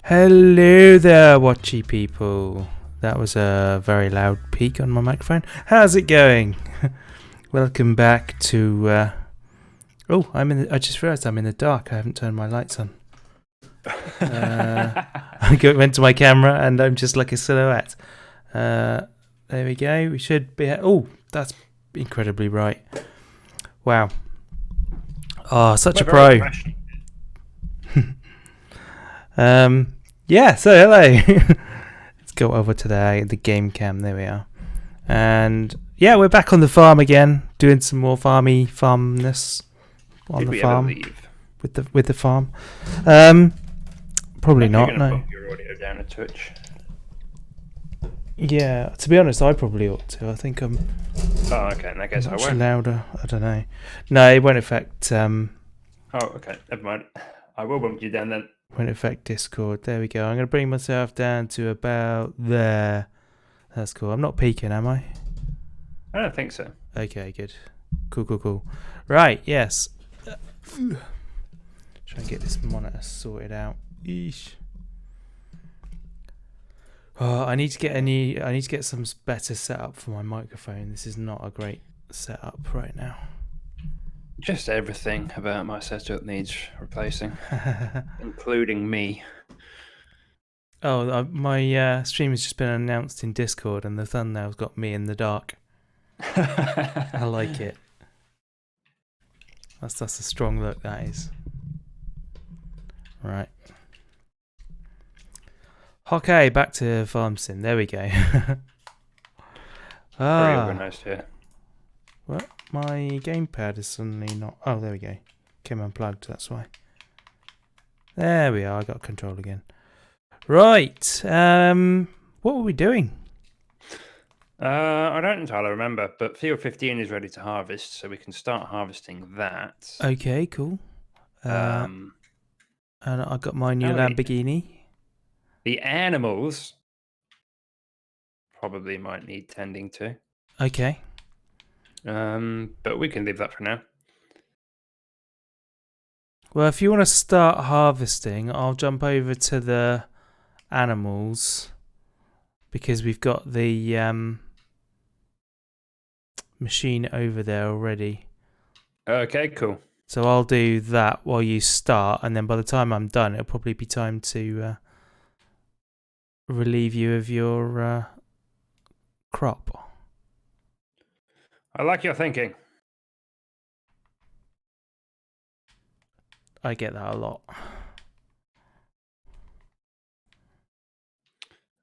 Hello there, watchy people. That was a very loud peak on my microphone. How's it going? Welcome back to. Oh, I just realised I'm in the dark. I haven't turned my lights on. I went to my camera and I'm just like a silhouette. There we go. We should be. Oh, that's incredibly bright. Wow. Oh, such a pro. Yeah, so hello. Let's go over to the game cam. There we are. And yeah, we're back on the farm again, doing some more farmness on Did the we farm. ever leave? With the farm. Probably not. You're No. gonna bump your audio down a touch. Yeah, to be honest, I probably ought to. I think I'm Oh, okay. In that case, I much won't. louder. I don't know. No, it won't affect. Oh, okay. Never mind. I will bump you down then. Won't affect Discord. There we go. I'm gonna bring myself down to about there. That's cool. I'm not peaking, am I? I don't think so. Okay, good. Cool. Right, yes. Try and get this monitor sorted out. Eesh. Oh, I need to get some better setup for my microphone. This is not a great setup right now. Just everything about my setup needs replacing, including me. Oh, my stream has just been announced in Discord, and the thumbnail's got me in the dark. I like it. That's a strong look, that is. Right. Okay, back to farm sim. There we go. Very organised here. What? My gamepad is suddenly not. Oh, there we go. Came unplugged. That's why. There we are. I got control again. Right. What were we doing? I don't entirely remember, but Field 15 is ready to harvest, so we can start harvesting that. Okay, cool. And I got my new Lamborghini. The animals probably might need tending to. Okay. But we can leave that for now. Well, if you want to start harvesting, I'll jump over to the animals because we've got the machine over there already. Okay, cool. So I'll do that while you start, and then by the time I'm done, it'll probably be time to relieve you of your crop. I like your thinking. I get that a lot.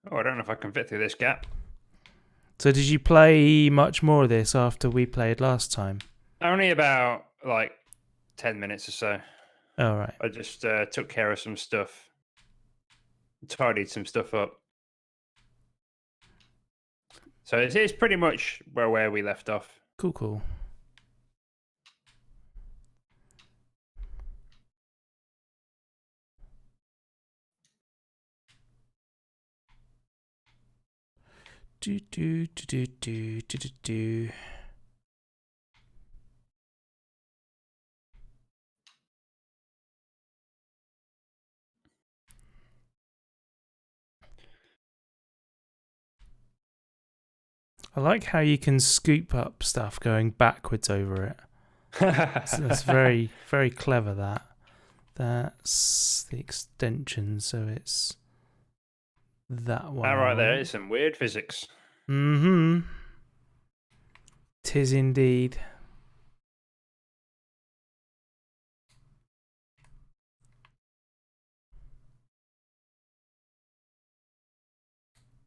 Oh, I don't know if I can fit through this gap. So did you play much more of this after we played last time? Only about, 10 minutes or so. All right. I just took care of some stuff. Tidied some stuff up. So it's pretty much where we left off. Cool. Do. I like how you can scoop up stuff going backwards over it. That's very, very clever, that. That's the extension, so it's that one. That right there is some weird physics. Mm-hmm. 'Tis indeed.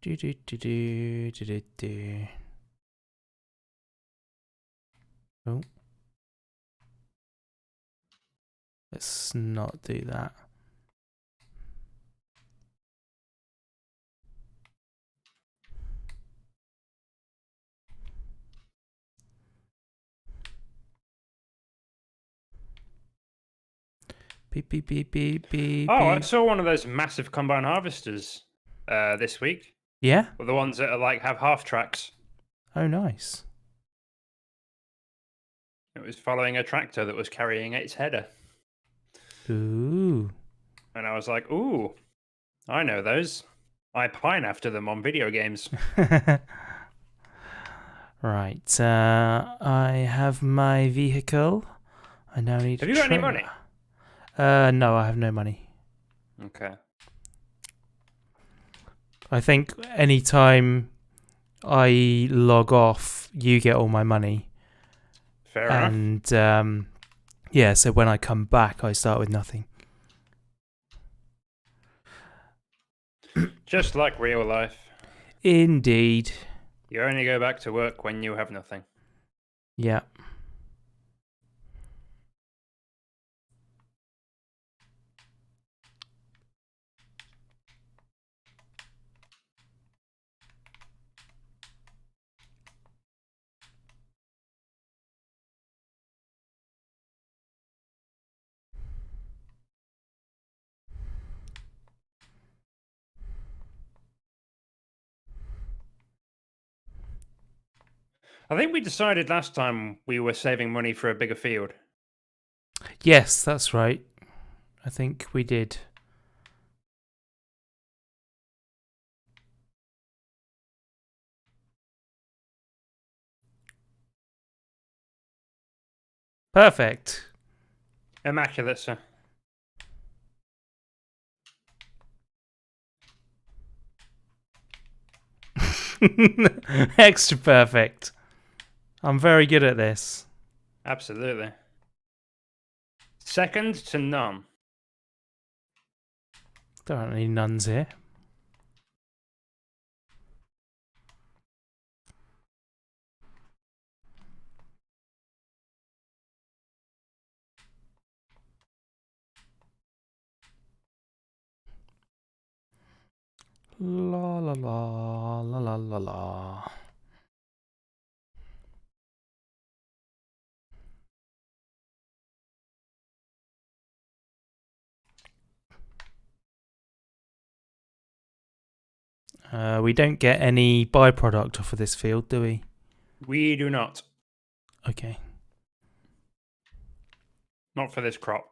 Do. Oh. Let's not do that. Beep. Oh, I saw one of those massive combine harvesters this week. Yeah? Well, the ones that are have half tracks. Oh, nice. It was following a tractor that was carrying its header. Ooh. And I was like, ooh, I know those. I pine after them on video games. Right. I have my vehicle. I now need Have a you got any trailer. money? No, I have no money. Okay. I think anytime I log off, you get all my money. Fair enough. And yeah, so when I come back, I start with nothing. Just like real life. Indeed. You only go back to work when you have nothing. Yeah. I think we decided last time we were saving money for a bigger field. Yes, that's right. I think we did. Perfect. Immaculate, sir. Extra perfect. I'm very good at this. Absolutely. Second to none. There aren't any nuns here. La la la la la la la. We don't get any byproduct off of this field, do we? We do not. Okay. Not for this crop.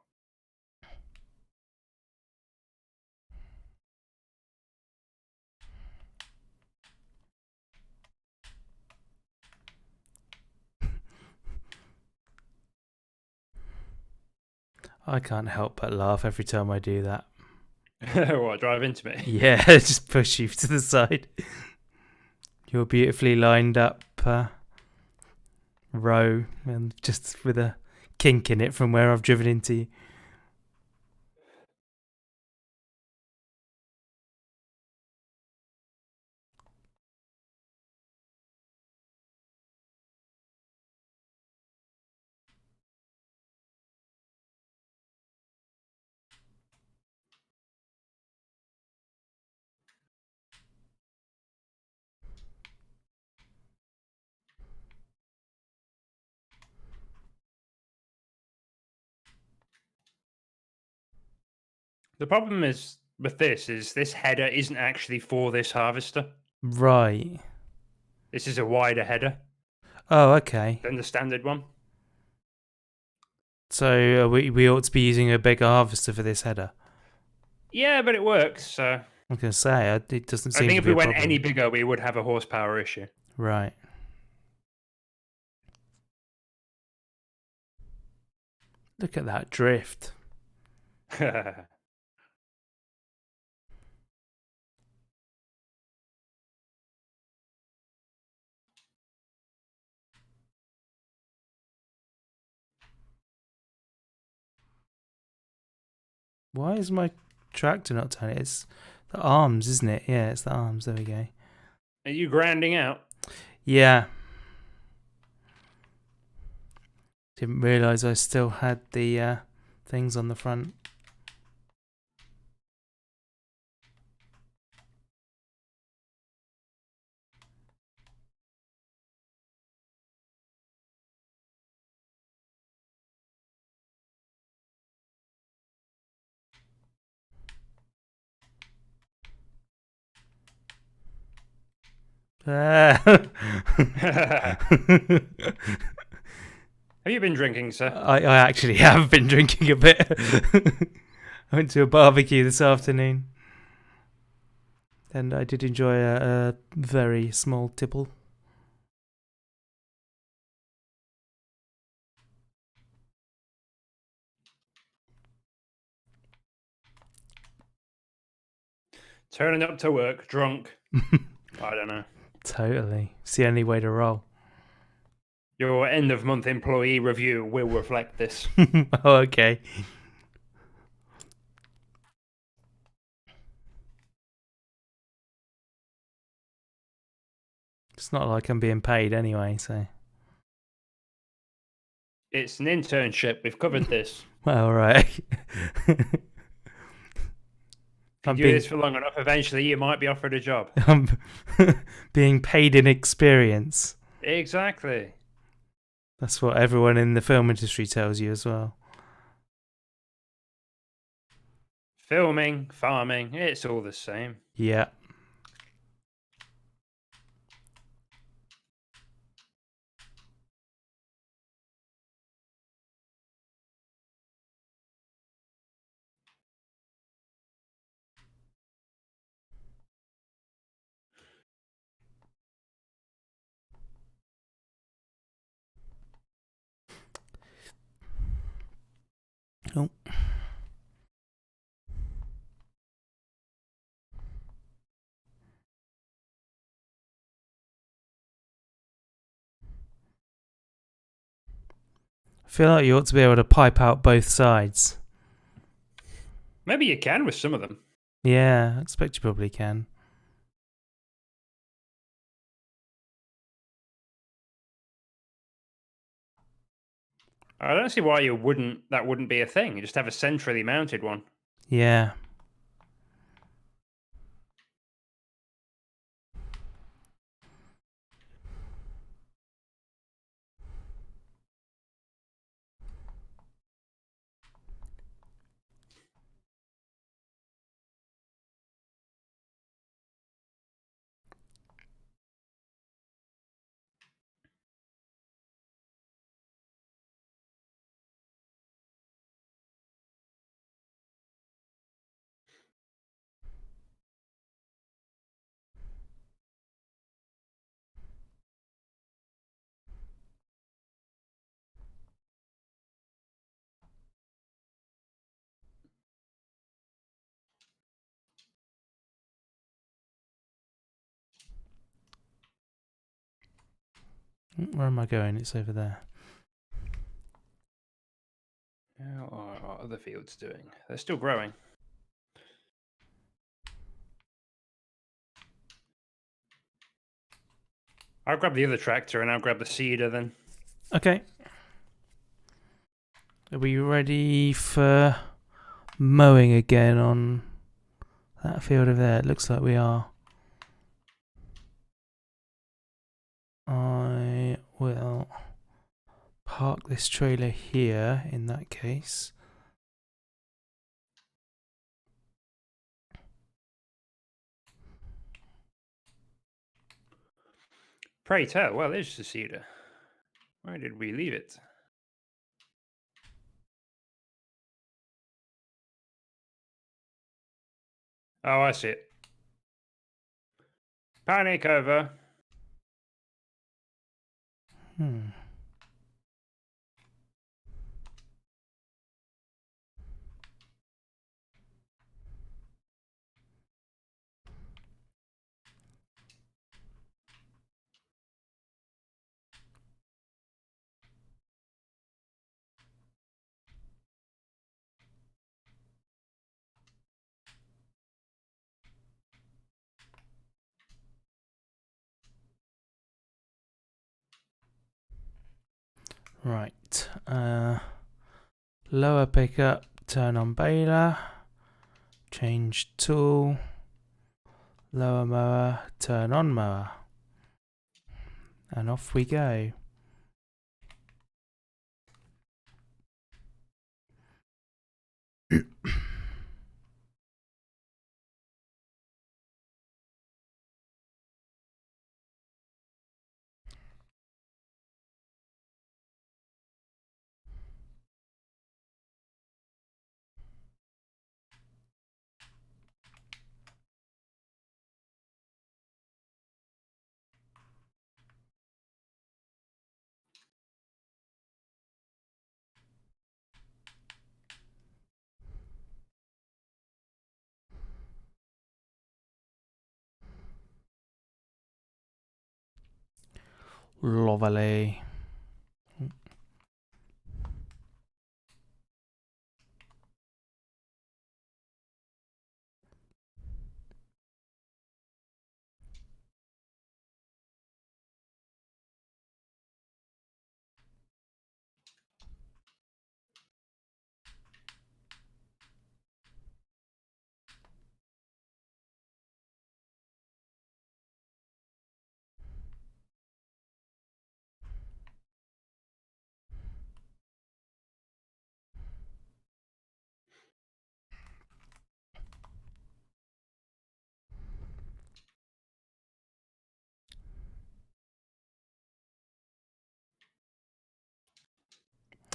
I can't help but laugh every time I do that. What, drive into me? Yeah, just push you to the side. Your beautifully lined up row, and just with a kink in it from where I've driven into you. The problem is with this header isn't actually for this harvester. Right. This is a wider header Oh, okay. than the standard one. So we ought to be using a bigger harvester for this header. Yeah, but it works. So I was going to say, it doesn't seem I think to if be we a went problem. any bigger, we would have a horsepower issue. Right. Look at that drift. Why is my tractor not turning? It's the arms, isn't it? Yeah, it's the arms. There we go. Are you grinding out? Yeah. Didn't realise I still had the things on the front. Have you been drinking, sir? I actually have been drinking a bit. I went to a barbecue this afternoon. And I did enjoy a very small tipple. Turning up to work drunk. I don't know. Totally. It's the only way to roll. Your end of month employee review will reflect this. Oh, okay. It's not like I'm being paid anyway, so. It's an internship. We've covered this. Well, right. If you do this for long enough, eventually you might be offered a job. I'm being paid in experience. Exactly. That's what everyone in the film industry tells you as well. Filming, farming, it's all the same. Yeah. Oh. I feel like you ought to be able to pipe out both sides. Maybe you can with some of them. Yeah, I expect you probably can. I don't see why you wouldn't. That wouldn't be a thing. You just have a centrally mounted one. Yeah. Where am I going? It's over there. How are other fields doing? They're still growing. I'll grab the other tractor and I'll grab the seeder then. Okay. Are we ready for mowing again on that field over there? It looks like we are. I will park this trailer here in that case. Pray tell, well, there's the seeder. Where did we leave it? Oh, I see it. Panic over. Right. Lower pickup, turn on baler, change tool, lower mower, turn on mower. And off we go. Lovely.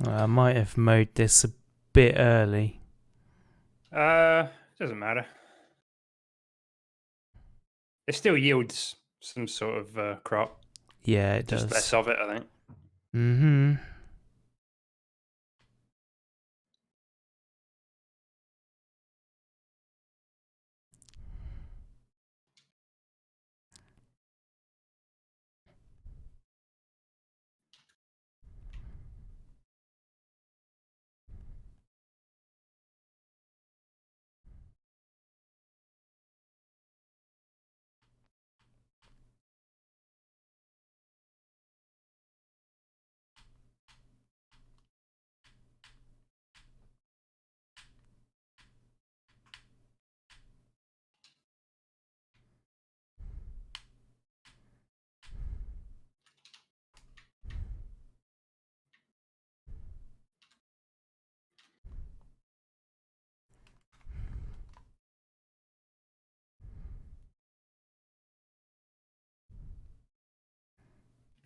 I might have mowed this a bit early. Doesn't matter. It still yields some sort of crop. Yeah, it Just does. less of it, I think. Mm-hmm.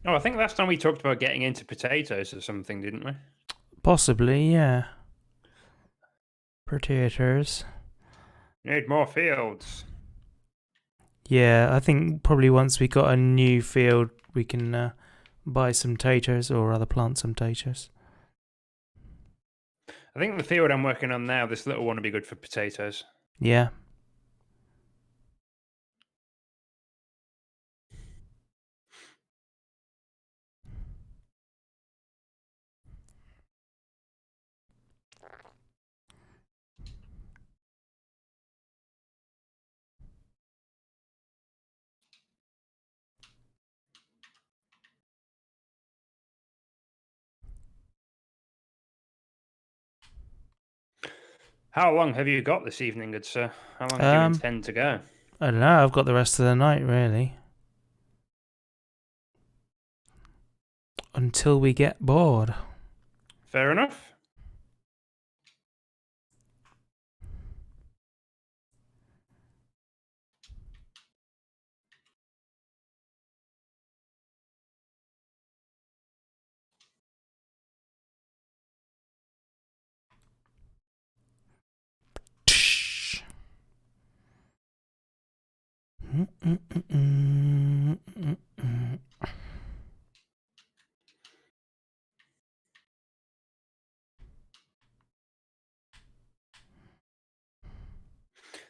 Oh, I think last time we talked about getting into potatoes or something, didn't we? Possibly, yeah. Potatoes. Need more fields. Yeah, I think probably once we got a new field, we can buy some taters or rather plant some taters. I think the field I'm working on now, this little one, would be good for potatoes. Yeah. How long have you got this evening, good sir? How long do you intend to go? I don't know. I've got the rest of the night, really. Until we get bored. Fair enough.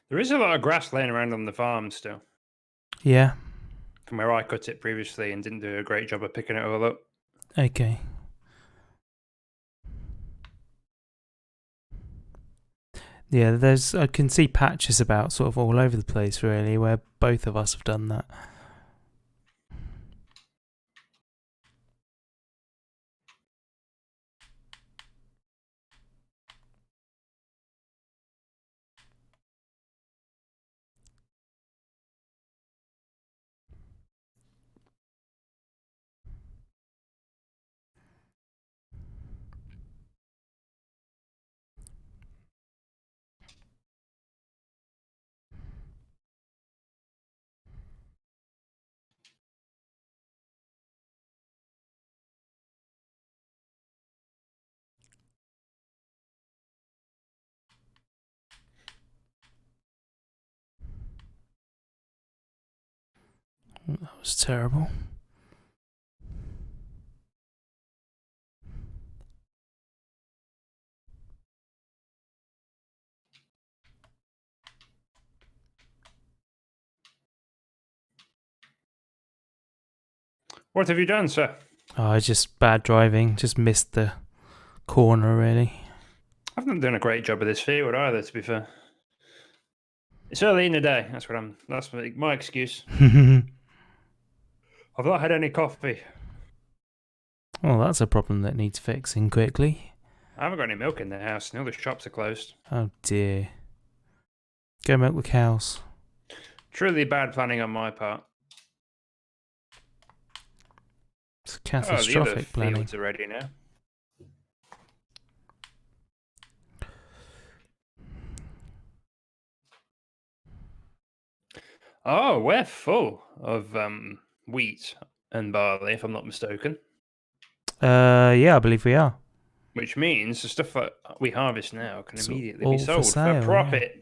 There is a lot of grass laying around on the farm still. Yeah. From where I cut it previously and didn't do a great job of picking it all up. Okay. Yeah, I can see patches about sort of all over the place, really, where both of us have done that. That was terrible. What have you done, sir? Oh, just bad driving. Just missed the corner, really. I've not done a great job of this field either, to be fair. It's early in the day. That's my excuse. I've not had any coffee. Well, that's a problem that needs fixing quickly. I haven't got any milk in the house. All the shops are closed. Oh dear. Go milk the cows. Truly bad planning on my part. It's The other catastrophic planning. fields are ready now. Oh, we're full of wheat and barley, if I'm not mistaken. Yeah, I believe we are. Which means the stuff that we harvest now can It's immediately all be for sold sale, for profit. yeah.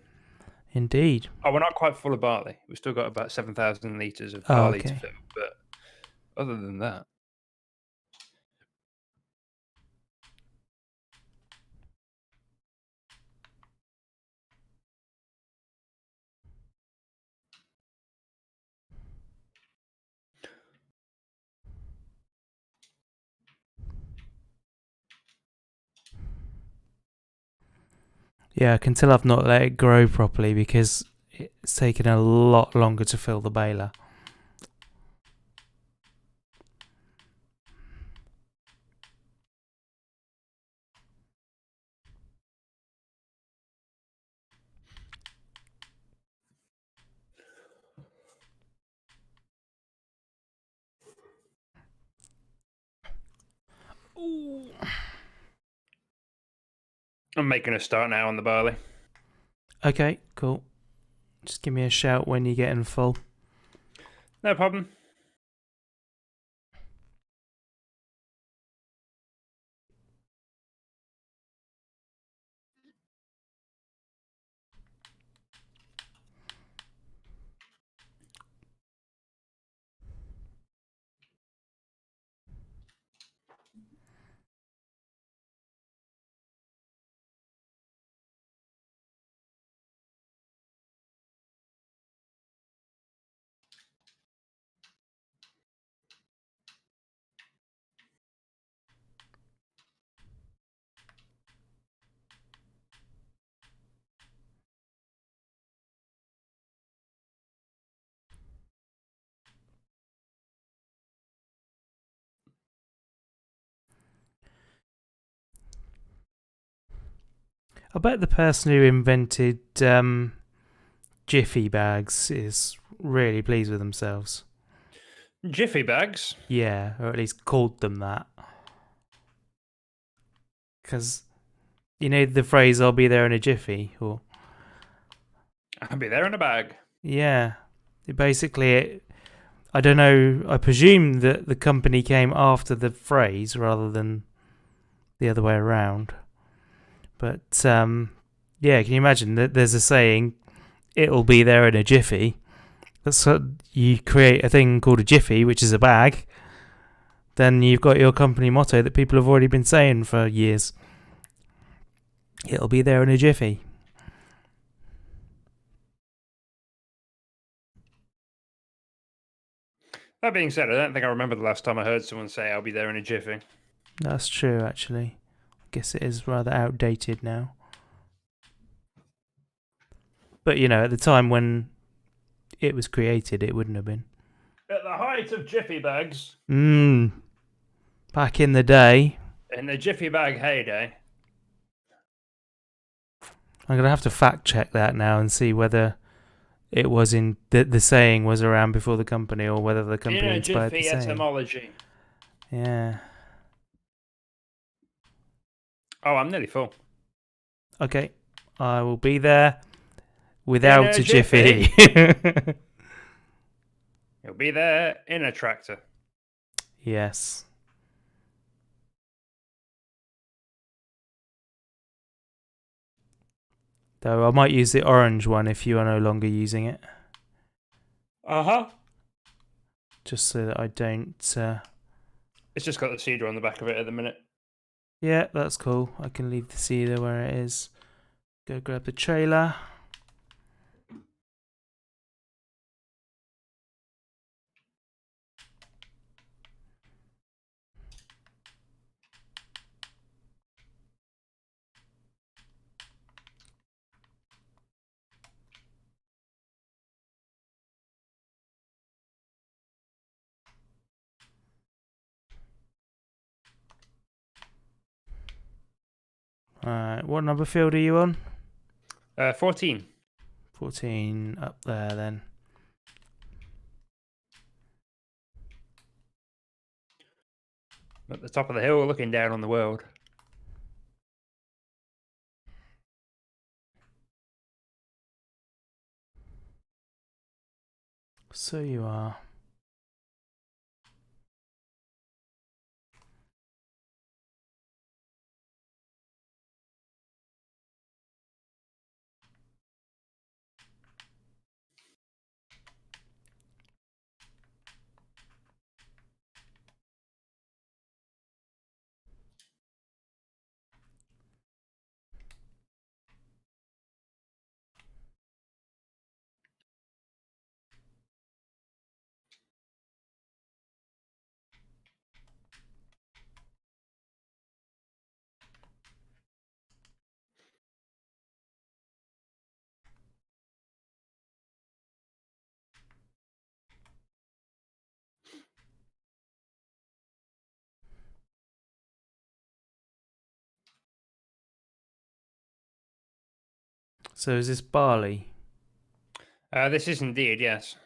Indeed. Oh, we're not quite full of barley. We've still got about 7,000 litres of Oh, barley to okay. fill. But other than that, Yeah, I can tell I've not let it grow properly because it's taken a lot longer to fill the baler. Ooh. I'm making a start now on the barley. Okay, cool. Just give me a shout when you're getting full. No problem. I bet the person who invented Jiffy bags is really pleased with themselves. Jiffy bags? Yeah, or at least called them that. Because, you know the phrase, I'll be there in a jiffy? Or I'll be there in a bag. yeah. I don't know, I presume that the company came after the phrase rather than the other way around. But, yeah, can you imagine that there's a saying, it'll be there in a jiffy? That's what you create a thing called a jiffy, which is a bag. Then you've got your company motto that people have already been saying for years. It'll be there in a jiffy. That being said, I don't think I remember the last time I heard someone say I'll be there in a jiffy. That's true, actually. I guess it is rather outdated now. But, you know, at the time when it was created, it wouldn't have been. At the height of jiffy bags. Back in the day. In the jiffy bag heyday. I'm going to have to fact check that now and see whether it was in the saying was around before the company or whether the company In a inspired the jiffy saying. etymology. Yeah. Oh, I'm nearly full. Okay. I will be there without a jiffy. You'll be there in a tractor. Yes. Though I might use the orange one if you are no longer using it. Uh-huh. Just so that I don't... It's just got the cedar on the back of it at the minute. Yeah, that's cool. I can leave the cedar where it is. Go grab the trailer. What number field are you on? 14. 14 up there then. At the top of the hill, looking down on the world. So you are. So is this barley? This is indeed, yes.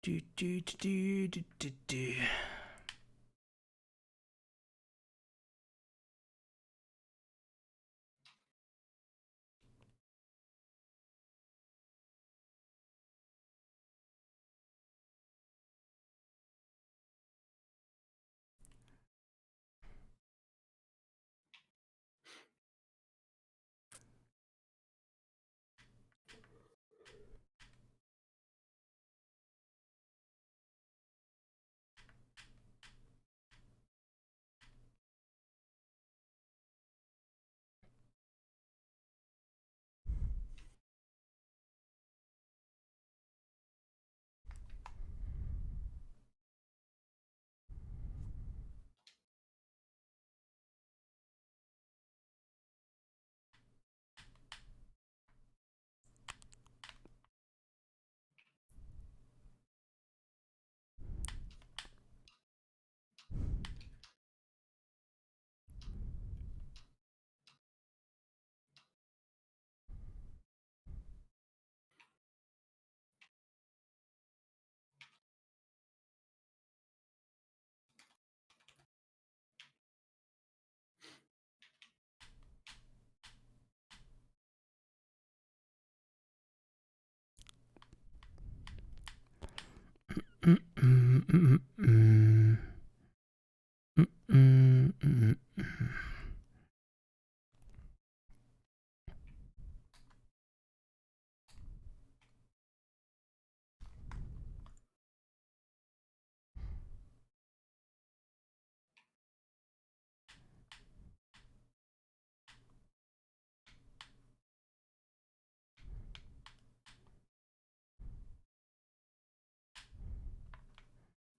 Do, do, do, do, do, do.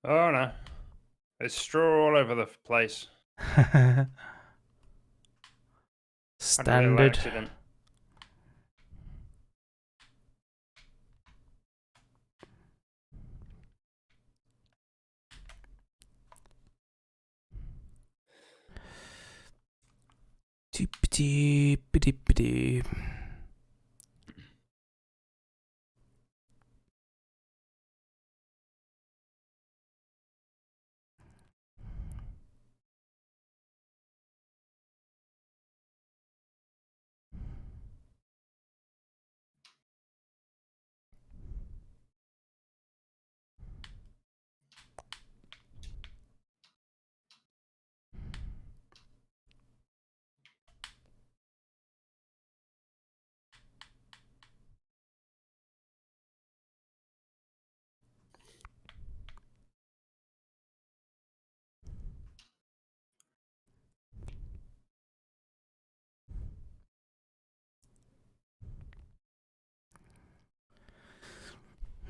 Oh no. There's straw all over the place. Had a little Standard. accident. Doop-a-doo.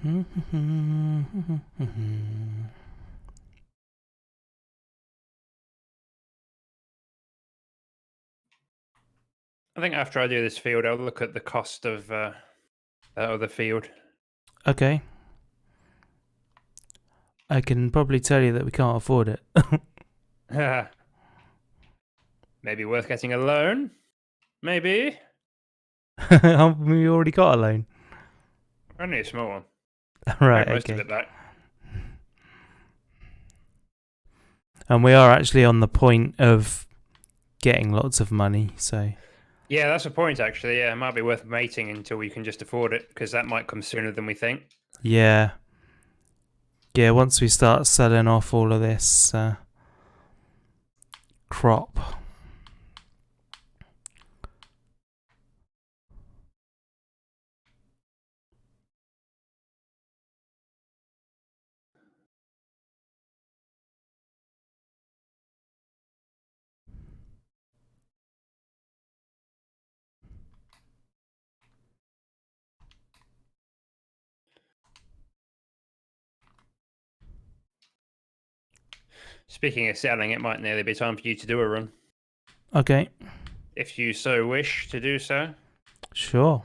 I think after I do this field, I'll look at the cost of that other field. Okay. I can probably tell you that we can't afford it. Maybe worth getting a loan? Maybe? We already got a loan. Only a small one. Right, Pay most of okay. it back. And we are actually on the point of getting lots of money, so... Yeah, that's a point, actually. Yeah, it might be worth waiting until we can just afford it, because that might come sooner than we think. Yeah. Yeah, once we start selling off all of this crop. Speaking of selling, it might nearly be time for you to do a run. Okay, If you so wish to do so. sure.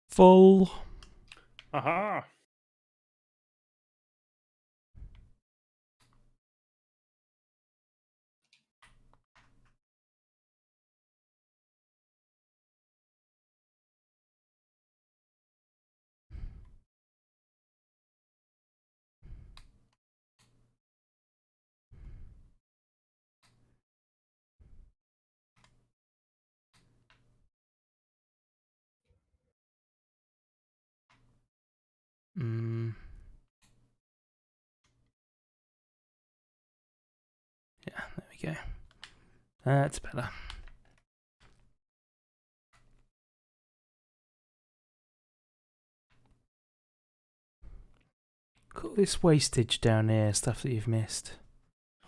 Full. Aha! Mm. Yeah, there we go. That's better. Got this wastage down here, stuff that you've missed.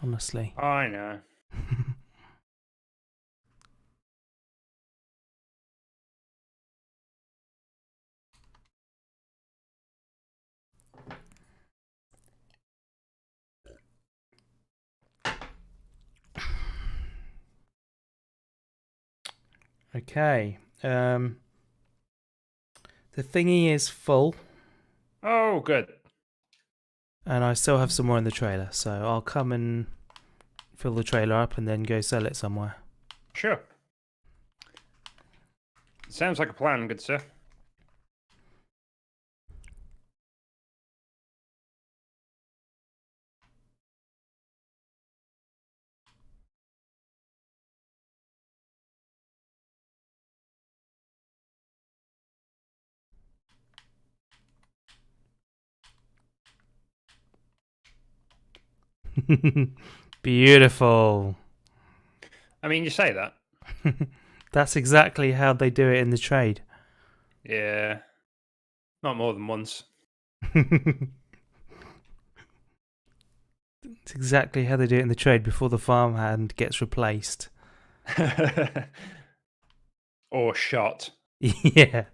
Honestly. I know. Okay. The thingy is full, Oh, good. and I still have some more in the trailer, so I'll come and fill the trailer up and then go sell it somewhere. Sure. Sounds like a plan, good sir. Beautiful. I mean, you say that. That's exactly how they do it in the trade. Yeah. Not more than once. It's exactly how they do it in the trade before the farmhand gets replaced. Or shot. Yeah.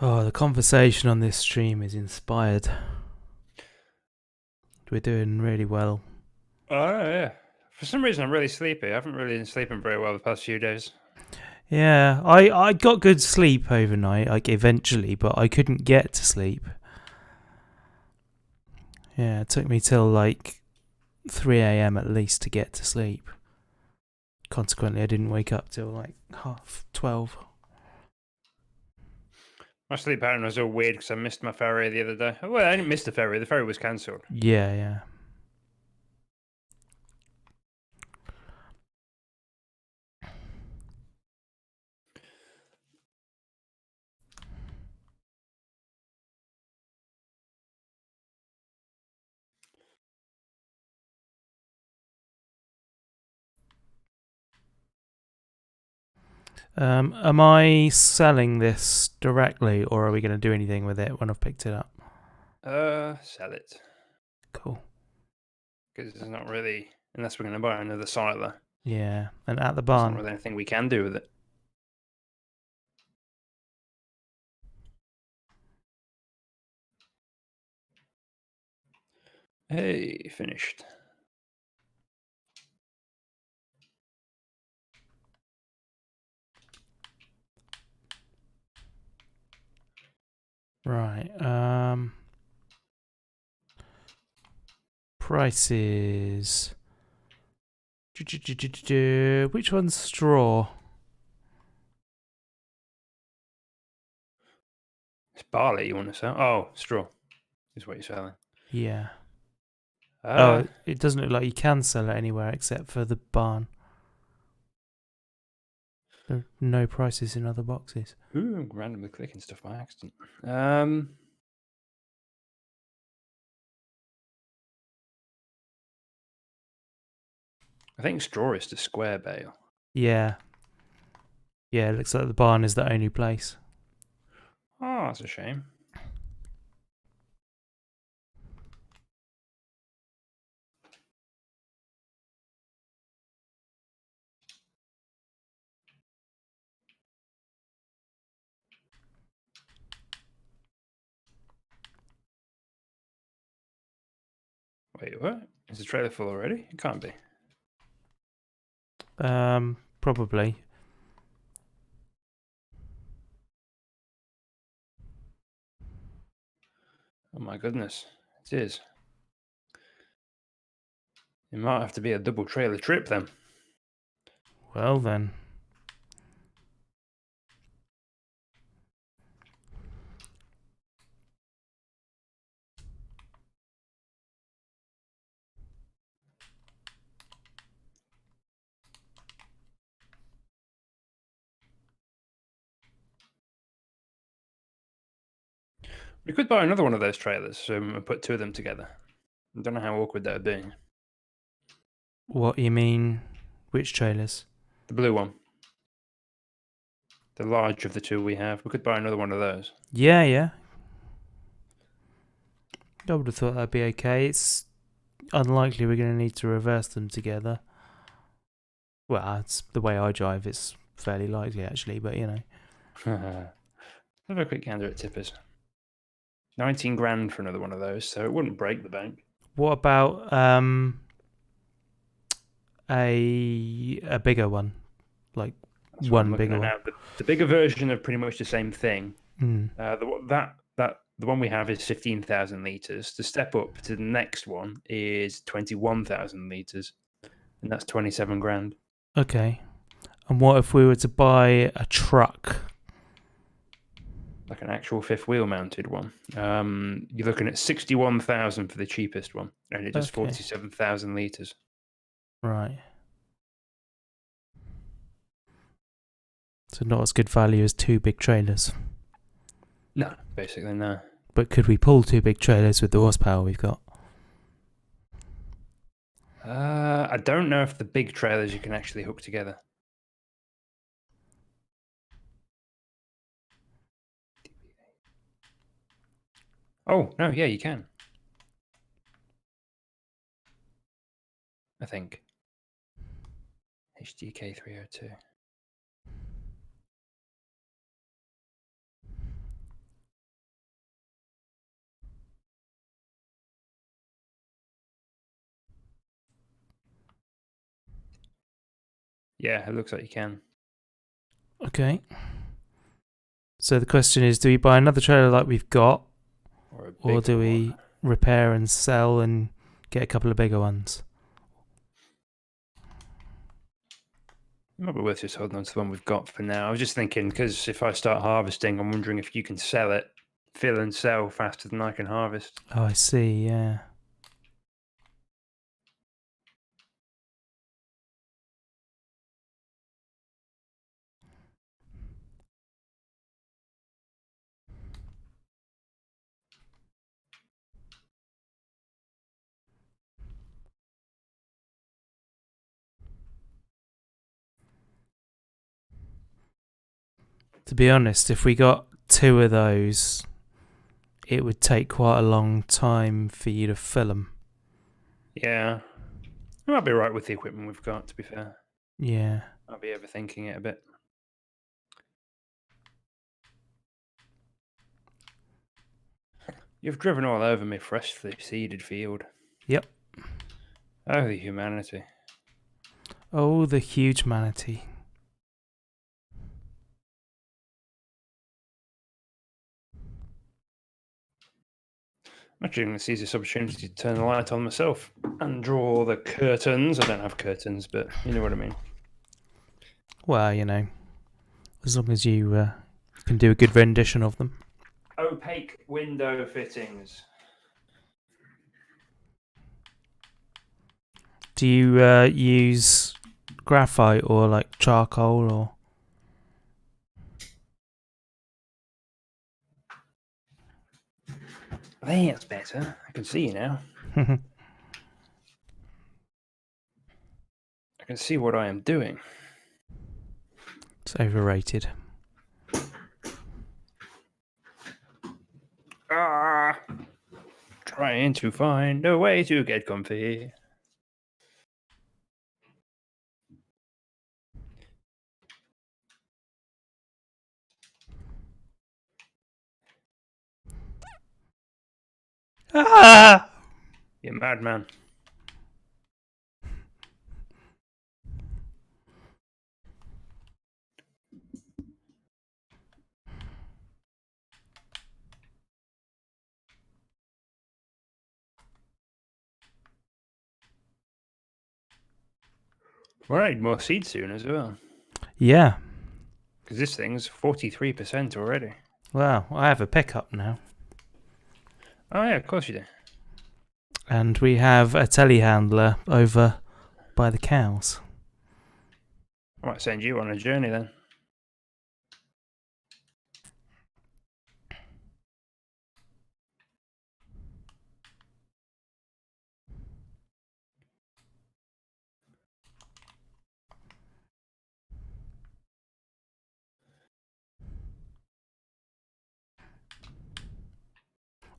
Oh, the conversation on this stream is inspired. We're doing really well. Oh, yeah. For some reason, I'm really sleepy. I haven't really been sleeping very well the past few days. Yeah, I got good sleep overnight, like eventually, but I couldn't get to sleep. Yeah, it took me till like 3 a.m. at least to get to sleep. Consequently, I didn't wake up till like 12:30. My sleep pattern was all weird because I missed my ferry the other day. Well, I didn't miss the ferry. The ferry was cancelled. Yeah, yeah. Am I selling this directly, or are we going to do anything with it when I've picked it up? Sell it. Cool. Because there's not really, unless we're going to buy another siler, Yeah, and at the there's not barn. really anything we can do with it. Hey, finished. Right. Prices. Which one's straw? It's barley you want to sell? Oh, straw is what you're selling. Yeah. Oh, it doesn't look like you can sell it anywhere except for the barn. There are no prices in other boxes. Ooh, I'm randomly clicking stuff by accident. I think straw is the square bale. Yeah. Yeah, it looks like the barn is the only place. Oh, that's a shame. Wait, what? Is the trailer full already? It can't be. Probably. Oh my goodness, it is. It might have to be a double trailer trip then. Well then. We could buy another one of those trailers and put two of them together. I don't know how awkward that would be. What you mean? Which trailers? The blue one. The large of the two we have. We could buy another one of those. Yeah, yeah. I would have thought that'd be okay. It's unlikely we're going to need to reverse them together. Well, it's the way I drive. It's fairly likely actually, but you know. Have a quick gander at tippers. 19 grand for another one of those, so it wouldn't break the bank. What about a bigger one, like That's what I'm one looking bigger at one? now. The bigger version of pretty much the same thing. Mm. The one we have is 15,000 liters. The step up to the next one is 21,000 liters, and that's 27 grand. Okay. And what if we were to buy a truck? Like an actual fifth wheel mounted one. You're looking at 61,000 for the cheapest one, and it does 47,000 liters. Right. So not as good value as two big trailers. No, basically no. But could we pull two big trailers with the horsepower we've got? I don't know if the big trailers you can actually hook together. Oh, no, yeah, you can. I think. HDK 302. Yeah, it looks like you can. Okay. So the question is, do we buy another trailer like we've got, Or a or bigger do we repair and sell and get a couple of bigger ones? It might be worth just holding on to the one we've got for now. I was just thinking, because if I start harvesting, I'm wondering if you can sell it, fill and sell faster than I can harvest. Oh, I see, yeah. To be honest, if we got 2 of those, it would take quite a long time for you to fill them. Yeah. I might be right with the equipment we've got, to be fair. Yeah. I'll be overthinking it a bit. You've driven all over me freshly seeded field. Yep. Oh, the humanity. Oh, the huge manatee. I'm actually going to seize this opportunity to turn the light on myself and draw the curtains. I don't have curtains, but you know what I mean. Well, you know, as long as you can do a good rendition of them. Opaque window fittings. Do you use graphite or like charcoal or? I think that's better. I can see you now. It's I can see what I am doing. overrated. Trying to find a way to get comfy. Ah! You madman. We're gonna need more seed soon as well. Yeah. Because this thing's 43% already. Well, I have a pickup now. Oh yeah, of course you do. And we have a telehandler over by the cows. I might send you on a journey then.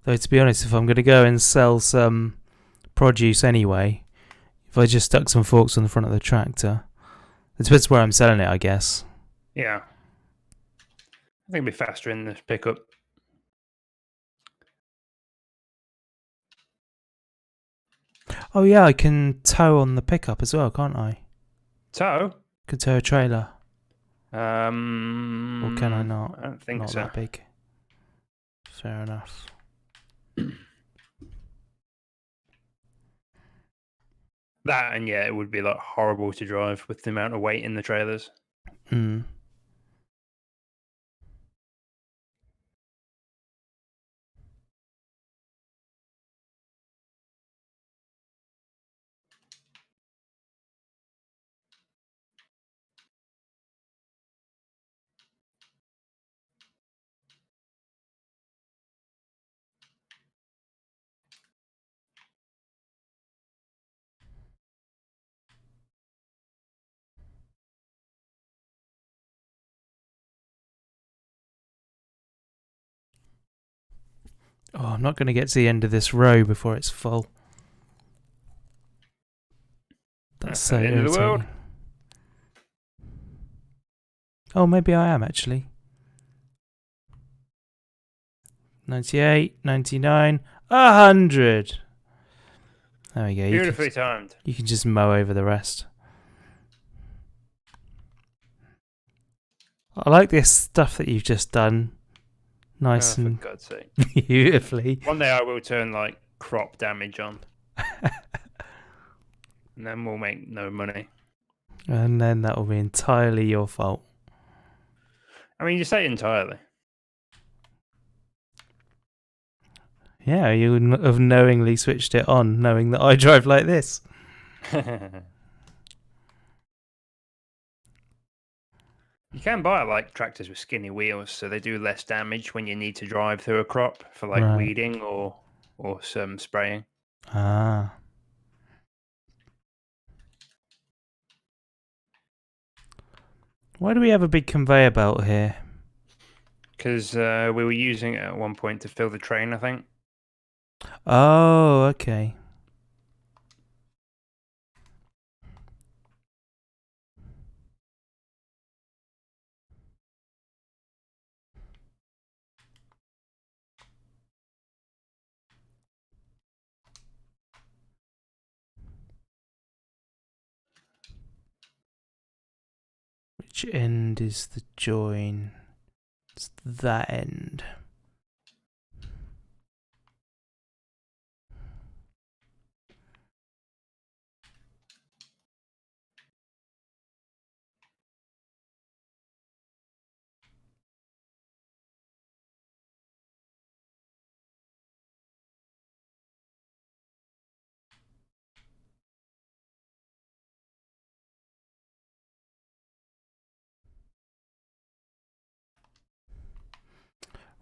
Though to be honest, if I'm going to go and sell some produce anyway, if I just stuck some forks on the front of the tractor, it depends where I'm selling it, I guess. Yeah. I think it'll be faster in the pickup. Oh yeah, I can tow on the pickup as well, can't I? Tow? Can tow a trailer. Or Or can I not? I don't think Not so. that big. Fair enough. That and yeah, it would be like horrible to drive with the amount of weight in the trailers. Mm. Oh, I'm not going to get to the end of this row before it's full. That's so the end of the irritating. world. Oh, maybe I am actually. 98, 99, 100. There we go. Beautifully timed. You can just mow over the rest. I like this stuff that you've just done. Oh, Nice for and God's sake. beautifully. One day I will turn like crop damage on. And then we'll make no money. And then that will be entirely your fault. I mean, you say entirely. Yeah, you would have knowingly switched it on, knowing that I drive like this. You can buy like tractors with skinny wheels, so they do less damage when you need to drive through a crop for like Right. weeding or some spraying. Ah. Why do we have a big conveyor belt here? Because we were using it at one point to fill the train, I think. Oh, okay. Which end is the join? It's that end.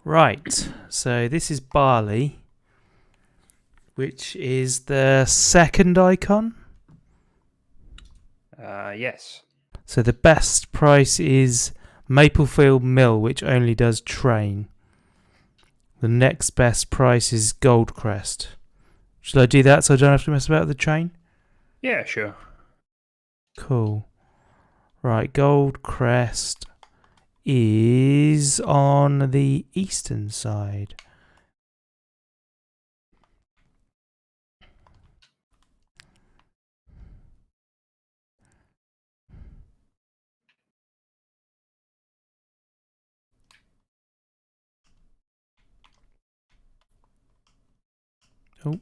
Right, so this is barley, which is the second icon. Yes. So the best price is Maplefield Mill, which only does train. The next best price is Goldcrest. Should I do that so I don't have to mess about with the train? Yeah, sure. Cool. Right, Goldcrest is on the eastern side. Oh.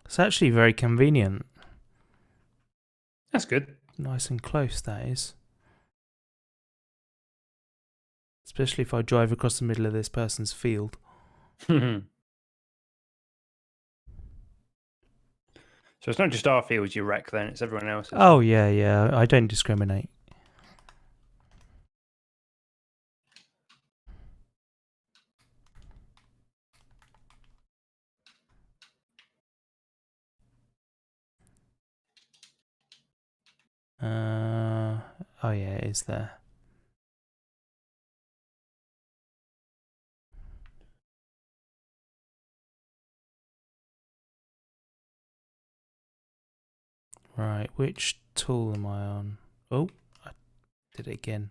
It's actually very convenient. That's good. Nice and close, that is. Especially if I drive across the middle of this person's field. So it's not just our fields you wreck then, it's everyone else's. Oh, yeah. I don't discriminate. Oh, yeah, it is there. Right, which tool am I on? Oh, I did it again.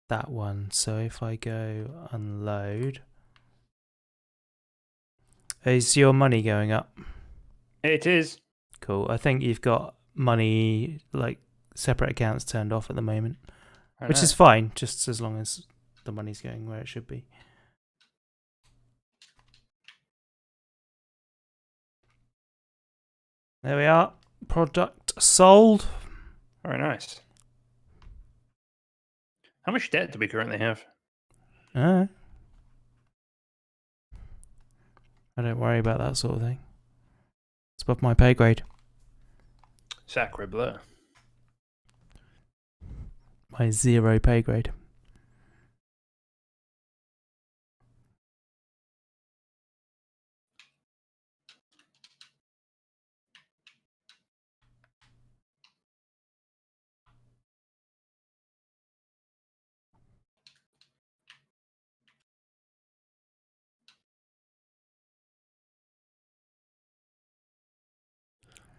That one. So if I go unload. Is your money going up? It is. Cool. I think you've got money, like separate accounts turned off at the moment. Which is fine, just as long as the money's going where it should be. There we are. Product sold. Very nice. How much debt do we currently have? I don't worry about that sort of thing. It's above my pay grade. Sacre bleu. My 0 pay grade.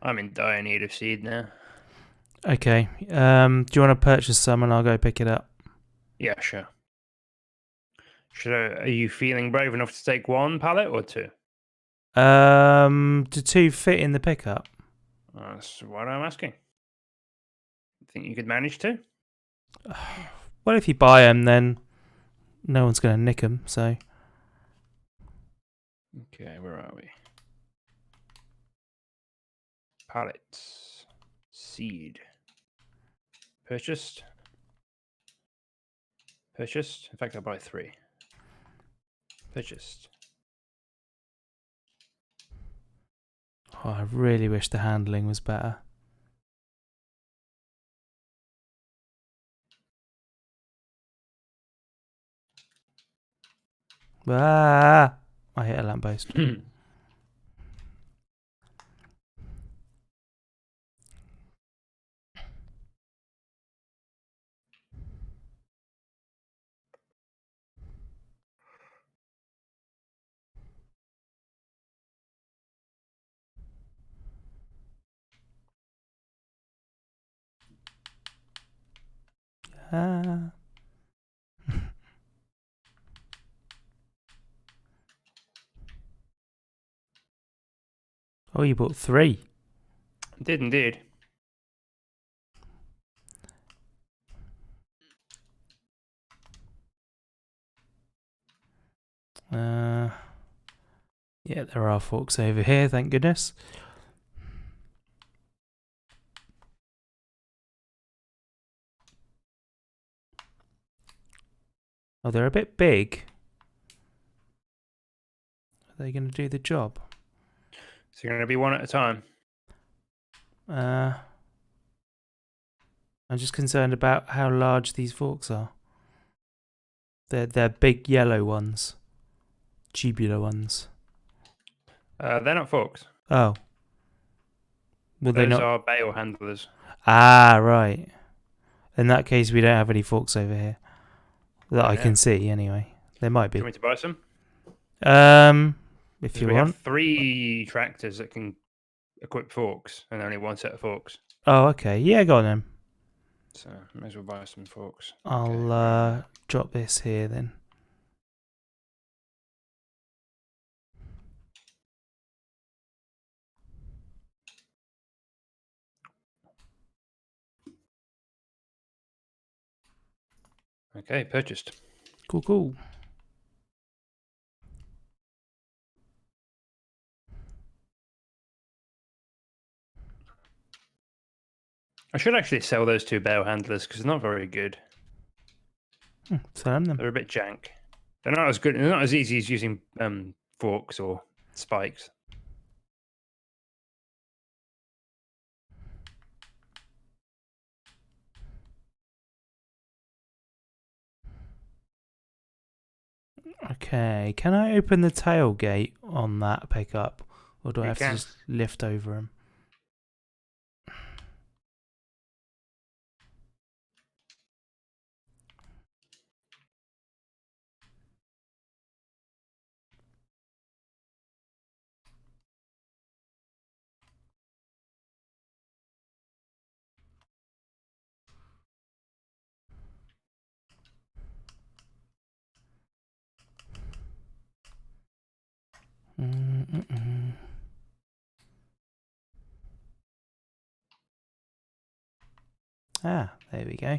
I'm in dire need of seed now. Okay. Do you want to purchase some and I'll go pick it up? Yeah, sure. Are you feeling brave enough to take one pallet or two? Do two fit in the pickup? That's what I'm asking. Think you could manage to? Well, if you buy them, then no one's going to nick them. So. Okay, where are we? Pallets. Seed. Purchased. Purchased. In fact, I'll buy 3. Purchased. Oh, I really wish the handling was better. Ah! I hit a lamppost. Ah. Oh, you bought 3. Did indeed. Yeah, there are forks over here, thank goodness. Oh, they're a bit big. Are they going to do the job? So you're going to be one at a time. I'm just concerned about how large these forks are. They're big yellow ones. Tubular ones. They're not forks. Oh. Will they Those not? are bale handlers. Ah, right. In that case, we don't have any forks over here. That I Yeah. can see, anyway. There might Do you be. want me to buy some? If Because you we want. have 3 tractors that can equip forks and only 1 set of forks. Oh, okay. Yeah, go on then. So may as well buy some forks. I'll Okay, drop this here then. okay, purchased. Cool, cool. I should actually sell those 2 bale handlers because they're not very good. Sell them. They're a bit jank. They're not as good. They're not as easy as using forks or spikes. Okay. Can I open the tailgate on that pickup? Or do I You have to can. just lift over them? Ah, there we go.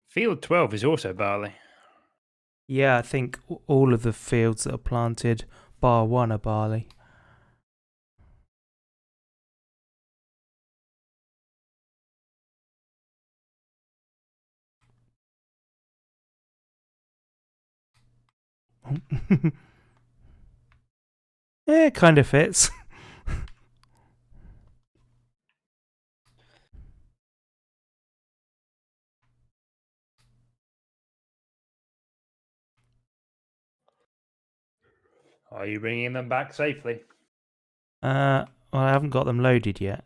Field 12 is also barley. Yeah, I think all of the fields that are planted, bar one, are barley. Yeah, it kind of fits. Are you bringing them back safely? Well, I haven't got them loaded yet.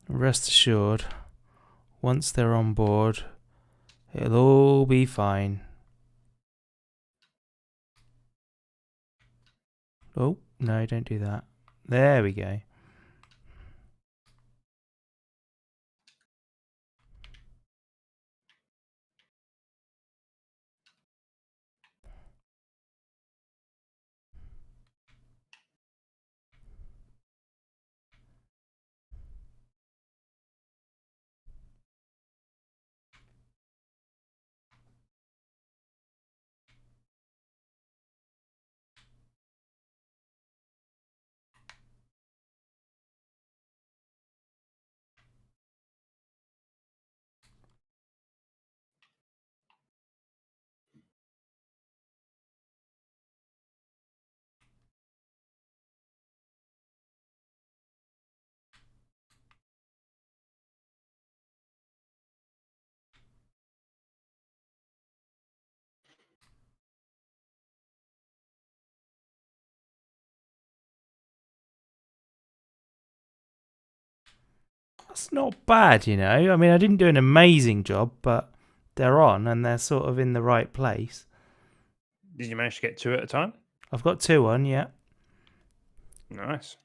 Rest assured, once they're on board, it'll all be fine. Oh, no, don't do that. There we go. That's not bad, you know. I mean, I didn't do an amazing job, but they're on and they're sort of in the right place. Did you manage to get 2 at a time? I've got 2 on, yeah. Nice.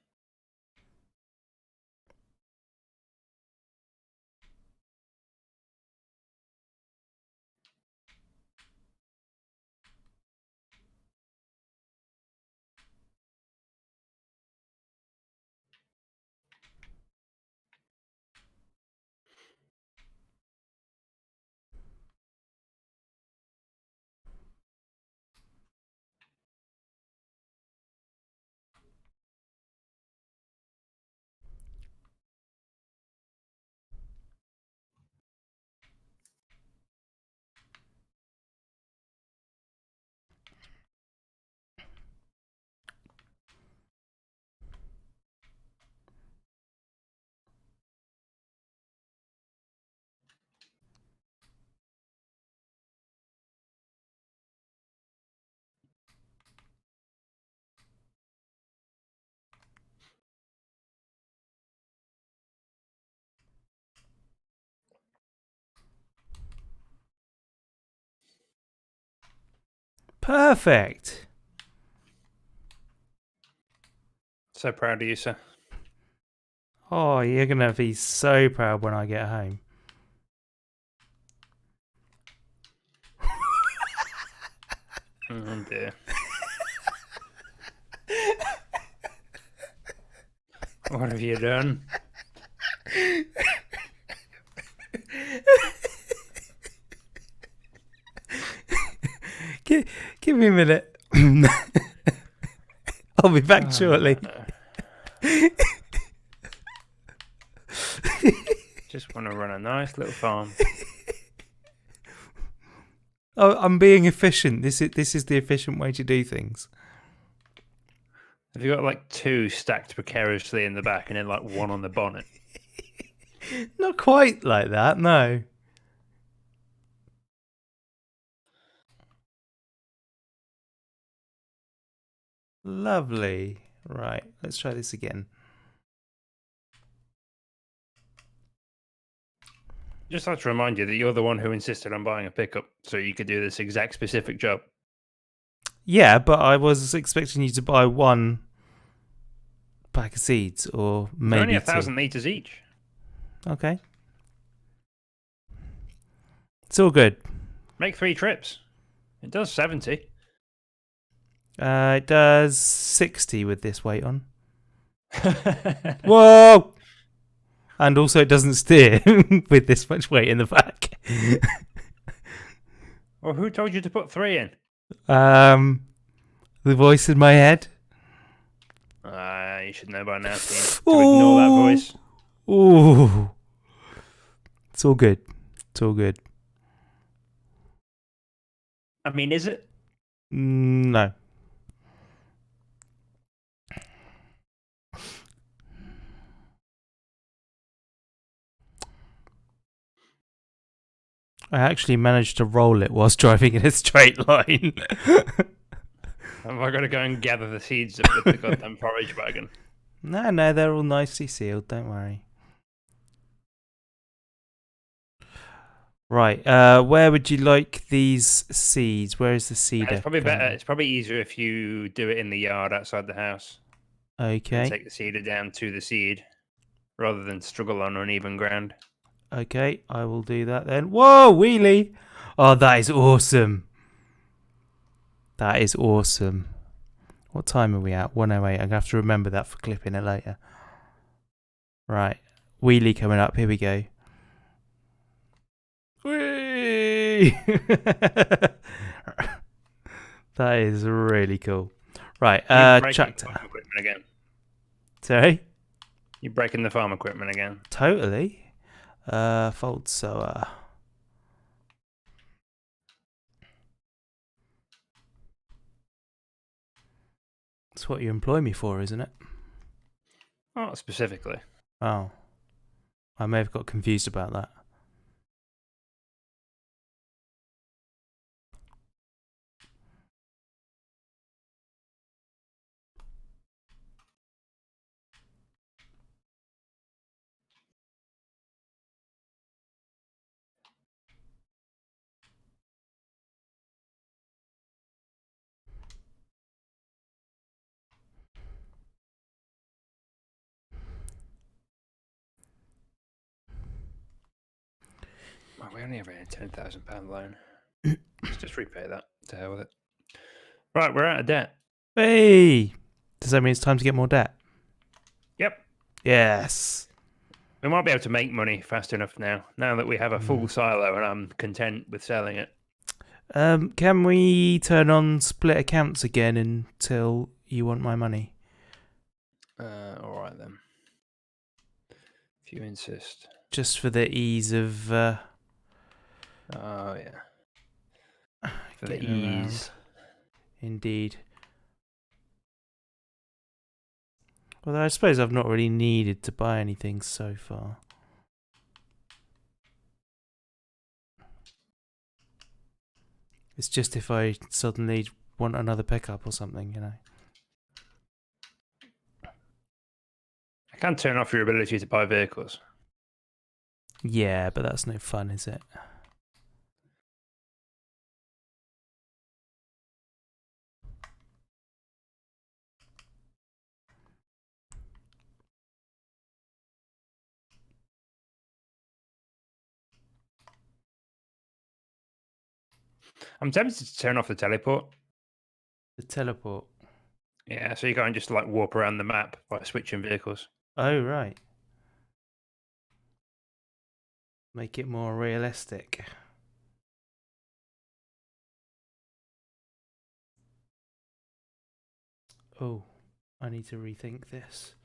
Perfect. So proud of you, sir. Oh, you're going to be so proud when I get home. Oh dear. What have you done? Give me a minute. I'll be back shortly. Just want to run a nice little farm. Oh, I'm being efficient. This is the efficient way to do things. Have you got like 2 stacked precariously in the back and then like 1 on the bonnet? Not quite like that, no. Lovely. Right, let's try this again. Just like to remind you that you're the one who insisted on buying a pickup so you could do this exact specific job. Yeah, but I was expecting you to buy 1 pack of seeds, or They're maybe only 2. 1,000 litres each. Okay. It's all good. Make 3 trips. It does 70. It does 60 with this weight on. Whoa! And also it doesn't steer with this much weight in the back. Well, who told you to put 3 in? The voice in my head. You should know by now, Steve, to ignore that voice. Ooh. It's all good. It's all good. I mean, is it? No. I actually managed to roll it whilst driving in a straight line. Have I got to go and gather the seeds up with the goddamn porridge wagon? No, they're all nicely sealed. Don't worry. Right. Where would you like these seeds? Where is the seeder? It's probably better. It's probably easier if you do it in the yard outside the house. Okay. And take the seeder down to the seed rather than struggle on uneven ground. Okay, I will do that then. Whoa, wheelie! Oh, that is awesome. That is awesome. What time are we at? 1:08. I'm going to have to remember that for clipping it later. Right. Wheelie coming up. Here we go. Whee! That is really cool. Right. Tractor. Equipment again. Sorry? You're breaking the farm equipment again. Totally. Fold sower. That's what you employ me for, isn't it? Not specifically. Oh. I may have got confused about that. Well, we only have a £10,000 loan. Let's just repay that. To hell with it. Right, we're out of debt. Hey! Does that mean it's time to get more debt? Yep. Yes. We might be able to make money fast enough now that we have a full silo and I'm content with selling it. Can we turn on split accounts again until you want my money? All right then. If you insist. Just for the ease of Oh yeah. For the ease. Indeed. Well, I suppose I've not really needed to buy anything so far. It's just if I suddenly want another pickup or something, you know. I can't turn off your ability to buy vehicles. Yeah, but that's no fun, is it? I'm tempted to turn off the teleport. The teleport. Yeah, so you can't just like warp around the map by switching vehicles. Oh, right. Make it more realistic. Oh, I need to rethink this.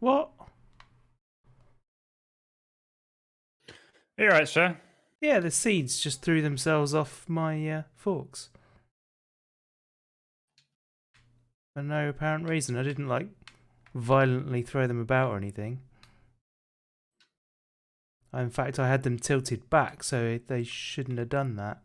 What? You alright, sir? Yeah, the seeds just threw themselves off my forks. For no apparent reason. I didn't, like, violently throw them about or anything. In fact, I had them tilted back, so they shouldn't have done that.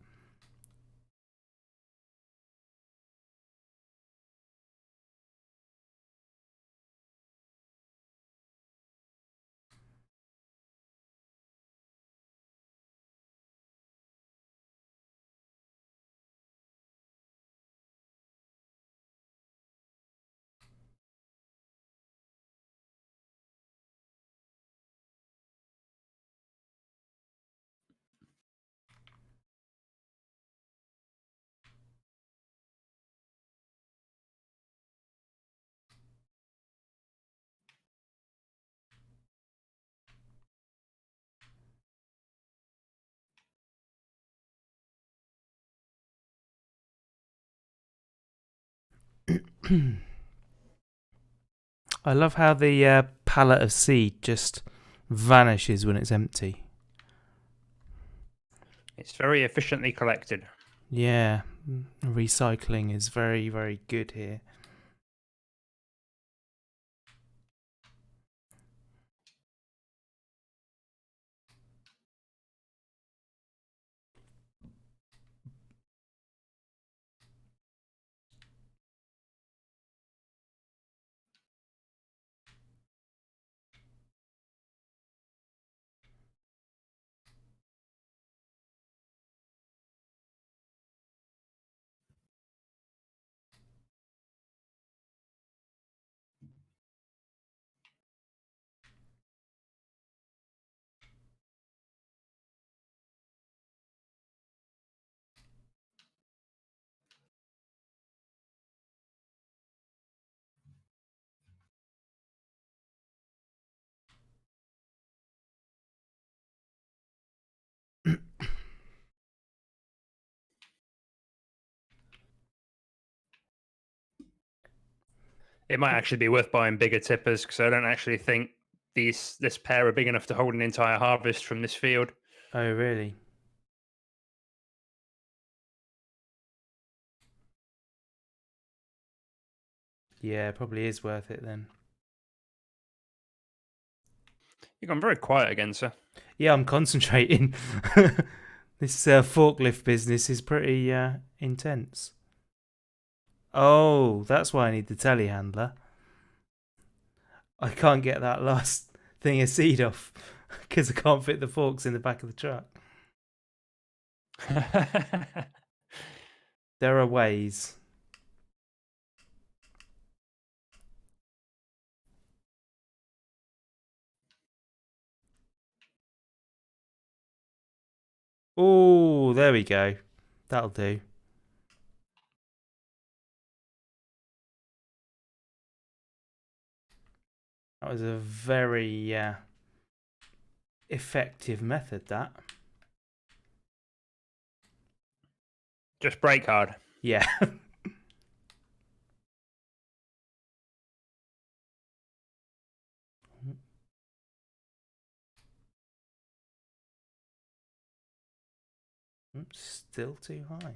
I love how the pallet of seed just vanishes when it's empty. It's very efficiently collected. Yeah, recycling is very, very good here. It might actually be worth buying bigger tippers because I don't actually think this pair are big enough to hold an entire harvest from this field. Oh, really? Yeah, probably is worth it then. You've gone very quiet again, sir. Yeah, I'm concentrating. This forklift business is pretty intense. Oh, that's why I need the telehandler. I can't get that last thing of seed off because I can't fit the forks in the back of the truck. There are ways. Oh, there we go. That'll do. That was a very effective method, that. Just brake hard. Yeah. Still too high.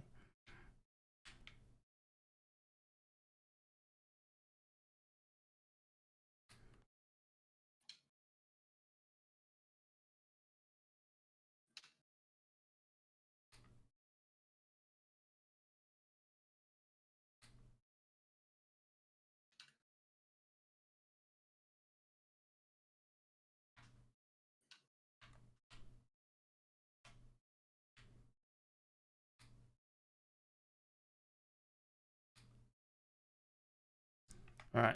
Right.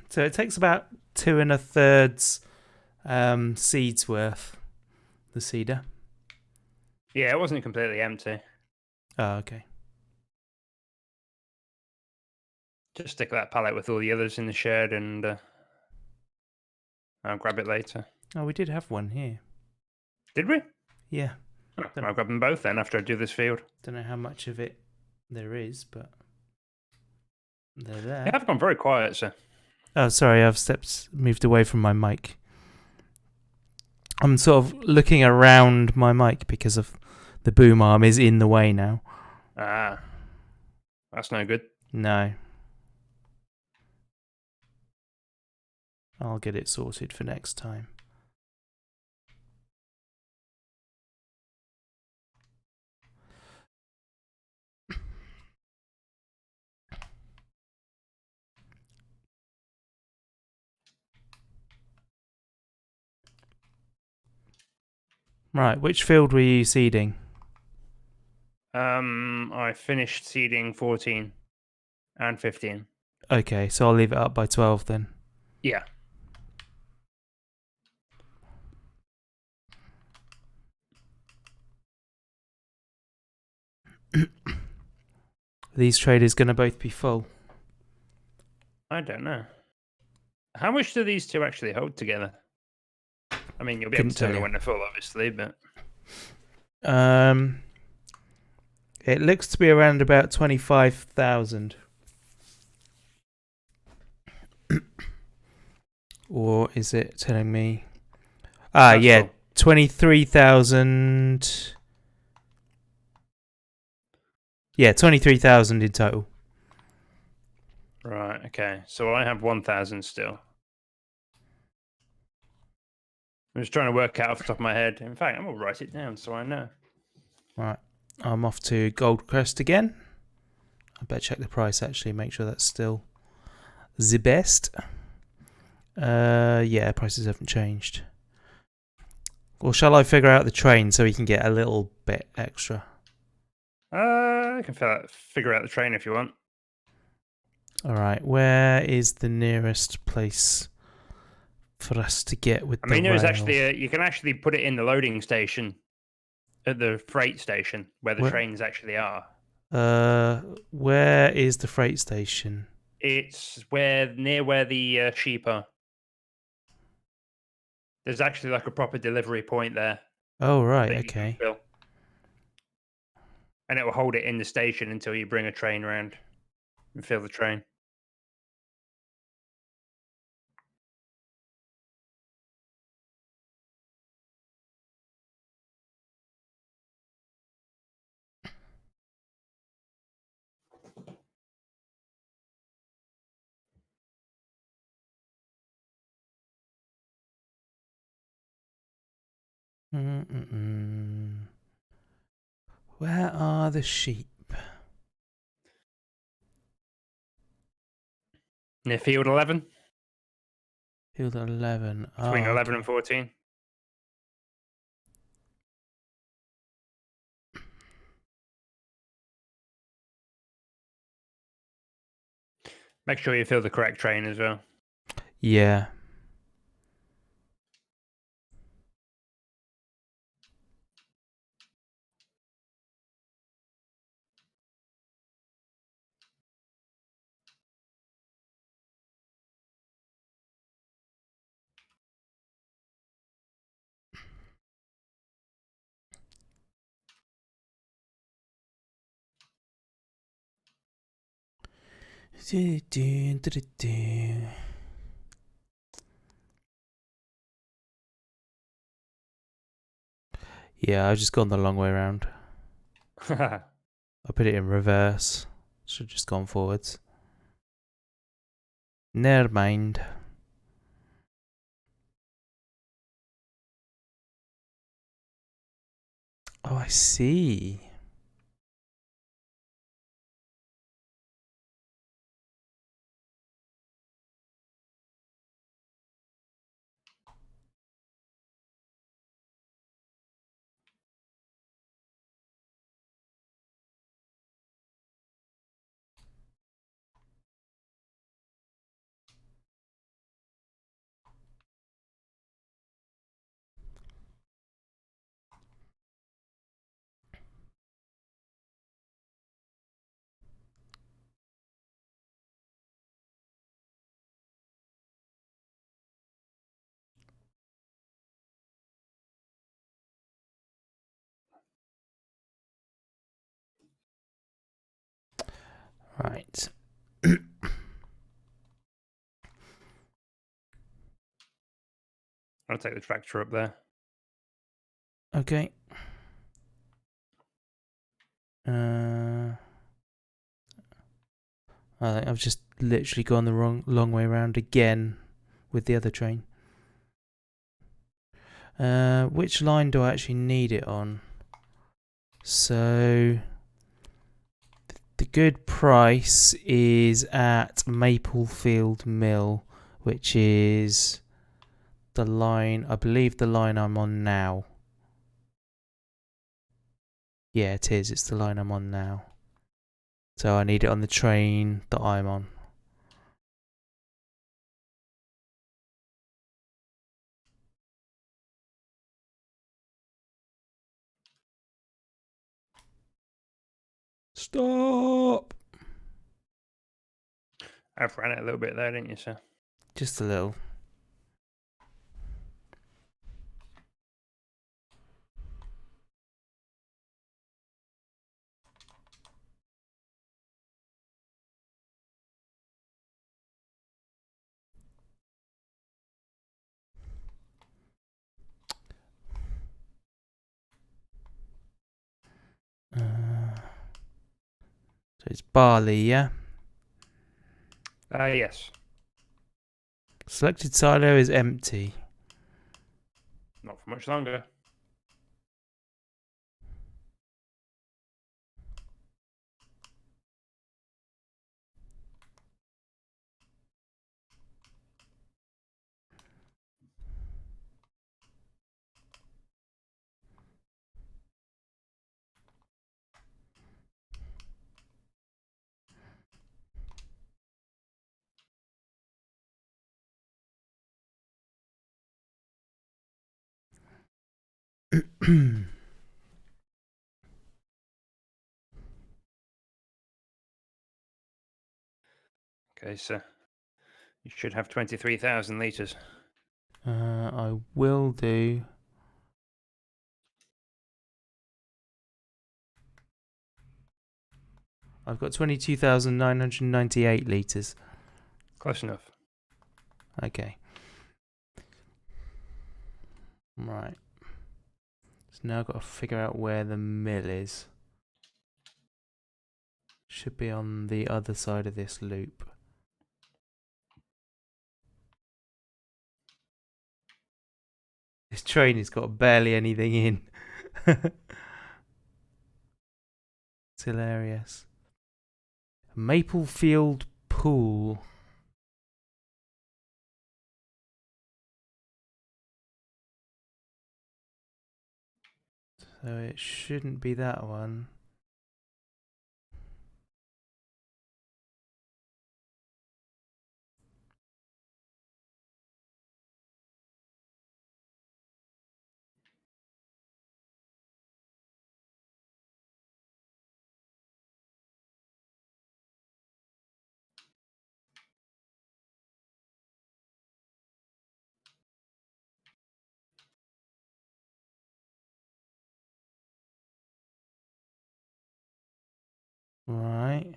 So it takes about 2 1/3 seeds worth, the seeder. Yeah, it wasn't completely empty. Oh, okay. Just stick that pallet with all the others in the shed and I'll grab it later. Oh, we did have one here. Did we? Yeah. Oh, I'll grab them both then after I do this field. Don't know how much of it there is, but they're there. Yeah, I've gone very quiet, sir. Oh, sorry, I've moved away from my mic. I'm sort of looking around my mic because of the boom arm is in the way now. Ah, that's no good. No. I'll get it sorted for next time. Right, which field were you seeding? I finished seeding 14 and 15. Okay, so I'll leave it up by 12 then. Yeah. These traders going to both be full? I don't know. How much do these two actually hold together? I mean, you'll be able to tell me when they're full, obviously, but... It looks to be around about 25,000. Or is it telling me? Ah, That's yeah, full. 23,000. Yeah, 23,000 in total. Right. Okay. So I have 1,000 still. I'm just trying to work out off the top of my head. In fact, I'm gonna write it down so I know. Right. I'm off to Goldcrest again. I better check the price actually, make sure that's still the best. Yeah, prices haven't changed. Or shall I figure out the train so we can get a little bit extra? I can figure out the train if you want. Alright, where is the nearest place for us to get with I the mean, there's rail? actually you can actually put it in the loading station at the freight station where the Where, trains actually are. where is the freight station? It's near where the sheep are. There's actually like a proper delivery point there Oh, right, that you can okay. fill, and it will hold it in the station until you bring a train around and fill the train. Mm-mm-mm. Where are the sheep? Near field 11, Field 11. between Oh, 11 and okay. 14. Make sure you fill the correct train as well. Yeah. Yeah, I've just gone the long way around. I put it in reverse. Should have just gone forwards. Never mind. Oh, I see. Right. I'll take the tractor up there. Okay. I think I've just literally gone the long way around again with the other train. Which line do I actually need it on? So the good price is at Maplefield Mill, which is the line, I believe the line I'm on now. Yeah, it is. It's the line I'm on now. So I need it on the train that I'm on. Stop! I've ran it a little bit there, didn't you, sir? Just a little. So it's barley, yeah? Yes. Selected silo is empty. Not for much longer. Okay, so you should have 23,000 litres. I will do. I've got 22,998 litres. Close enough. Okay. Right. So now I've got to figure out where the mill is. Should be on the other side of this loop. This train has got barely anything in. It's hilarious. Maplefield Pool. So it shouldn't be that one. Right.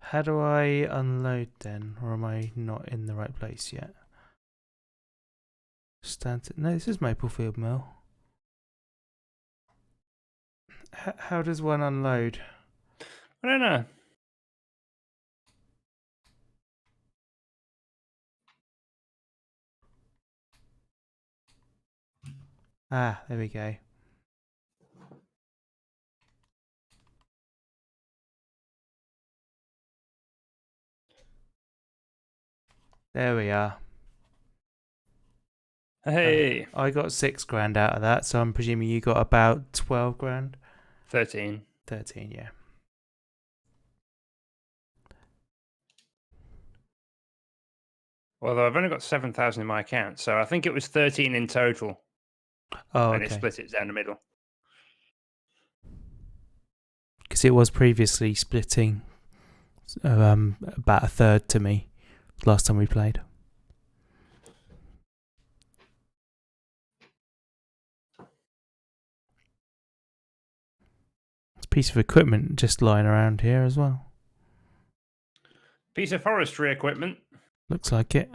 How do I unload then? Or am I not in the right place yet? No, this is Maplefield Mill. How does one unload? I don't know. Ah, there we go. There we are. Hey. I got £6,000 out of that, so I'm presuming you got about 12 grand? 13. 13, yeah. Although I've only got 7,000 in my account, so I think it was 13 in total. Oh, And it okay. split it down the middle. Because it was previously splitting about a third to me last time we played. It's a piece of equipment just lying around here as well. Piece of forestry equipment. Looks like it.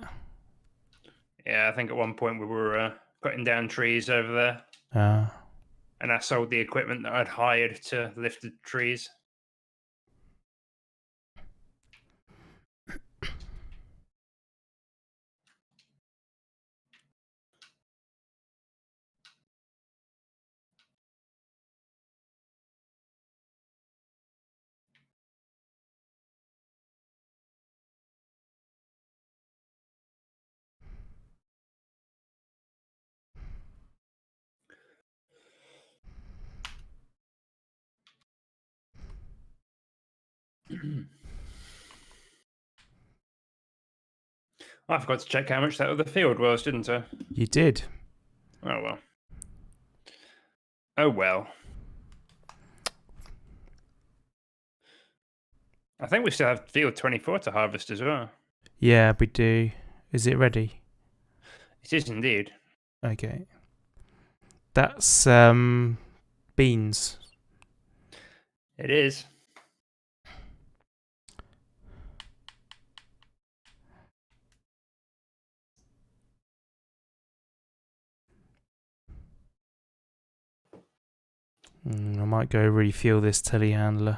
Yeah, I think at one point we were cutting down trees over there. And I sold the equipment that I'd hired to lift the trees. I forgot to check how much that other field was, didn't I? You did. Oh, well. Oh, well. I think we still have field 24 to harvest as well. Yeah, we do. Is it ready? It is indeed. Okay. That's beans. It is. I might go refuel this telehandler.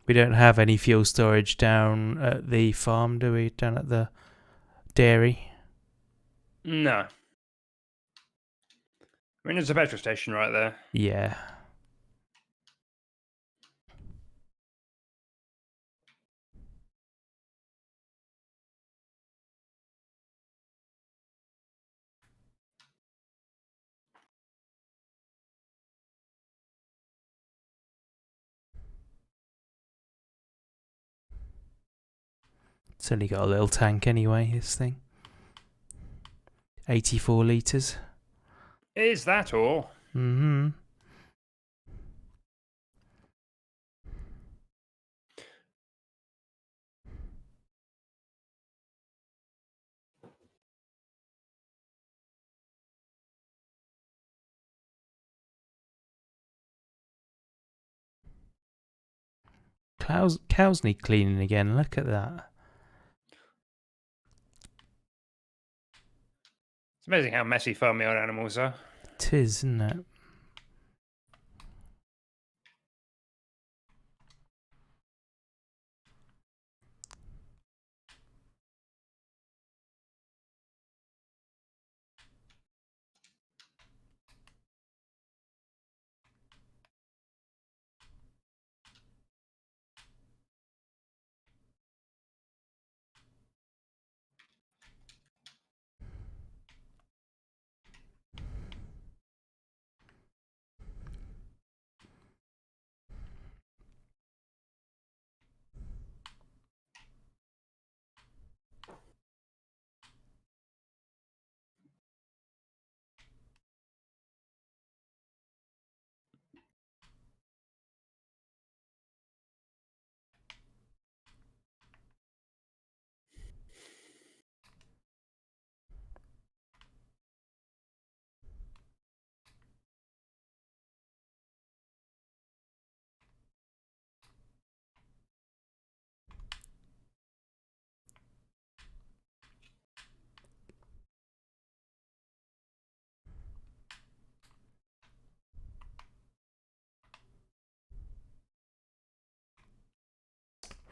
We don't have any fuel storage down at the farm, do we? Down at the dairy? No. I mean, there's a petrol station right there. Yeah. It's only got a little tank anyway, this thing. 84 litres. Is that all? Mm-hmm. Cows need cleaning again. Look at that. It's amazing how messy farmyard animals are. It is, isn't it?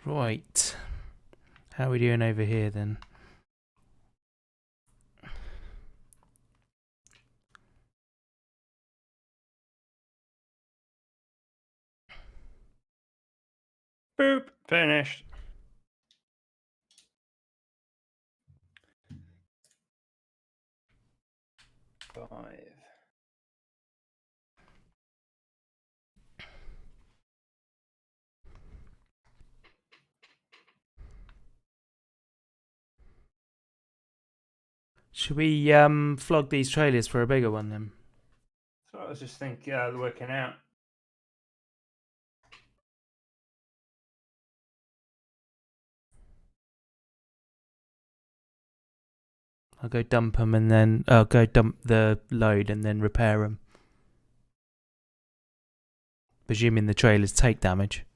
Right. How are we doing over here then? Boop. Finished. Five. Should we flog these trailers for a bigger one then? So I was just thinking, working out. I'll go dump them and then I'll go dump the load and then repair them. Presuming the trailers take damage.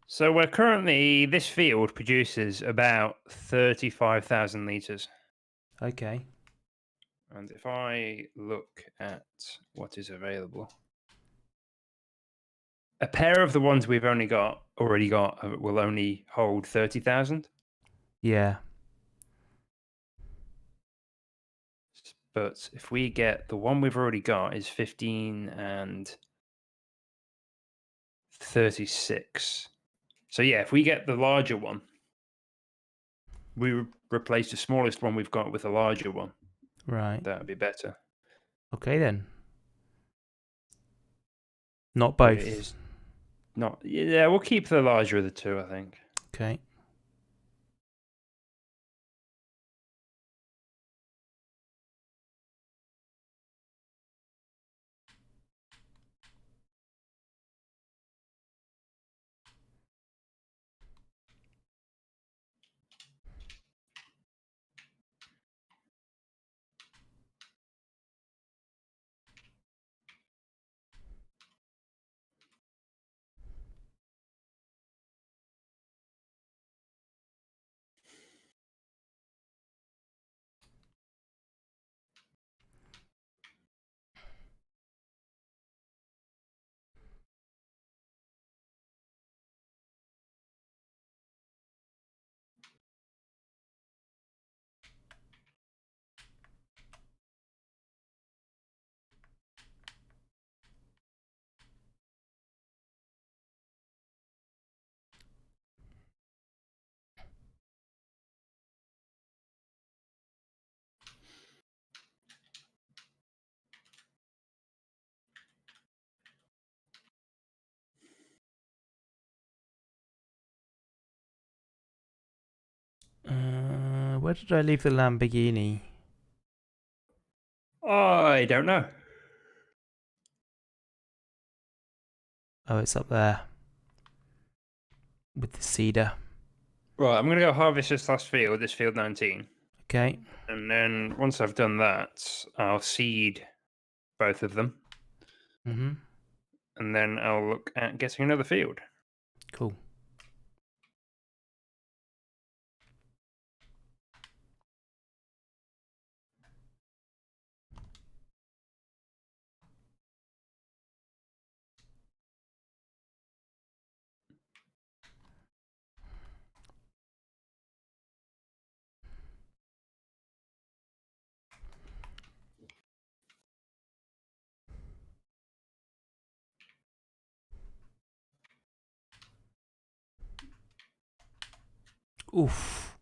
So we're currently, this field produces about 35,000 litres. Okay. And if I look at what is available, a pair of the ones we've already got will only hold 30,000. Yeah. But if we get the one we've already got is 15 and 36. So yeah, if we get the larger one, we replace the smallest one we've got with a larger one. Right. That would be better. Okay then. Not But both. it is not. Yeah, we'll keep the larger of the two, I think. Okay. Where did I leave the Lamborghini? I don't know. Oh, it's up there. With the cedar. Right, I'm going to go harvest this last field, this field 19. Okay. And then once I've done that, I'll seed both of them. Mm-hmm. And then I'll look at getting another field. Cool. Oof.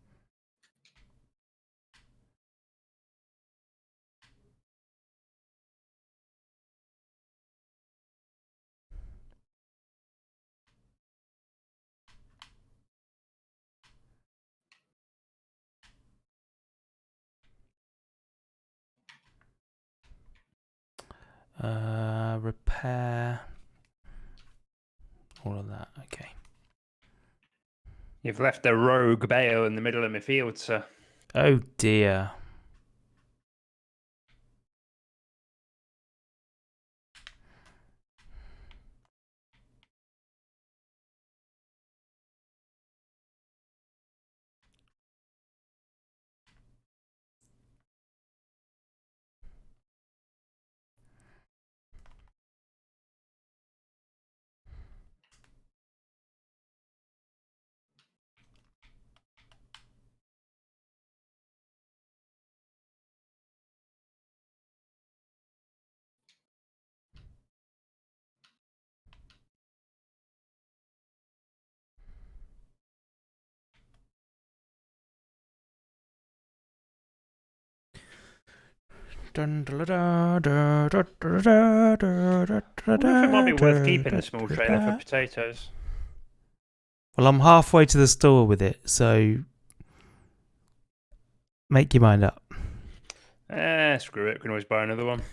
Repair. All of that. Okay. You've left a rogue bale in the middle of my field, sir. Oh dear. I wonder if it might be worth keeping the small trailer for potatoes. Well, I'm halfway to the store with it, so make your mind up. Screw it. We can always buy another one.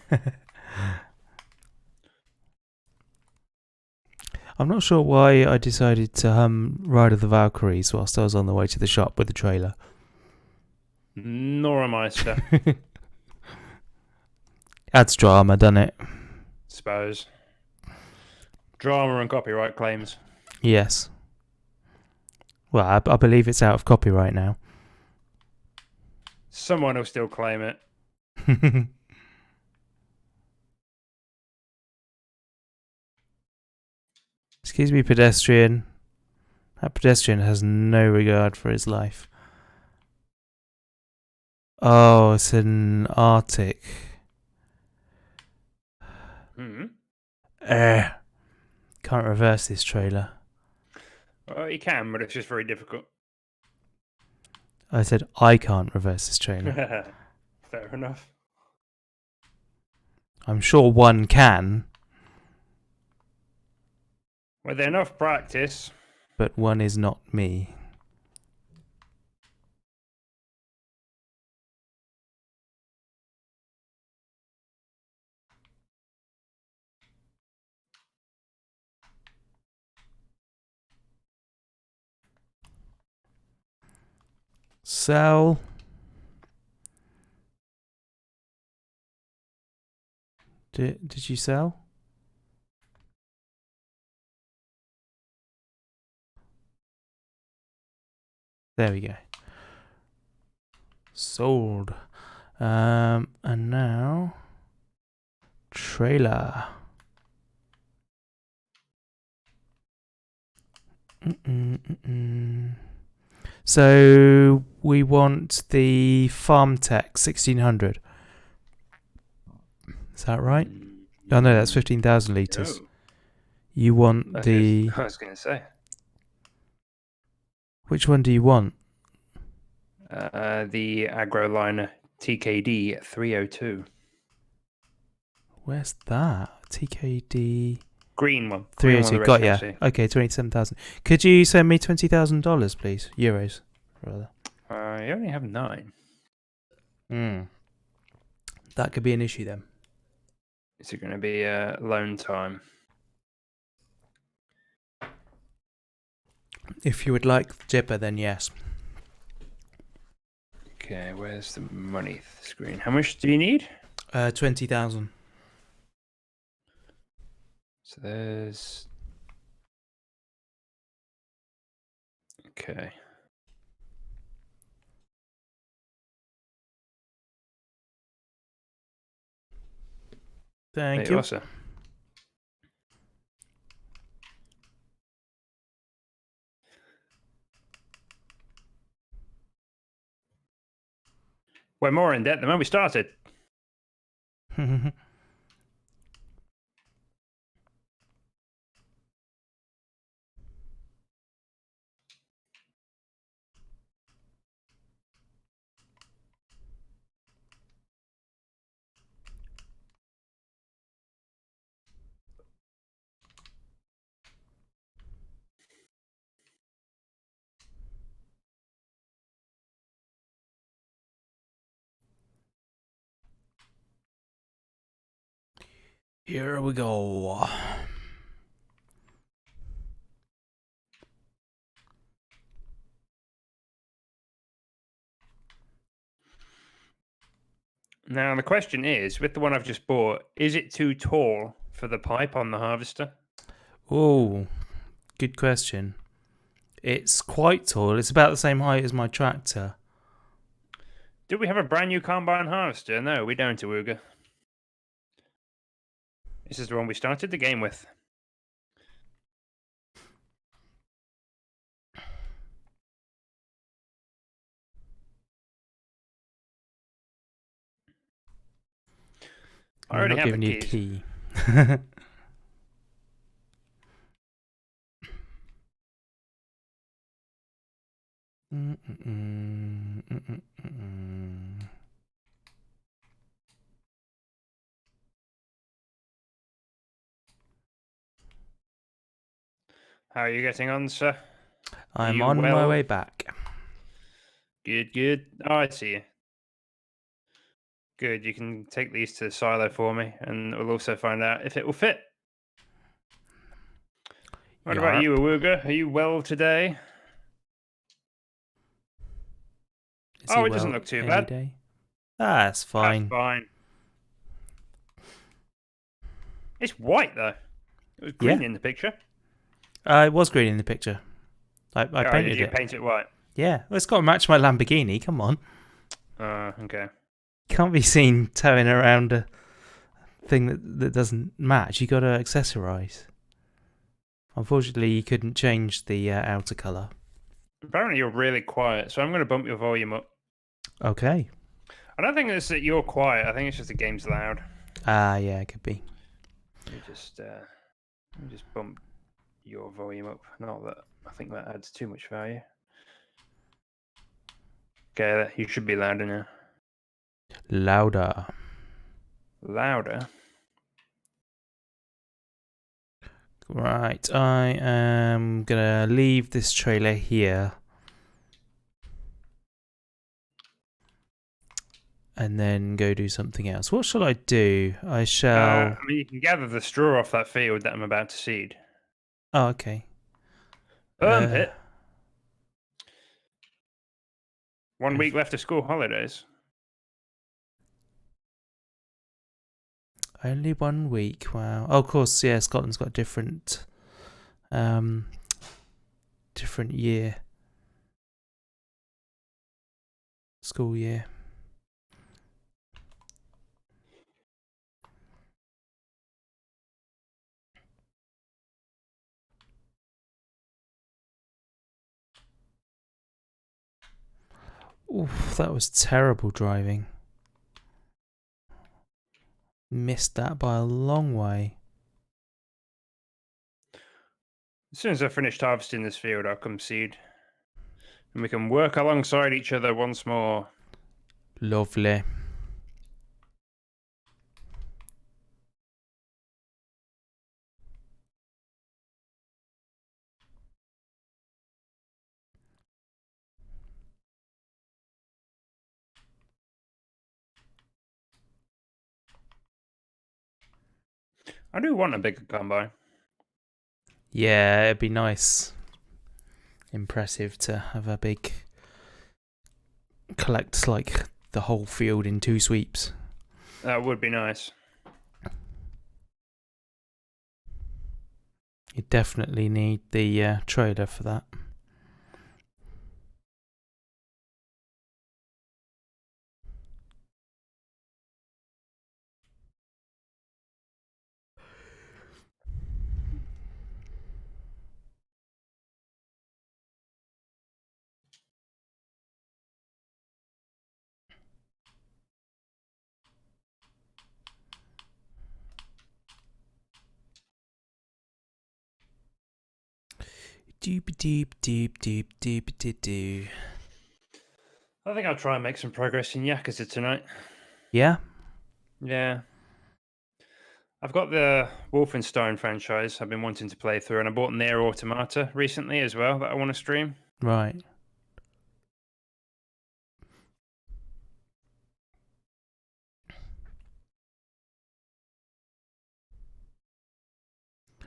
I'm not sure why I decided to hum Ride of the Valkyries whilst I was on the way to the shop with the trailer. Nor am I, sir. Adds drama, doesn't it? Suppose. Drama and copyright claims. Yes. Well, I believe it's out of copyright now. Someone will still claim it. Excuse me, pedestrian. That pedestrian has no regard for his life. Oh, it's an Arctic. Can't reverse this trailer. Well, you can, but it's just very difficult. I said I can't reverse this trailer. Fair enough. I'm sure one can. With enough practice. But one is not me. Sell. Did you sell? There we go. Sold. And now trailer. So we want the Farm Tech 1600. Is that right? Oh no, that's 15,000 litres. No. You want I the... was going to say. Which one do you want? The AgroLiner TKD 302. Where's that? TKD... Green one. 302, got ya. Okay, 27,000. Could you send me $20,000, please? Euros, rather. I only have 9. That could be an issue then. Is it going to be loan time? If you would like Jibber, then yes. Okay, where's the money screen? How much do you need? 20,000. So there's... Okay. Thank Hey, you. also. We're more in debt than when we started. Here we go. Now, the question is, with the one I've just bought, is it too tall for the pipe on the harvester? Oh, good question. It's quite tall. It's about the same height as my tractor. Do we have a brand new combine harvester? No, we don't, Awooga. This is the one we started the game with. I We're already not have the giving you a keys. key. How are you getting on, sir? I'm you on my well? way back. Good, good. Oh, I see you. Good, you can take these to the silo for me, and we'll also find out if it will fit. What about you, Yarp. Awooga? Are you well today? Is he Oh, it doesn't well look too any bad. day? That's That's fine. fine. It's white, though. It was green Yeah. in the picture. It was green in the picture. I Oh, did painted you it. paint it white? Yeah, well, it's got to match my Lamborghini. Come on. Okay. Can't be seen towing around a thing that doesn't match. You got to accessorize. Unfortunately, you couldn't change the outer colour. Apparently you're really quiet, so I'm going to bump your volume up. Okay. I don't think it's that you're quiet. I think it's just the game's loud. Yeah, it could be. Let me just bump your volume up. Not that I think that adds too much value. Okay, you should be louder now. Louder. Louder? Right, I am gonna leave this trailer here. And then go do something else. What shall I do? I shall... I mean, you can gather the straw off that field that I'm about to seed. Oh, okay. Pit. 1 week left of school holidays. Only 1 week. Wow. Oh, of course, yeah. Scotland's got a different year. School year. Oof, that was terrible driving. Missed that by a long way. As soon as I've finished harvesting this field, I'll come seed. And we can work alongside each other once more. Lovely. I do want a bigger combine. Yeah, it'd be nice. Impressive to have a big collect like the whole field in 2 sweeps. That would be nice. You definitely need the trailer for that. Doop doop doop doop doop doop doop. I think I'll try and make some progress in Yakuza tonight. Yeah? Yeah. I've got the Wolfenstein franchise I've been wanting to play through, and I bought Nier Automata recently as well that I want to stream. Right.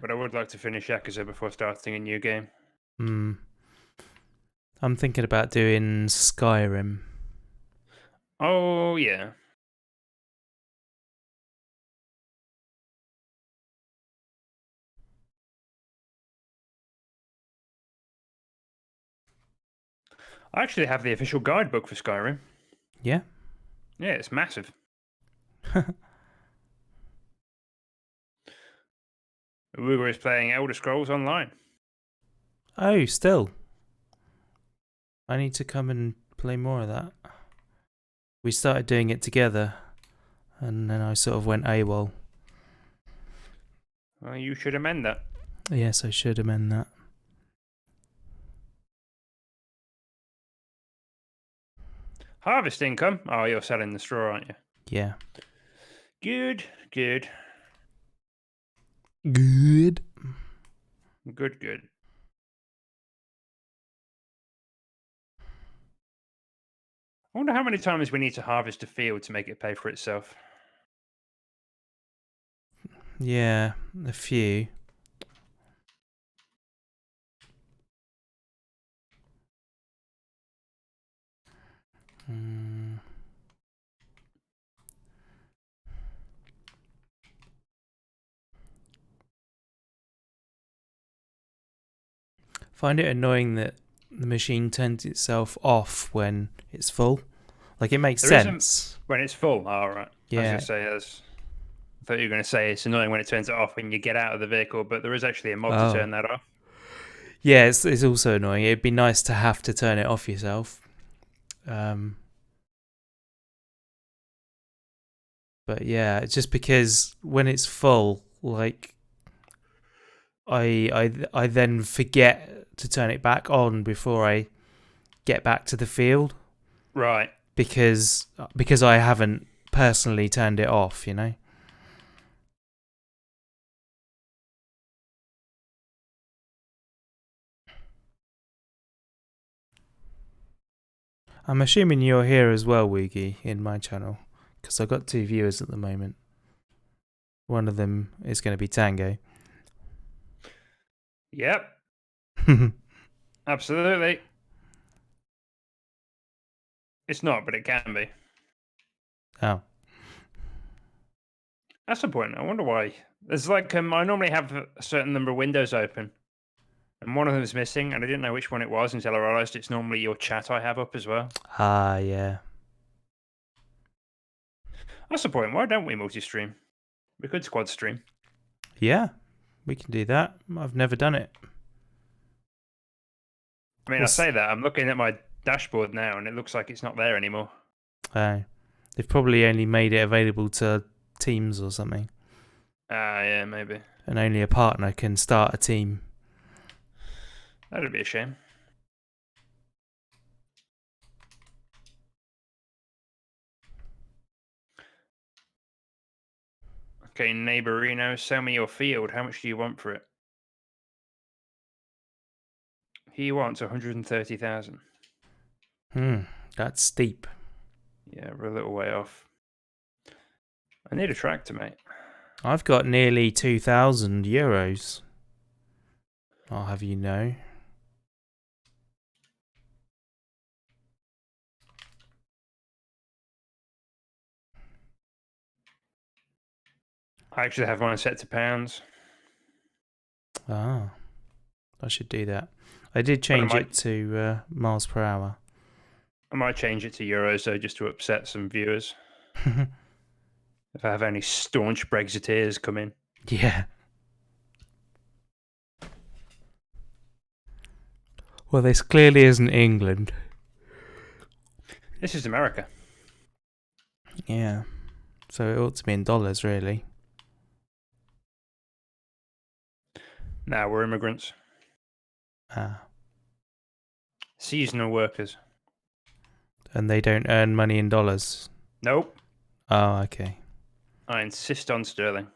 But I would like to finish Yakuza before starting a new game. I'm thinking about doing Skyrim. Oh, yeah. I actually have the official guidebook for Skyrim. Yeah? Yeah, it's massive. Uga is playing Elder Scrolls Online. Oh, still. I need to come and play more of that. We started doing it together, and then I sort of went AWOL. Well, you should amend that. Yes, I should amend that. Harvest income. Oh, you're selling the straw, aren't you? Yeah. Good, good, Good. good, good. I wonder how many times we need to harvest a field to make it pay for itself. Yeah, a few. Find it annoying that the machine turns itself off when it's full. Like, it makes There sense. When it's full. All right. I was Yeah. going to say, I thought you were going to say it's annoying when it turns it off when you get out of the vehicle, but there is actually a mod to turn that off. Yeah, it's also annoying. It'd be nice to have to turn it off yourself. But yeah, it's just because when it's full, like I then forget to turn it back on before I get back to the field. Right. Because I haven't personally turned it off, you know. I'm assuming you're here as well, Woogie, in my channel, because I've got 2 viewers at the moment. One of them is going to be Tango. Yep. Absolutely. It's not, but it can be. Oh. That's the point. I wonder why. There's like, I normally have a certain number of windows open, and one of them is missing, and I didn't know which one it was until I realised it's normally your chat I have up as well. Ah, yeah. That's the point. Why don't we multi-stream? We could squad stream. Yeah, we can do that. I've never done it. I mean, I say that. I'm looking at my dashboard now, and it looks like it's not there anymore. They've probably only made it available to teams or something. Yeah, maybe. And only a partner can start a team. That'd be a shame. Okay, Neighborino, sell me your field. How much do you want for it? He wants 130,000. That's steep. Yeah, we're a little way off. I need a tractor, mate. I've got nearly 2,000 euros. I'll have you know. I actually have mine set to pounds. Ah, I should do that. I did change it to miles per hour. I might change it to euros though, just to upset some viewers. If I have any staunch Brexiteers come in. Yeah. Well, this clearly isn't England. This is America. Yeah. So it ought to be in dollars, really. Now we're immigrants. Ah. Seasonal workers. And they don't earn money in dollars. Nope. Oh, okay. I insist on sterling.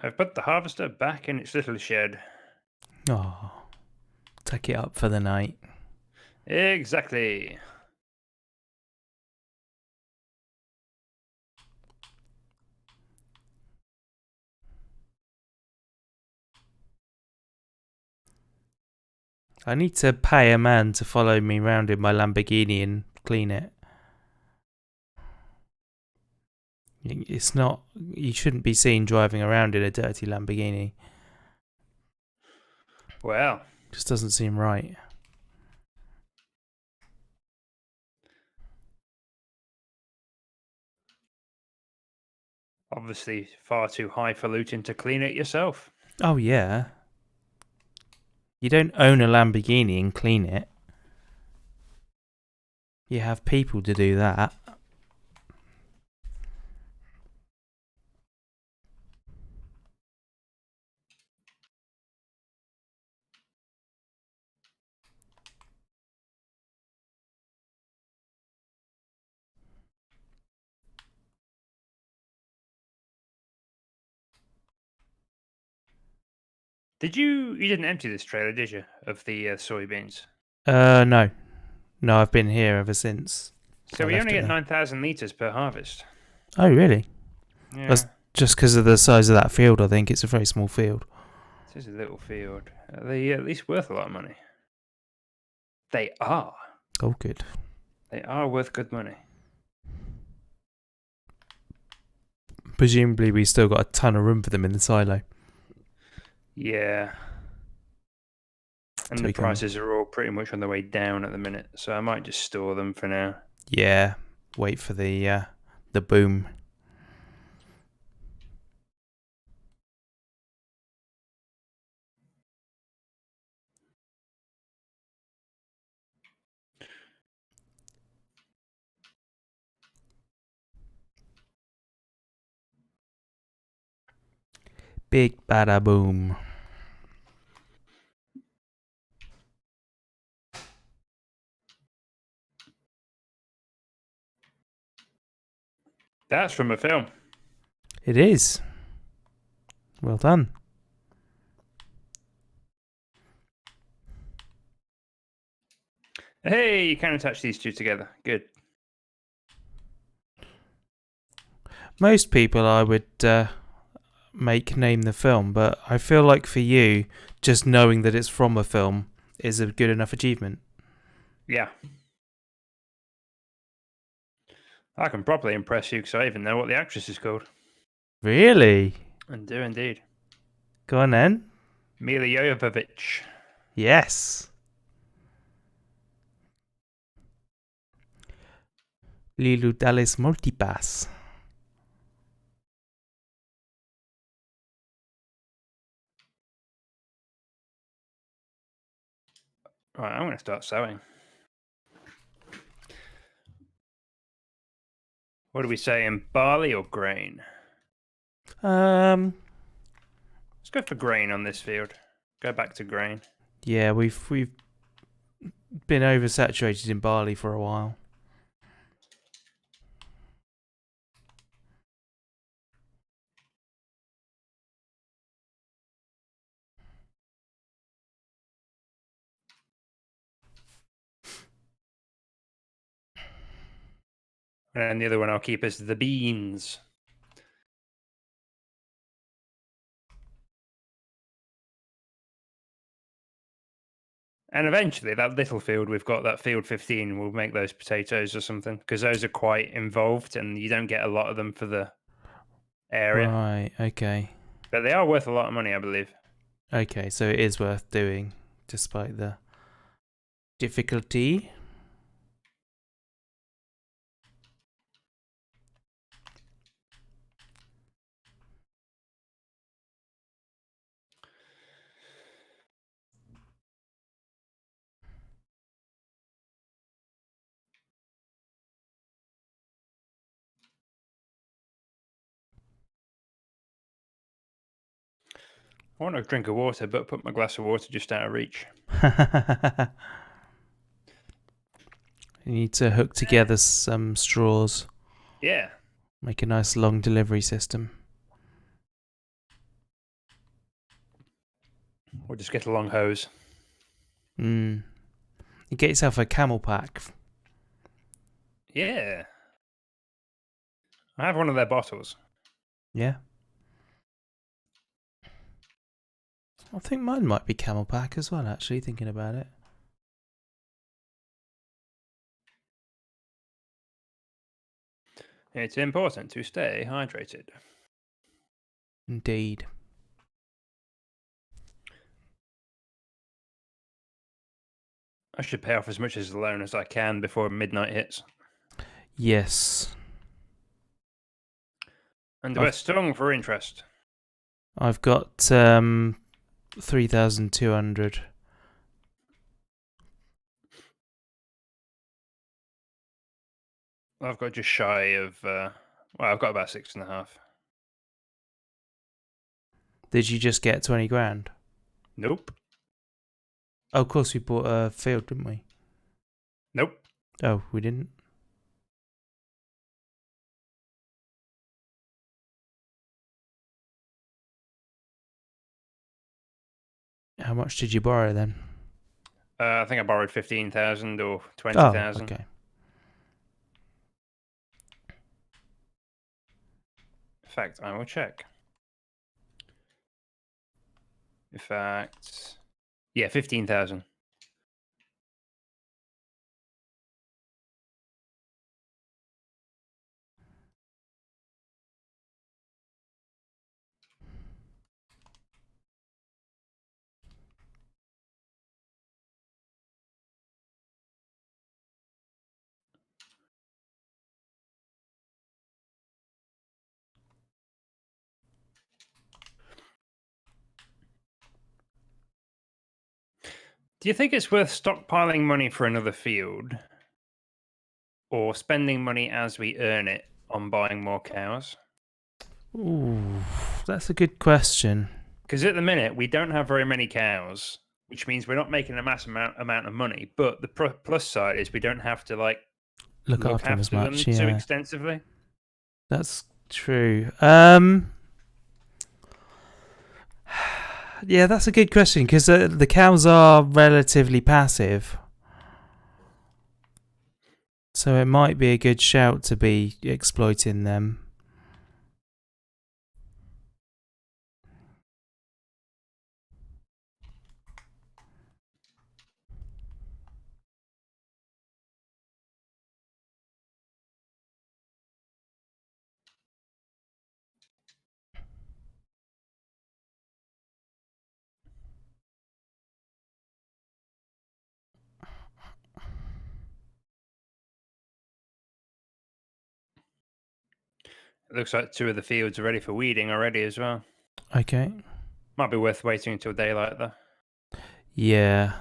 I've put the harvester back in its little shed. Oh, tuck it up for the night. Exactly. I need to pay a man to follow me round in my Lamborghini and clean it. It's not. You shouldn't be seen driving around in a dirty Lamborghini. Well, Just doesn't seem right. obviously far too highfalutin to clean it yourself. Oh, yeah. You don't own a Lamborghini and clean it. You have people to do that. You didn't empty this trailer, did you, of the soybeans? No. No, I've been here ever since. So we only get 9,000 litres per harvest. Oh, really? Yeah. That's just because of the size of that field, I think. It's a very small field. This is a little field. Are they at least worth a lot of money? They are. Oh, good. They are worth good money. Presumably, we still got a ton of room for them in the silo. Yeah. And the prices are all pretty much on the way down at the minute, so I might just store them for now. Yeah. Wait for the boom. Big bada boom. That's from a film. It is. Well done. Hey, you can attach these two together. Good. Most people I would make name the film, but I feel like for you, just knowing that it's from a film is a good enough achievement. Yeah. I can properly impress you because I even know what the actress is called. Really? I do indeed. Go on then. Mila Jovovich. Yes. Lilu Dallas Multipass. Right, I'm going to start sewing. What do we say in barley or grain? Let's go for grain on this field. Go back to grain. Yeah, we've been oversaturated in barley for a while. And the other one I'll keep is the beans. And eventually, that little field we've got, that field 15, will make those potatoes or something, because those are quite involved and you don't get a lot of them for the area. Right, okay. But they are worth a lot of money, I believe. Okay, so it is worth doing, despite the difficulty. I want a drink of water, but put my glass of water just out of reach. You need to hook together some straws. Yeah. Make a nice long delivery system. Or just get a long hose. You get yourself a camel pack. Yeah. I have one of their bottles. Yeah. I think mine might be camel pack as well, actually, thinking about it. It's important to stay hydrated. Indeed. I should pay off as much as the loan as I can before midnight hits. Yes. And we're stung for interest. I've got 3,200. I've got just shy of, well, I've got about 6.5. Did you just get 20 grand? Nope. Oh, of course we bought a field, didn't we? Nope. Oh, we didn't? How much did you borrow then? I think I borrowed 15,000 or 20,000. Oh, okay. In fact, I will check. In fact, yeah, 15,000. Do you think it's worth stockpiling money for another field or spending money as we earn it on buying more cows? Ooh, that's a good question. Because at the minute, we don't have very many cows, which means we're not making a massive amount of money. But the plus side is we don't have to Look look after them as much, too yeah. extensively. That's true. Yeah, that's a good question because the cows are relatively passive. So it might be a good shout to be exploiting them. It looks like 2 of the fields are ready for weeding already as well. Okay. Might be worth waiting until daylight though. Yeah.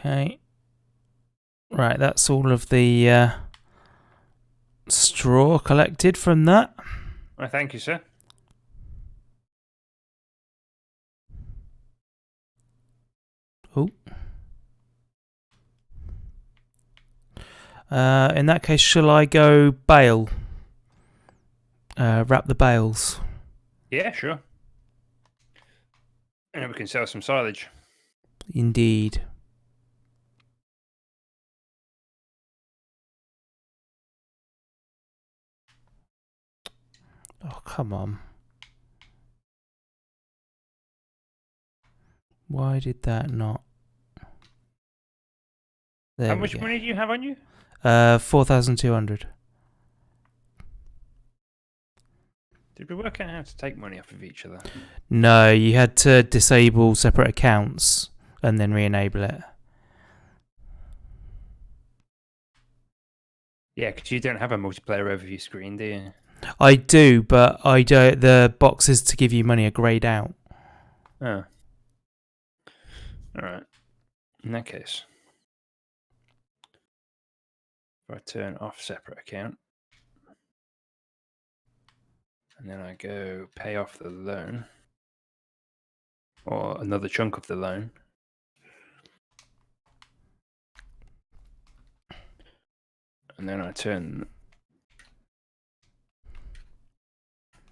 Okay. Right, that's all of the straw collected from that. Well, thank you, sir. Oh. In that case, shall I go bale? Wrap the bales. Yeah, sure. And then we can sell some silage. Indeed. Oh, come on. Why did that not? There How we much go. money do you have on you? 4,200. Did we work out how to take money off of each other? No, you had to disable separate accounts and then re-enable it. Yeah, because you don't have a multiplayer overview screen, do you? I do, but I don't. The boxes to give you money are greyed out. Oh. Alright. In that case, if I turn off separate account, and then I go pay off the loan, or another chunk of the loan, and then I turn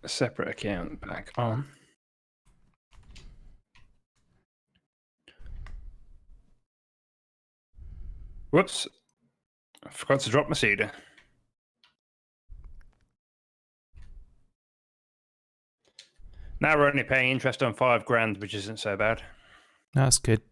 a separate account back on. Whoops. I forgot to drop my cedar. Now we're only paying interest on $5,000, which isn't so bad. That's good.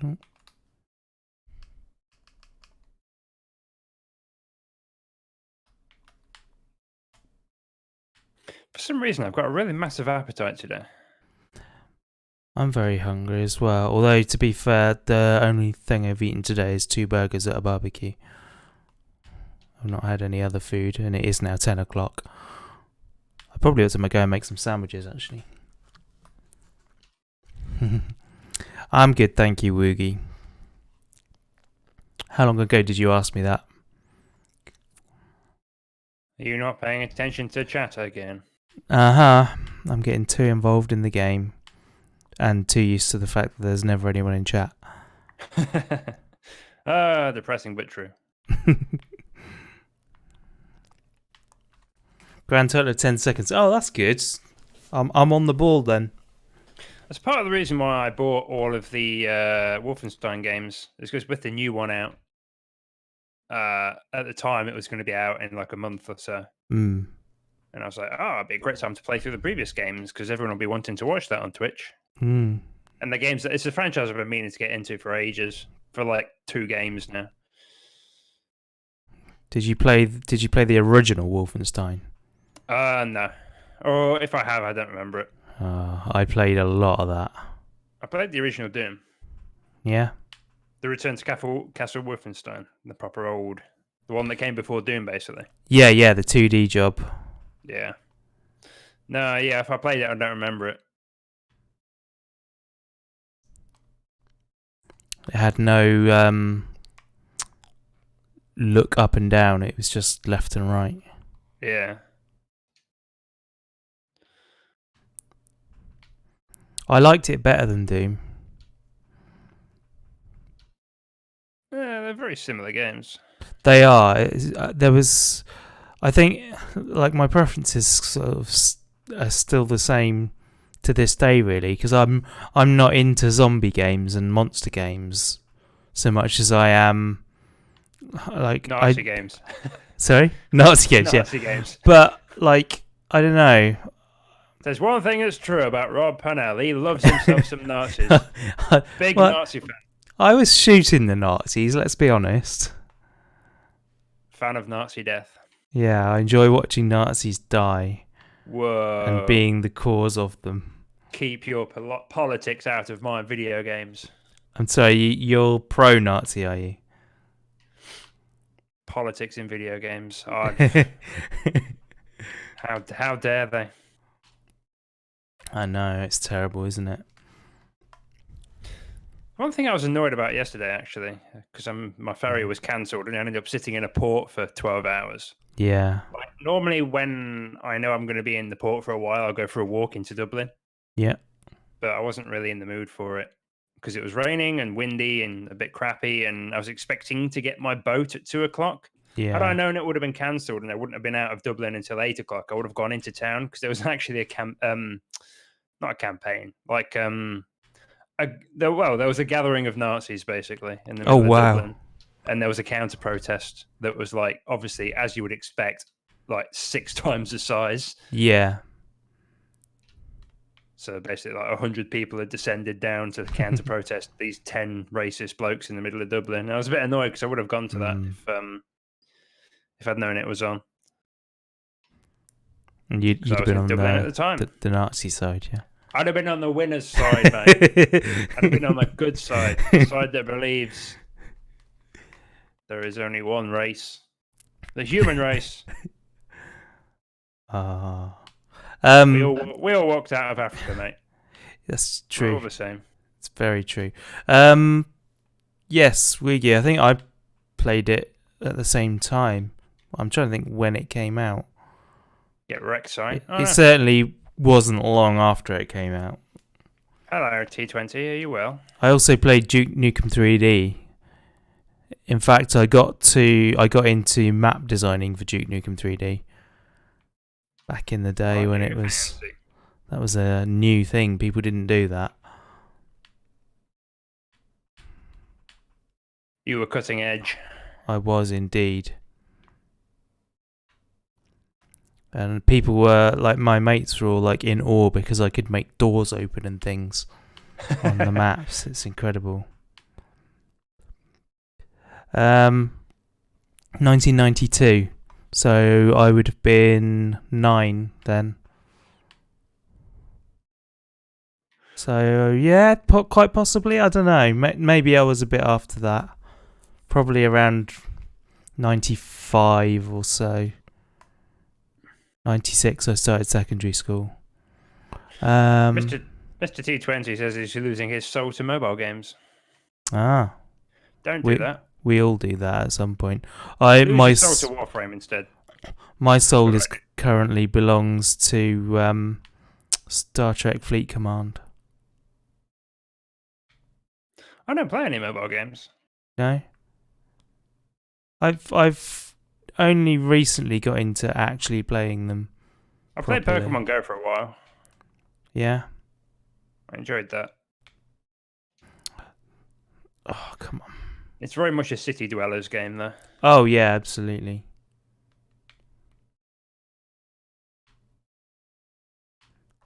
Oh. For some reason, I've got a really massive appetite today. I'm very hungry as well. Although, to be fair, the only thing I've eaten today is 2 burgers at a barbecue. I've not had any other food, and it is now 10 o'clock. I probably ought to go and make some sandwiches, actually. I'm good, thank you, Woogie. How long ago did you ask me that? Are you not paying attention to chat again? Uh-huh. I'm getting too involved in the game. And too used to the fact that there's never anyone in chat. Depressing but true. Grand total of 10 seconds. Oh, that's good. I'm on the ball then. That's part of the reason why I bought all of the Wolfenstein games, is because with the new one out, at the time it was going to be out in like a month or so. Mm. And I was like, oh, it'd be a great time to play through the previous games because everyone will be wanting to watch that on Twitch. Mm. And the games, it's a franchise I've been meaning to get into for ages, for like 2 games now. Did you play the original Wolfenstein? No. Or if I have, I don't remember it. I played a lot of that. I played the original Doom. Yeah? The Return to Castle Wolfenstein, the proper old, the one that came before Doom, basically. Yeah, the 2D job. Yeah. No, yeah, if I played it, I don't remember it. It had no look up and down. It was just left and right. Yeah. I liked it better than Doom. Yeah, they're very similar games. They are. There was, I think, like my preferences sort of are still the same to this day, really, because I'm not into zombie games and monster games so much as I am like Nazi games. Sorry, Nazi games. Nazi yeah, games. but like I don't know. There's one thing that's true about Rob Pannell. He loves himself some Nazis. Big Nazi fan. I was shooting the Nazis, let's be honest. Fan of Nazi death. Yeah, I enjoy watching Nazis die and Whoa. being the cause of them. Keep your politics out of my video games. I'm sorry, you're pro-Nazi, are you? Politics in video games. How dare they? I know, it's terrible, isn't it? One thing I was annoyed about yesterday, actually, because my ferry was cancelled and I ended up sitting in a port for 12 hours. Yeah. Like, normally, when I know I'm going to be in the port for a while, I'll go for a walk into Dublin. Yeah. But I wasn't really in the mood for it because it was raining and windy and a bit crappy. And I was expecting to get my boat at 2 o'clock. Had I Yeah. known it would have been cancelled and I wouldn't have been out of Dublin until 8 o'clock, I would have gone into town because there was actually not a campaign, like there was a gathering of Nazis basically in the Oh, middle of wow. Dublin, and there was a counter protest that was like obviously as you would expect, like 6 times the size. Yeah. So basically, like 100 people had descended down to counter protest these 10 racist blokes in the middle of Dublin. And I was a bit annoyed because I would have gone to that if I'd known it was on. And Because you'd I have was been in on Dublin at the time. the Nazi side, yeah. I'd have been on the winner's side, mate. I'd have been on the good side, the side that believes there is only one race, the human race. We all walked out of Africa, mate. That's true. We're all the same. It's very true. Yes, Wiggy. I think I played it at the same time. I'm trying to think when it came out. Get wrecked, site. It certainly wasn't long after it came out. Hello, T20. Are you well? I also played Duke Nukem 3D. In fact, I got into map designing for Duke Nukem 3D back in the day when it was that was a new thing. People didn't do that. You were cutting edge. I was indeed. And people were like, my mates were all like in awe because I could make doors open and things on the maps. It's incredible. 1992. So I would have been 9 then. So yeah, quite possibly. I don't know. Maybe I was a bit after that. Probably around 95 or so. 96 I started secondary school. Mr. T20 says he's losing his soul to mobile games. Don't do that. We all do that at some point. Lose your soul to Warframe instead. My soul currently belongs to Star Trek Fleet Command. I don't play any mobile games. No. I've only recently got into actually playing them. I played Pokemon Go for a while. Yeah. I enjoyed that. Oh, come on. It's very much a city dwellers game, though. Oh, yeah, absolutely.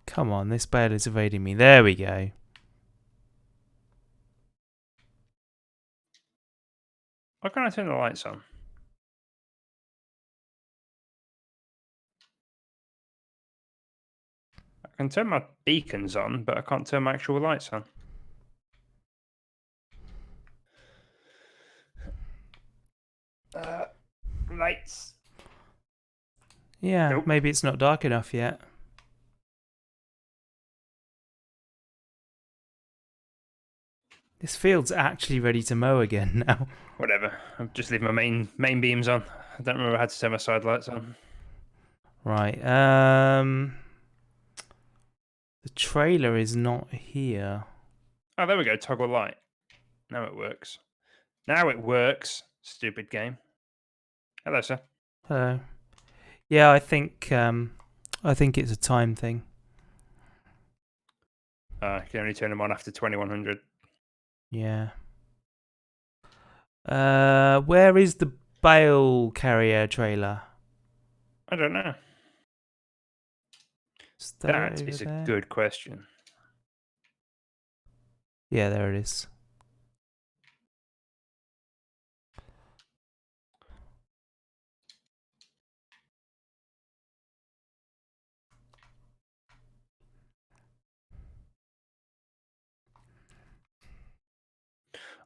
Come on, this bale is evading me. There we go. Why can't I turn the lights on? I can turn my beacons on, but I can't turn my actual lights on. Lights. Yeah, Nope. Maybe it's not dark enough yet. This field's actually ready to mow again now. Whatever. I'm just leaving my main beams on. I don't remember how to turn my side lights on. Right. The trailer is not here. Oh, there we go. Toggle light. Now it works. Now it works. Stupid game. Hello, sir. Hello. Yeah, I think it's a time thing. You can only turn them on after 2100. Yeah. Where is the bale carrier trailer? I don't know. That is a good question. Yeah, there it is.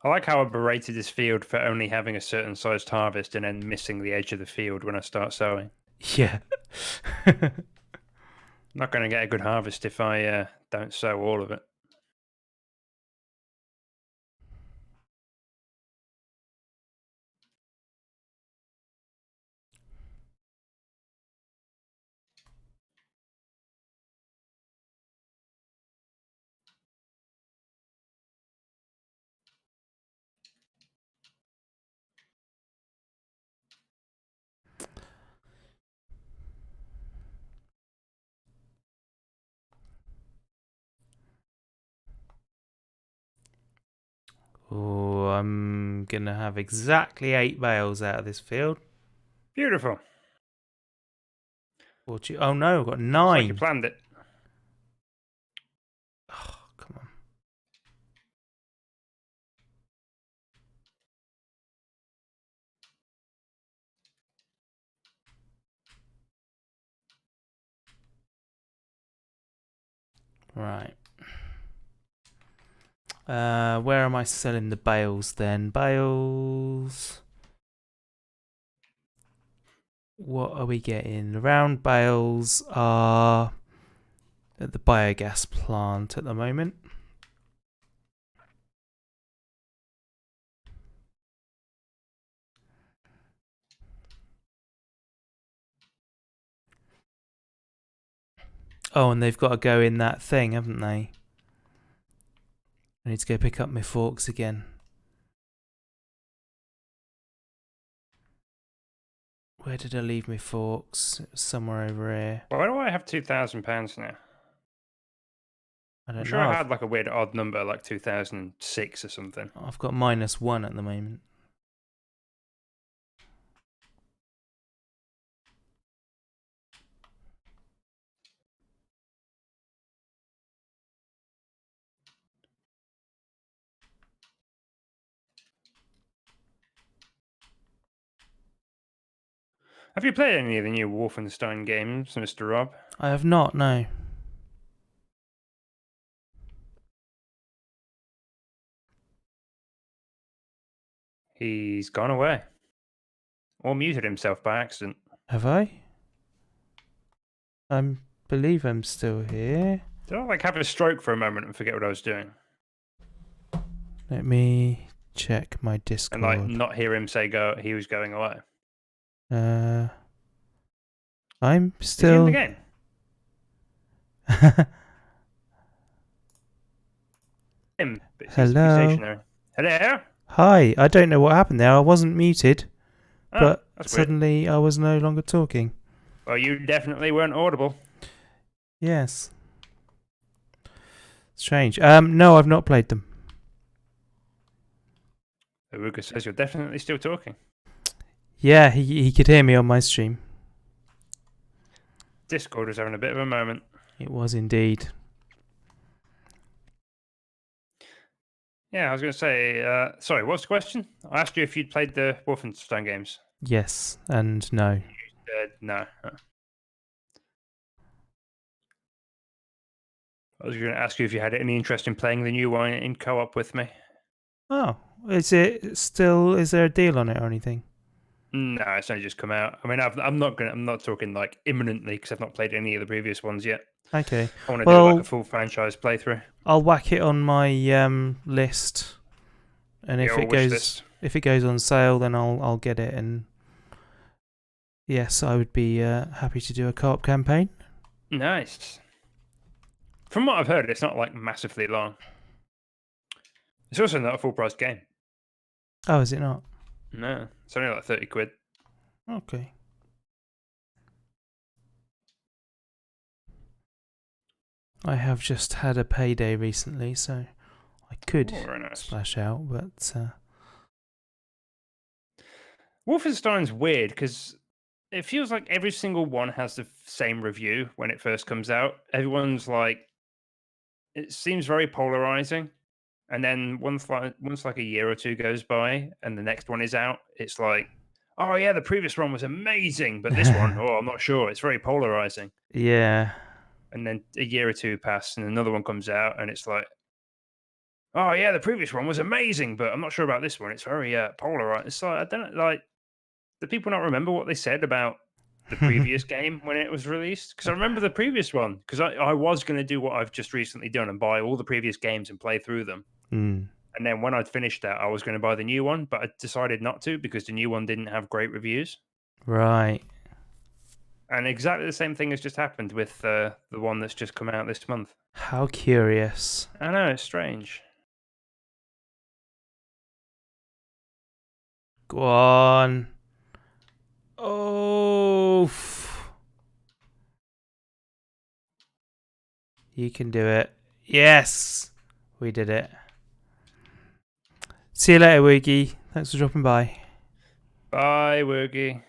I like how I berated this field for only having a certain sized harvest and then missing the edge of the field when I start sowing. Yeah. I'm not going to get a good harvest if I don't sow all of it. Oh, I'm gonna have exactly 8 bales out of this field. Beautiful. Oh no, I've got It's like you 9. planned it. Oh, come on. Right. Where am I selling the bales then? Bales. What are we getting? The round bales are at the biogas plant at the moment. Oh, and they've got to go in that thing, haven't they? I need to go pick up my forks again. Where did I leave my forks? It was somewhere over here. Why do I have £2,000 now? I don't I'm know. sure I had like a weird odd number, like 2006 or something. I've got -1 at the moment. Have you played any of the new Wolfenstein games, Mr. Rob? I have not, no. He's gone away. Or muted himself by accident. Have I? I believe I'm still here. Did I like have a stroke for a moment and forget what I was doing? Let me check my Discord. And like not hear him say he was going away. I'm Is he still in the game? Him, but it seems to be Hello. stationary. Hello? Hi, I don't know what happened there. I wasn't muted, Oh, but that's weird. suddenly I was no longer talking. Well, you definitely weren't audible. Yes. Strange. No, I've not played them. Uruga says you're definitely still talking. Yeah, he could hear me on my stream. Discord is having a bit of a moment. It was indeed. Yeah, I was going to say, sorry, what's the question? I asked you if you'd played the Wolfenstein games. Yes, and no. You said no. I was going to ask you if you had any interest in playing the new one in co-op with me. Oh, is there a deal on it or anything? No, it's only just come out. I mean, I'm not talking like imminently because I've not played any of the previous ones yet. Okay. I want to do like a full franchise playthrough. I'll whack it on my list, and if it goes on sale, then I'll get it. And yes, I would be happy to do a co-op campaign. Nice. From what I've heard, it's not like massively long. It's also not a full price game. Oh, is it not? No, it's only like 30 quid. Okay. I have just had a payday recently, so I could splash out, but Wolfenstein's weird because it feels like every single one has the same review when it first comes out. Everyone's like, it seems very polarizing. And then once like a year or two goes by and the next one is out, it's like, oh yeah, the previous one was amazing, but this one, oh, I'm not sure. It's very polarizing. Yeah. And then a year or two pass and another one comes out and it's like, oh yeah, the previous one was amazing, but I'm not sure about this one. It's very polarized. It's like I don't like. Do people not remember what they said about the previous game when it was released? Because I remember the previous one. Because I was going to do what I've just recently done and buy all the previous games and play through them. Mm, And then when I'd finished that, I was going to buy the new one, but I decided not to because the new one didn't have great reviews. right. And exactly the same thing has just happened with the one that's just come out this month. How curious. I know, it's strange. Go on. Oh. You can do it. Yes. We did it. See you later, Wiggy. Thanks for dropping by. Bye, Woogie.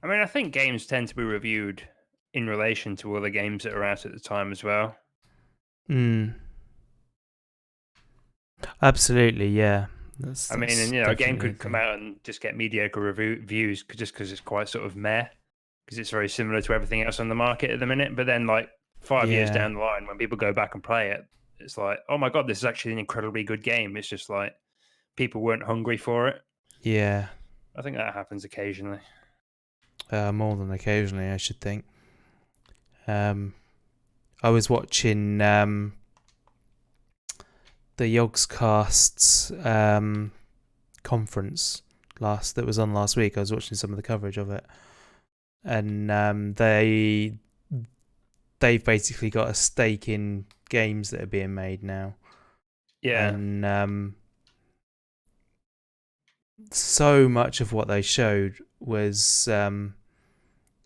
I mean, I think games tend to be reviewed in relation to other games that are out at the time as well. Mm. Absolutely, yeah. I mean, and a game could come thing. out and just get mediocre reviews just because it's quite sort of meh, because it's very similar to everything else on the market at the minute. But then, like 5 years Yeah. down the line, when people go back and play it, it's like, oh my god, this is actually an incredibly good game. It's just like people weren't hungry for it. Yeah. I think that happens occasionally. More than occasionally, I should think. I was watching the Yogscasts conference that was on last week. I was watching some of the coverage of it, and they've basically got a stake in games that are being made now. Yeah. And so much of what they showed was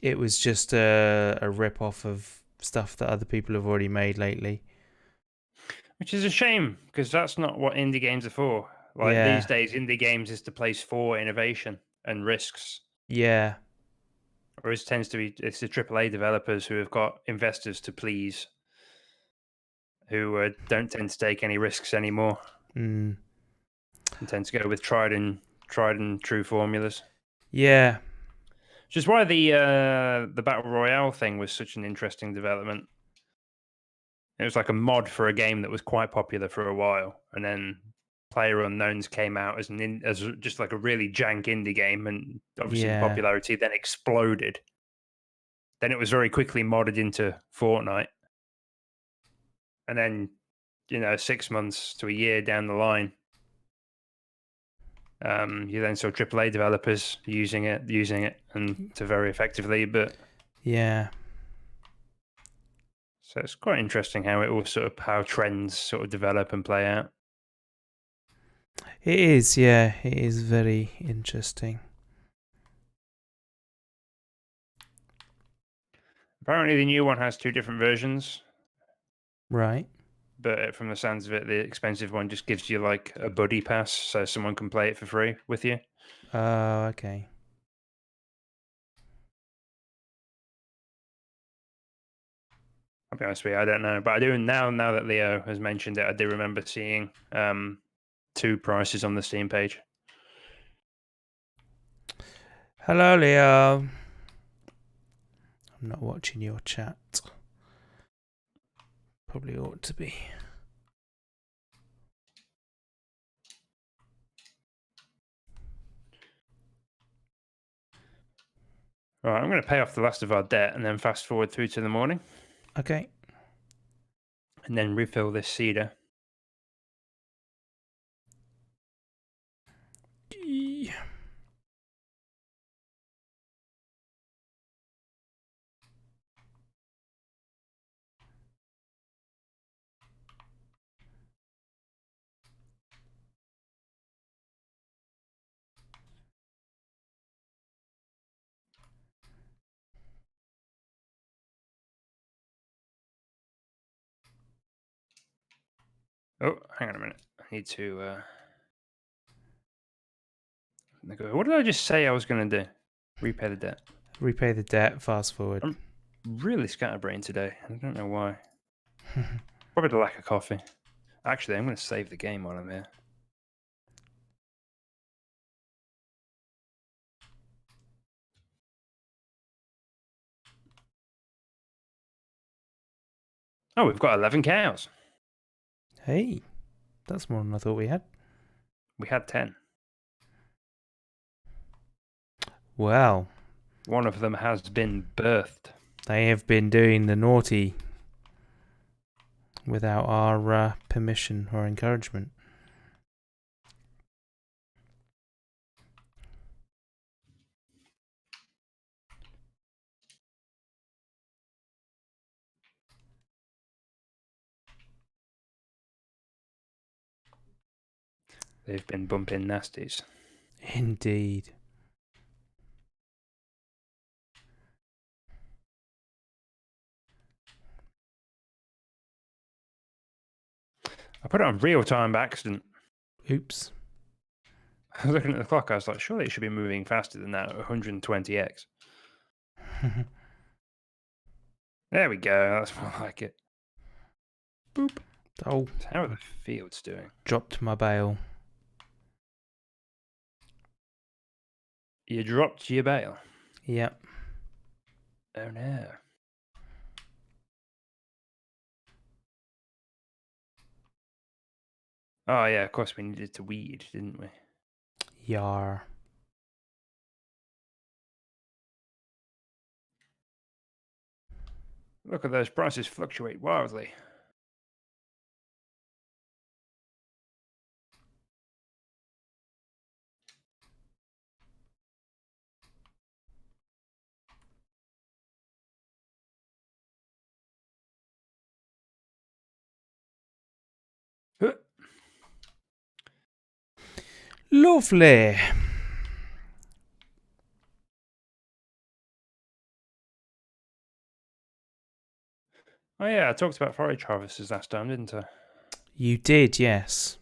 it was just a rip off of stuff that other people have already made lately. Which is a shame because that's not what indie games are for. Like these Yeah, days, indie games is the place for innovation and risks. yeah, Whereas tends to be it's the AAA developers who have got investors to please, who don't tend to take any risks anymore mm, and tend to go with tried and true formulas. yeah, Which is why the battle royale thing was such an interesting development. It was like a mod for a game that was quite popular for a while, and then Player Unknowns came out as as just like a really jank indie game, and obviously the yeah, popularity then exploded. Then it was very quickly modded into Fortnite, and then 6 months to a year down the line, you then saw AAA developers using it, and to very effectively. But yeah. so it's quite interesting how it all how trends sort of develop and play out. It is, yeah, it is very interesting. Apparently, the new one has two different versions, Right. but from the sounds of it, the expensive one just gives you like a buddy pass, so someone can play it for free with you. Oh, okay. I'll be honest with you, I don't know, but I do now. Now that Leo has mentioned it, I do remember seeing two prices on the Steam page. Hello, Leo. I'm not watching your chat. Probably ought to be. Right, I'm going to pay off the last of our debt and then fast forward through to the morning Okay. and then refill this cedar. Oh, hang on a minute. I need to. What did I just say I was going to do? Repay the debt. Repay the debt. Fast forward. I'm really scatterbrained today. I don't know why. Probably the lack of coffee. Actually, I'm going to save the game while I'm here. Oh, we've got 11 cows. Hey, that's more than I thought we had. We had 10. Well, one of them has been birthed. They have been doing the naughty without our permission or encouragement. They've been bumping nasties. Indeed. I put it on real time by accident. Oops. I was looking at the clock. I was like, surely it should be moving faster than that at 120x. There we go. That's more like it. Boop. Oh. So how are the fields doing? Dropped my bale. You dropped your bale. Yep. Oh no. Oh yeah, of course we needed to weed, didn't we? Yar. Look at those prices fluctuate wildly. Huh. Lovely. Oh yeah, I talked about forage harvesters last time, didn't I? You did, yes.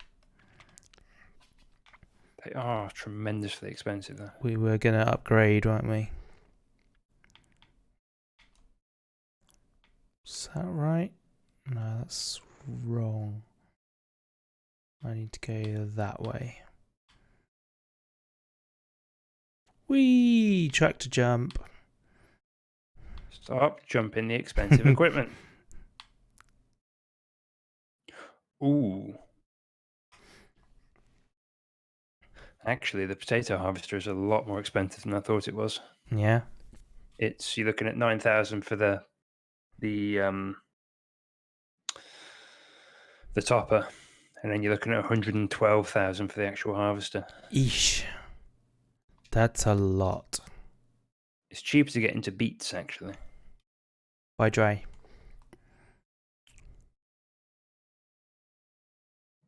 They are tremendously expensive though. We were going to upgrade, weren't we? Is that right? No, that's wrong. I need to go that way. Whee! Tractor jump. Stop jumping the expensive equipment. Ooh. Actually, the potato harvester is a lot more expensive than I thought it was. Yeah. You're looking at 9,000 for the topper, and then you're looking at 112,000 for the actual harvester. Eesh. That's a lot. It's cheaper to get into beets actually. Why dry?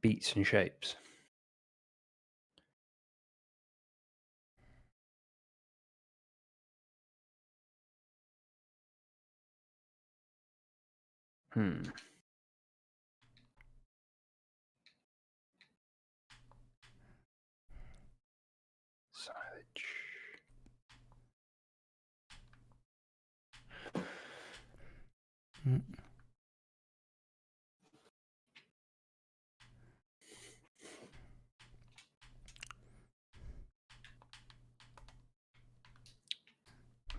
Beets and shapes. Silage. Mm.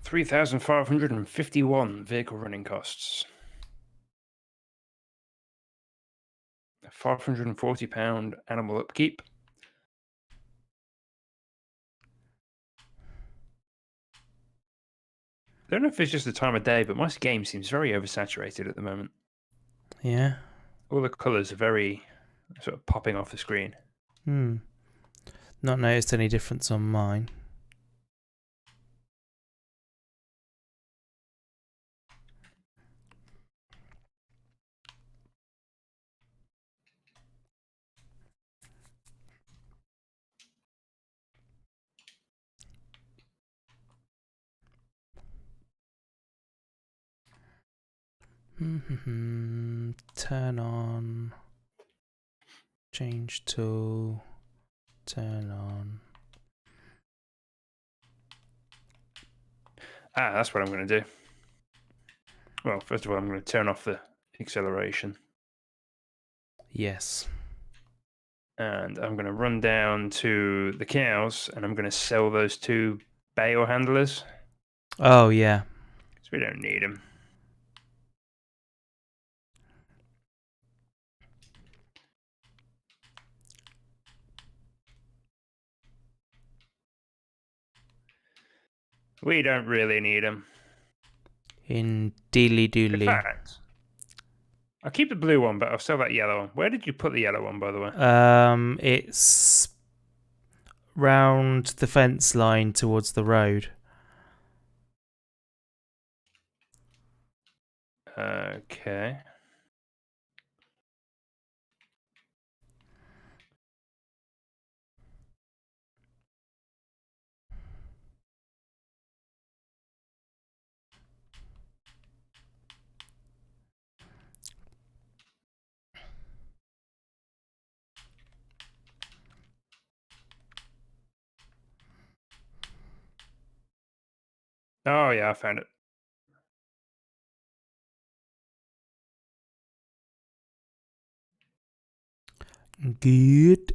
$3,551 vehicle running costs. £540 animal upkeep. I don't know if it's just the time of day, but my game seems very oversaturated at the moment. Yeah. All the colours are very sort of popping off the screen. Not noticed any difference on mine. Turn on. Change tool. Turn on. That's what I'm going to do. Well, first of all, I'm going to turn off the acceleration. Yes. And I'm going to run down to the cows, and I'm going to sell those 2 bale handlers. Oh, yeah. Because we don't need them. We don't really need them. In Deely In Dooley. fact, I'll keep the blue one, but I'll sell that yellow one. Where did you put the yellow one, by the way? It's round the fence line towards the road. Okay. Oh, yeah, I found it. Good.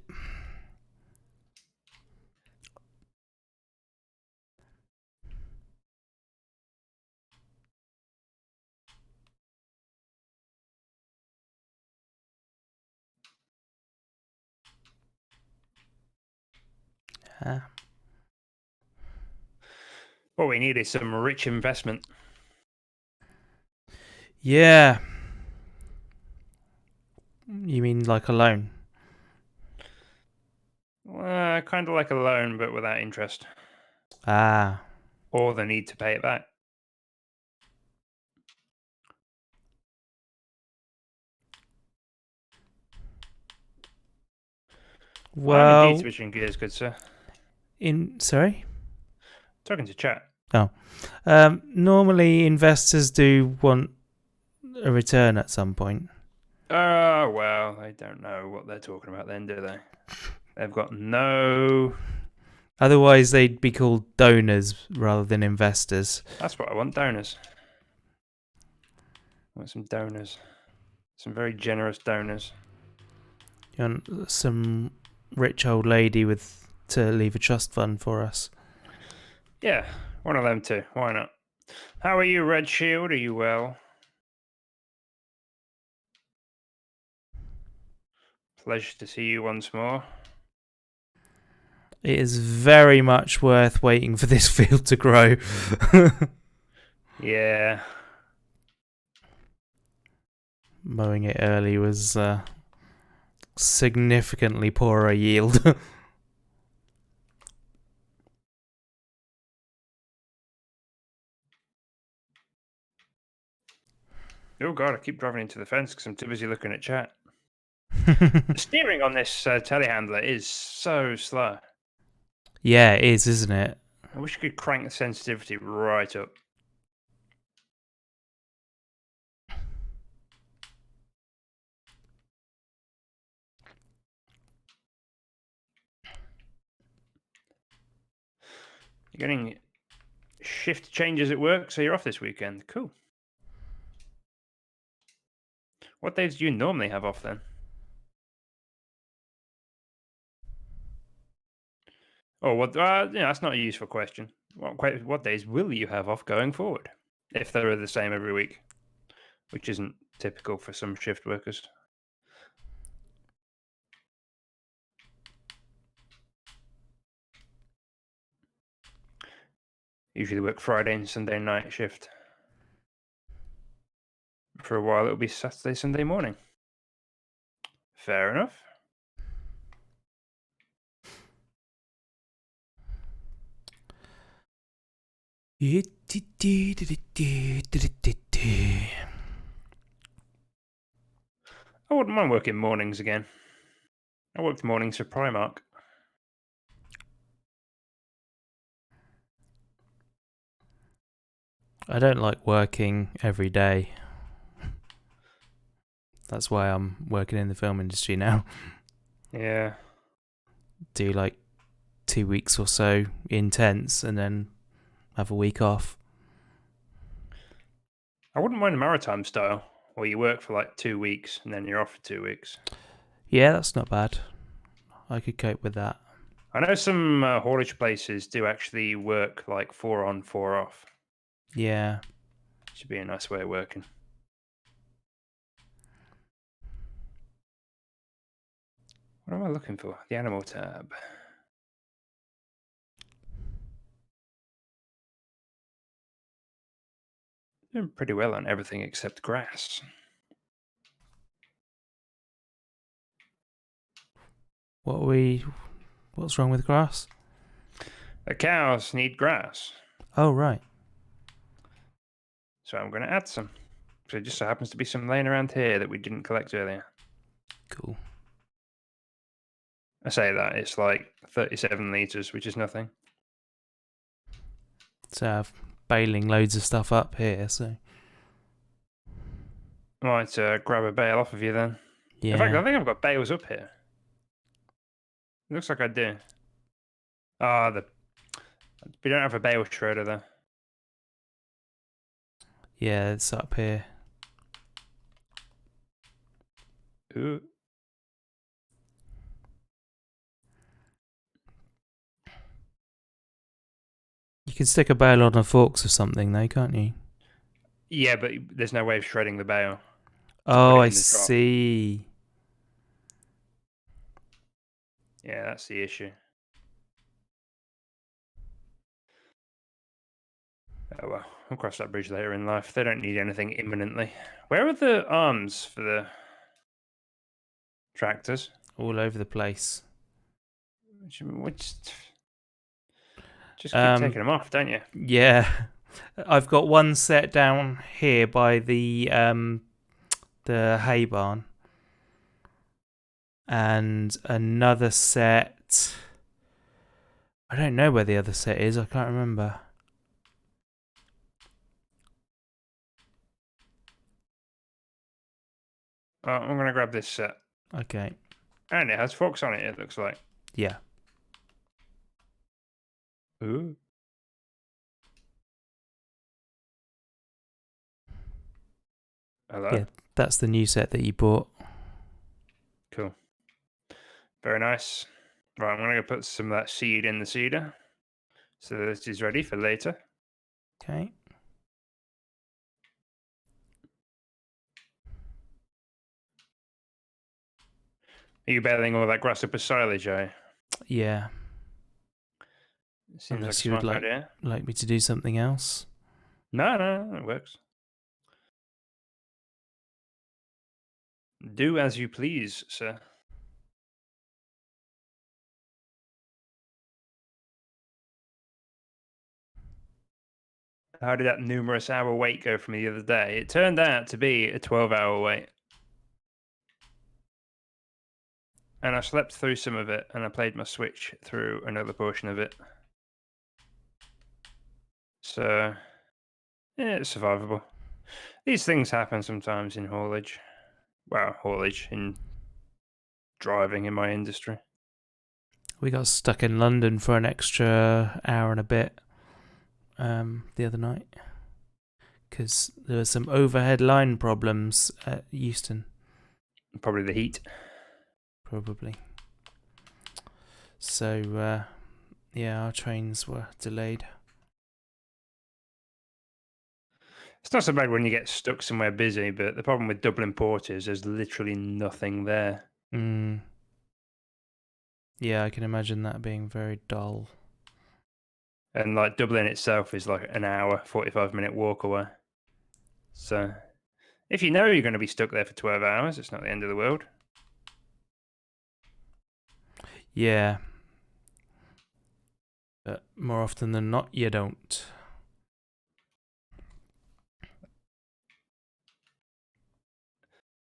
What we need is some rich investment. Yeah. You mean like a loan? Kind of like a loan, but without interest. Ah. Or the need to pay it back. I'm indeed Well, switching gears, good sir. sorry? Talking to chat. Normally investors do want a return at some point. Oh, well, they don't know what they're talking about then, do they? They've got no... Otherwise, they'd be called donors rather than investors. That's what I want, donors. I want some donors. Some very generous donors. You want some rich old lady to leave a trust fund for us. Yeah, one of them too. Why not? How are you, Red Shield? Are you well? Pleasure to see you once more. It is very much worth waiting for this field to grow. Yeah. Mowing it early was significantly poorer yield. Oh god, I keep driving into the fence because I'm too busy looking at chat. The steering on this telehandler is so slow. Yeah, it is, isn't it? I wish you could crank the sensitivity right up. You're getting shift changes at work, so you're off this weekend. Cool. What days do you normally have off then? Oh, what? That's not a useful question. What days will you have off going forward, if they're the same every week, which isn't typical for some shift workers? Usually work Friday and Sunday night shift. For a while, it'll be Saturday, Sunday morning. Fair enough. I wouldn't mind working mornings again. I worked mornings for Primark. I don't like working every day. That's why I'm working in the film industry now. Yeah. Do like 2 weeks or so intense and then have a week off. I wouldn't mind a maritime style, where you work for like 2 weeks and then you're off for 2 weeks. Yeah, that's not bad. I could cope with that. I know some haulage places do actually work like 4 on, 4 off. Yeah. Should be a nice way of working. What am I looking for? The animal tab. Doing pretty well on everything except grass. What's wrong with grass? The cows need grass, Oh, right. so I'm going to add some. So it just so happens to be some laying around here that we didn't collect earlier. Cool. I say that, it's like 37 litres, which is nothing. So I'm baling loads of stuff up here, so I might grab a bale off of you then. yeah. In fact, I think I've got bales up here. It looks like I do. Ah, we don't have a bale shredder though. Yeah, it's up here. Ooh. You can stick a bale on a forks or something, though, can't you? Yeah, but there's no way of shredding the bale. Oh, I in the drop. see. Yeah, that's the issue. Oh well, we'll cross that bridge later in life. They don't need anything imminently. Where are the arms for the tractors? All over the place. Which just keep taking them off, don't you? Yeah. I've got one set down here by the hay barn. And another set. I don't know where the other set is. I can't remember. Oh, I'm gonna grab this set. Okay. And it has forks on it, it looks like. Yeah. Ooh. Hello. Yeah, that's the new set that you bought. Cool. Very nice. Right, I'm gonna put some of that seed in the seeder. So this is ready for later. Okay. Are you baling all that grass up with silage, eh? Yeah. Seems Unless like a you would smart idea. like me to do something else. No, it works. Do as you please, sir. How did that numerous hour wait go for me the other day? It turned out to be a 12-hour wait. And I slept through some of it, and I played my Switch through another portion of it. So, yeah, it's survivable. These things happen sometimes in haulage. Well, haulage, in driving in my industry. We got stuck in London for an extra hour and a bit the other night because there were some overhead line problems at Euston. Probably the heat. Probably. So, yeah, our trains were delayed. It's not so bad when you get stuck somewhere busy, but the problem with Dublin Port is there's literally nothing there. Yeah, I can imagine that being very dull. And like Dublin itself is like an hour, 45-minute walk away. So if you know you're going to be stuck there for 12 hours, it's not the end of the world. Yeah. But more often than not, you don't.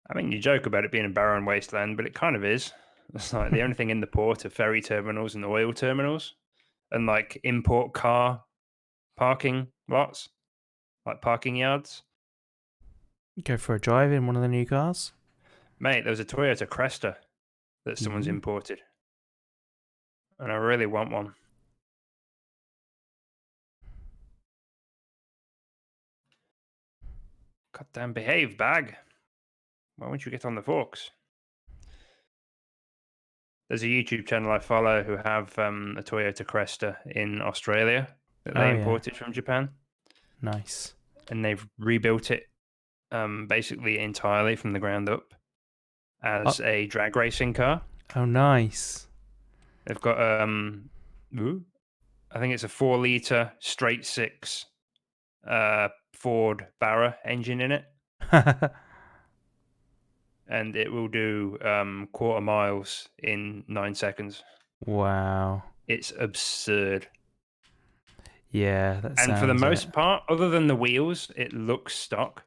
I mean, you joke about it being a barren wasteland, but it kind of is. It's like the only thing in the port are ferry terminals and oil terminals, and like import car parking lots, like parking yards. Go for a drive in one of the new cars. Mate, there's a Toyota Cresta that someone's imported, and I really want one. Goddamn behave, bag. Why won't you get on the forks? There's a YouTube channel I follow who have a Toyota Cresta in Australia that they Oh yeah, imported from Japan, nice. and they've rebuilt it basically entirely from the ground up as a drag racing car. Oh nice. They've got I think it's a 4-liter straight six Ford Barra engine in it, and it will do quarter miles in 9 seconds. Wow. It's absurd. Yeah, that And for the sounds most it. part, other than the wheels, it looks stock.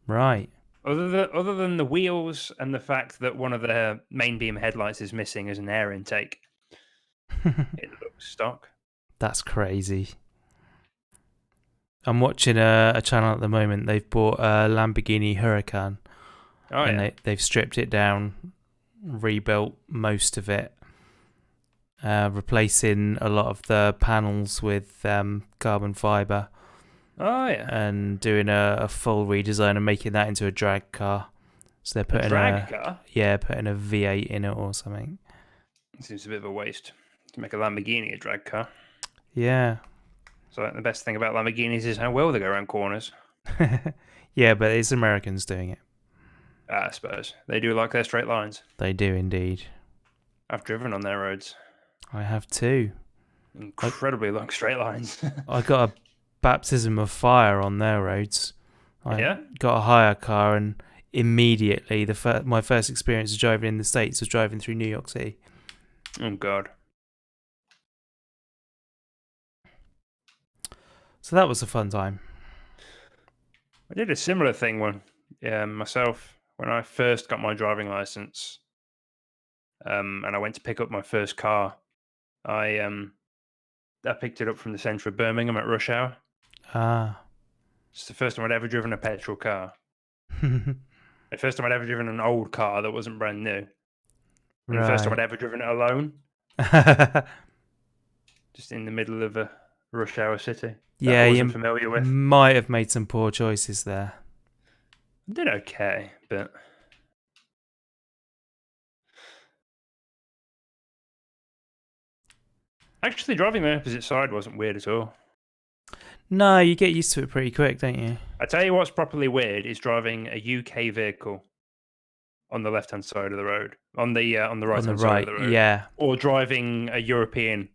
Right. Other than the wheels and the fact that one of the main beam headlights is missing as an air intake, it looks stock. That's crazy. I'm watching a channel at the moment. They've bought a Lamborghini Huracan, Oh and yeah, they've stripped it down, rebuilt most of it, replacing a lot of the panels with carbon fiber, oh yeah. and doing a full redesign and making that into a drag car. So they're A putting drag car putting a V8 in it or something. seems a bit of a waste to make a Lamborghini a drag car. Yeah. So the best thing about Lamborghinis is how well they go around corners. Yeah, but it's Americans doing it. I suppose they do like their straight lines. They do indeed. I've driven on their roads. I have too. Incredibly long straight lines. I got a baptism of fire on their roads. I Yeah? got a hire car, and immediately my first experience of driving in the States was driving through New York City. Oh god. So that was a fun time. I did a similar thing myself when I first got my driving license. And I went to pick up my first car. I picked it up from the centre of Birmingham at rush hour. Ah. It's the first time I'd ever driven a petrol car. The first time I'd ever driven an old car that wasn't brand new. And the first time I'd Right. ever driven it alone. Just in the middle of a rush hour city that Yeah, I wasn't you familiar with. might have made some poor choices there. I did okay, but actually driving the opposite side wasn't weird at all. No, you get used to it pretty quick, don't you? I tell you what's properly weird is driving a UK vehicle on the left-hand side of the road, on the right-hand side of the road, yeah. or driving a European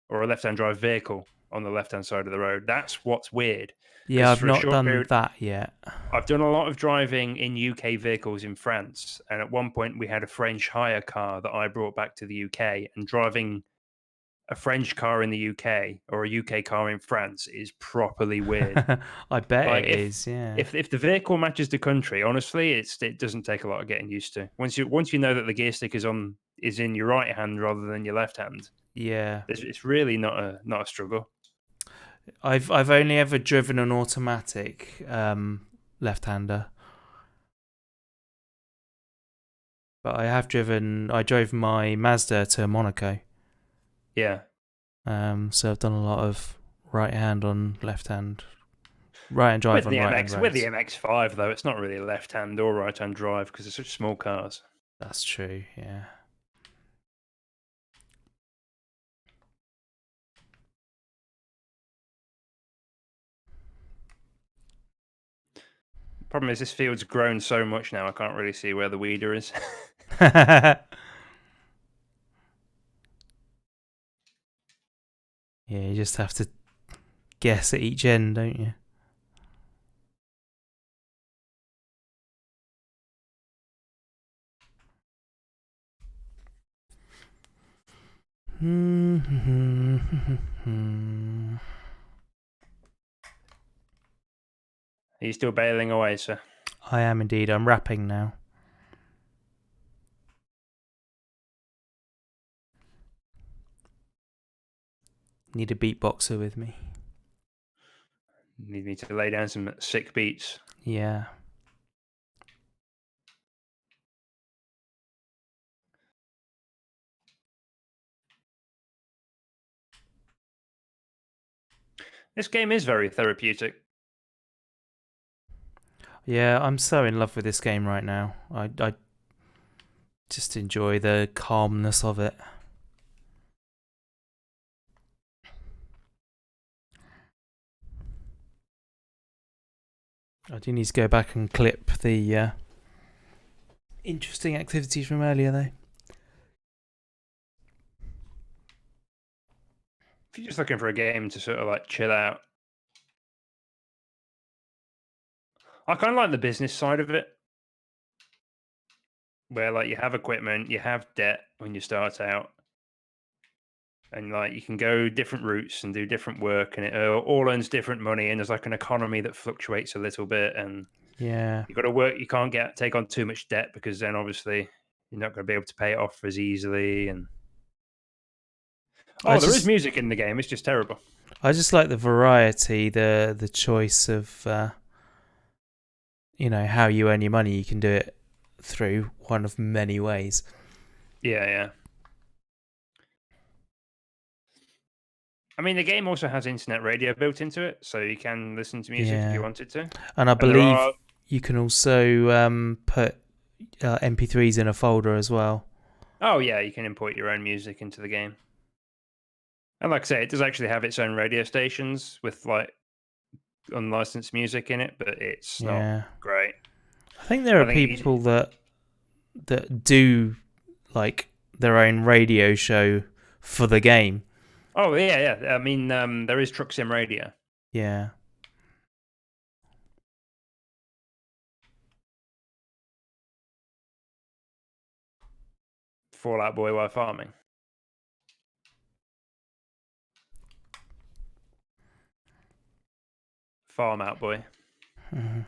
or a left-hand drive vehicle on the left-hand side of the road. That's what's weird. Yeah, I've for a not short done period, that yet. I've done a lot of driving in UK vehicles in France, and at one point we had a French hire car that I brought back to the UK, and driving a French car in the UK or a UK car in France is properly weird. I bet Like it is, yeah. if the vehicle matches the country, honestly, it doesn't take a lot of getting used to. Once you know that the gear stick is in your right hand rather than your left hand, Yeah. it's really not a struggle. I've only ever driven an automatic left-hander. But I drove my Mazda to Monaco. Yeah. So I've done a lot of right hand on left hand. Right hand drive on right hand roads. With the MX-5 though, it's not really left hand or right hand drive because they're such small cars. That's true, yeah. Problem is, this field's grown so much now, I can't really see where the weeder is. Yeah, you just have to guess at each end, don't you? Are you still bailing away, sir? I am indeed. I'm rapping now. Need a beatboxer with me. Need me to lay down some sick beats. Yeah. This game is very therapeutic. Yeah, I'm so in love with this game right now. I just enjoy the calmness of it. I do need to go back and clip the interesting activities from earlier, though. If you're just looking for a game to sort of like chill out, I kind of like the business side of it, where like you have equipment, you have debt when you start out, and like you can go different routes and do different work, and it all earns different money, and there's like an economy that fluctuates a little bit, and Yeah. you got to work. You can't take on too much debt because then obviously you're not going to be able to pay it off as easily. And I oh, there is just music in the game. It's just terrible. I just like the variety, the choice of how you earn your money. You can do it through one of many ways. Yeah, yeah. I mean, the game also has internet radio built into it, so you can listen to music if you Yeah, wanted to. and I And there believe are you can also put MP3s in a folder as well. oh yeah, you can import your own music into the game. And like I say, it does actually have its own radio stations with like unlicensed music in it, but it's not Yeah, great. I think there are I think people that do like their own radio show for the game. oh yeah, yeah. I mean, there is Truck Sim Radio. Yeah. Fallout Boy while farming. Farm Out Boy. Mhm.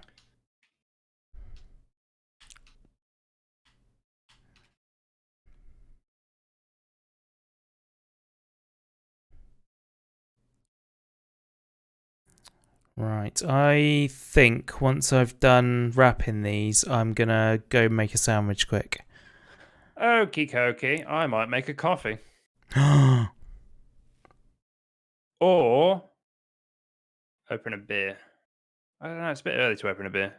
Right. I think once I've done wrapping these, I'm gonna go make a sandwich quick. Okie dokie. I might make a coffee. Or open a beer. I don't know, it's a bit early to open a beer.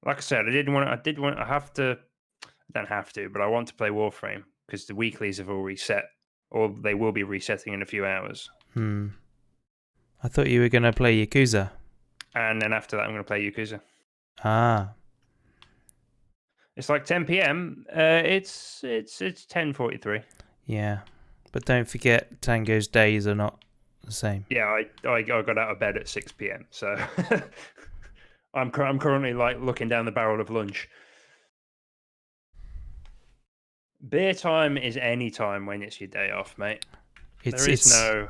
Like I said, I have to I don't have to, but I want to play Warframe because the weeklies have all reset. Or they will be resetting in a few hours. I thought you were gonna play Yakuza. And then after that I'm gonna play Yakuza. Ah, It's like 10 PM. It's 10:43. yeah. But don't forget, Tango's days are not the same. Yeah, I got out of bed at 6 PM. So I'm currently like looking down the barrel of lunch. Beer time is any time when it's your day off, mate. It's There is it's no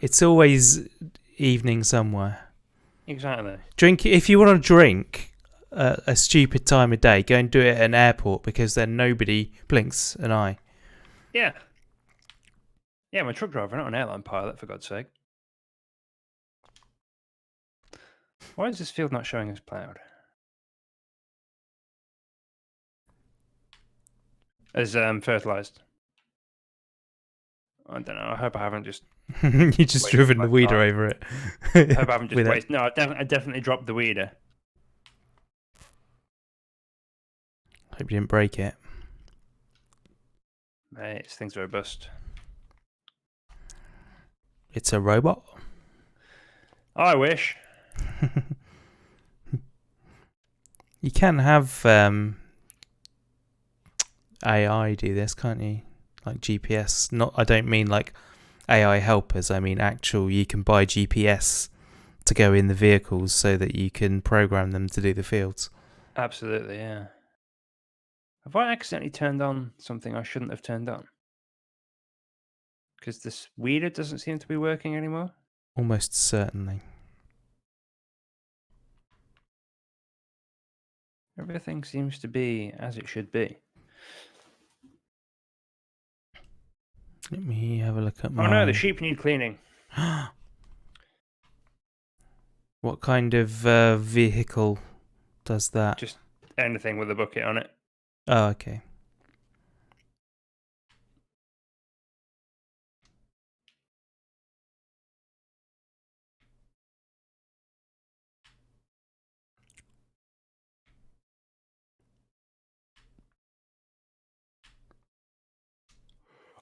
it's always evening somewhere. exactly. Drink if you want to drink a stupid time of day. Go and do it at an airport because then nobody blinks an eye. Yeah. Yeah, I'm a truck driver, not an airline pilot, for God's sake. Why is this field not showing as plowed? As fertilized. I don't know. I hope I haven't just You just wasted driven my the weeder time. over it. I hope I haven't just With wasted. No, I definitely dropped the weeder. Hope you didn't break it. Mate, this thing's robust. It's a robot. I wish. You can have AI do this, can't you? Like GPS. Not. I don't mean like AI helpers. I mean actual. You can buy GPS to go in the vehicles so that you can program them to do the fields. Absolutely, yeah. Have I accidentally turned on something I shouldn't have turned on? Because this weeder doesn't seem to be working anymore. Almost certainly. Everything seems to be as it should be. Let me have a look at my. Oh no, the sheep need cleaning. What kind of vehicle does that? Just anything with a bucket on it. Oh, okay.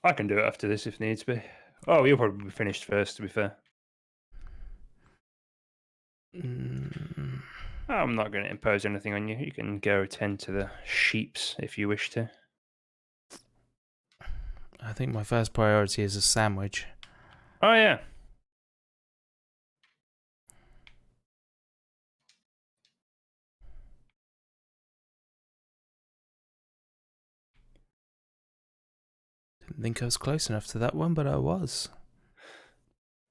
I can do it after this if needs be. Oh, you'll probably be finished first, to be fair. I'm not going to impose anything on you. You can go tend to the sheeps if you wish to. I think my first priority is a sandwich. Oh, yeah. Didn't think I was close enough to that one, but I was.